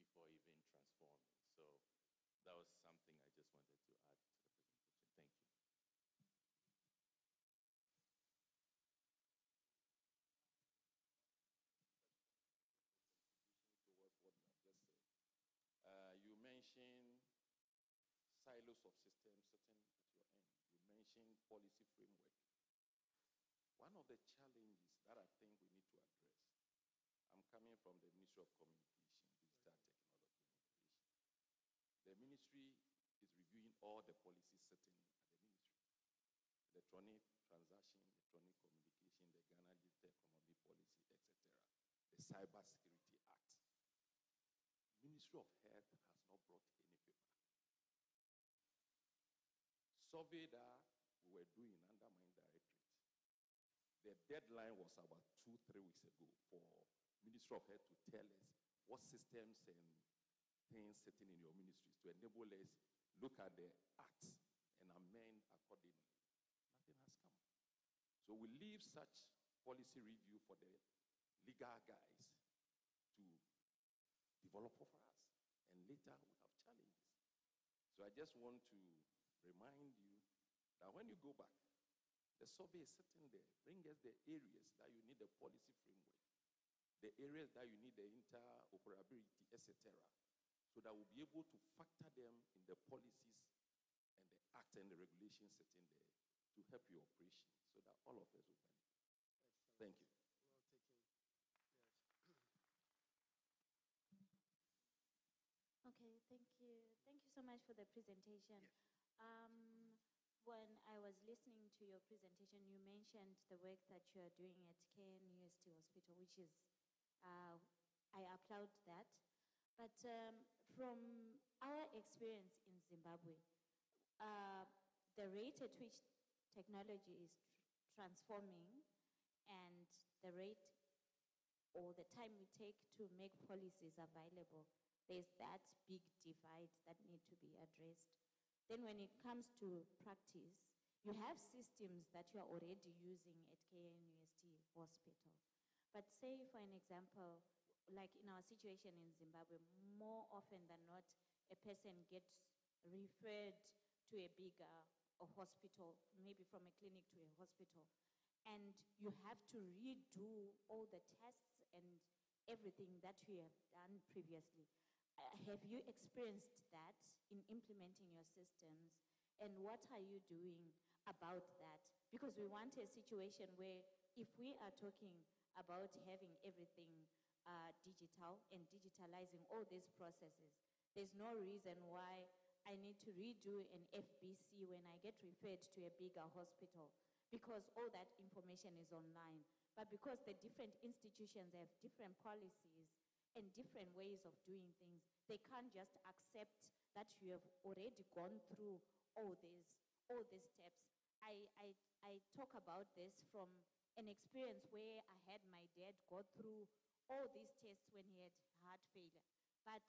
before even transforming. So that was something I just wanted to add to the presentation. Thank you. of systems sitting at your end. You mentioned policy framework. One of the challenges that I think we need to address, I'm coming from the Ministry of Communication, Digital Technology and Innovation. The ministry is reviewing all the policies sitting at the ministry. Electronic transaction, electronic communication, the Ghana Digital Economy Policy, etc. The Cyber Security Act. Ministry of Health has not brought any paper. Survey that we were doing under my directorate, the deadline was about 2-3 weeks ago for Ministry of Health to tell us what systems and things sitting in your ministries to enable us look at the act and amend accordingly. Nothing has come. So we leave such policy review for the legal guys to develop for us. And later we have challenges. So I just want to remind you that when you go back, the survey is sitting there. Bring us the areas that you need the policy framework, the areas that you need the interoperability, etc., so that we'll be able to factor them in the policies and the act and the regulations sitting there to help your operation so that all of us will benefit. Excellent. Thank you. Well taken. Yes. Okay, thank you. Thank you so much for the presentation. When I was listening to your presentation, you mentioned the work that you are doing at KNUST Hospital, which is, I applaud that. But from our experience in Zimbabwe, the rate at which technology is transforming and the rate or the time we take to make policies available, there's that big divide that need to be addressed. Then when it comes to practice, you have systems that you are already using at KNUST Hospital. But say, for an example, like in our situation in Zimbabwe, more often than not, a person gets referred to a bigger hospital, maybe from a clinic to a hospital, and you have to redo all the tests and everything that you have done previously. Have you experienced that in implementing your systems? And what are you doing about that? Because we want a situation where if we are talking about having everything digital and digitalizing all these processes, there's no reason why I need to redo an FBC when I get referred to a bigger hospital, because all that information is online. But because the different institutions have different policies and different ways of doing things, they can't just accept that you have already gone through all these steps. I talk about this from an experience where I had my dad go through all these tests when he had heart failure. But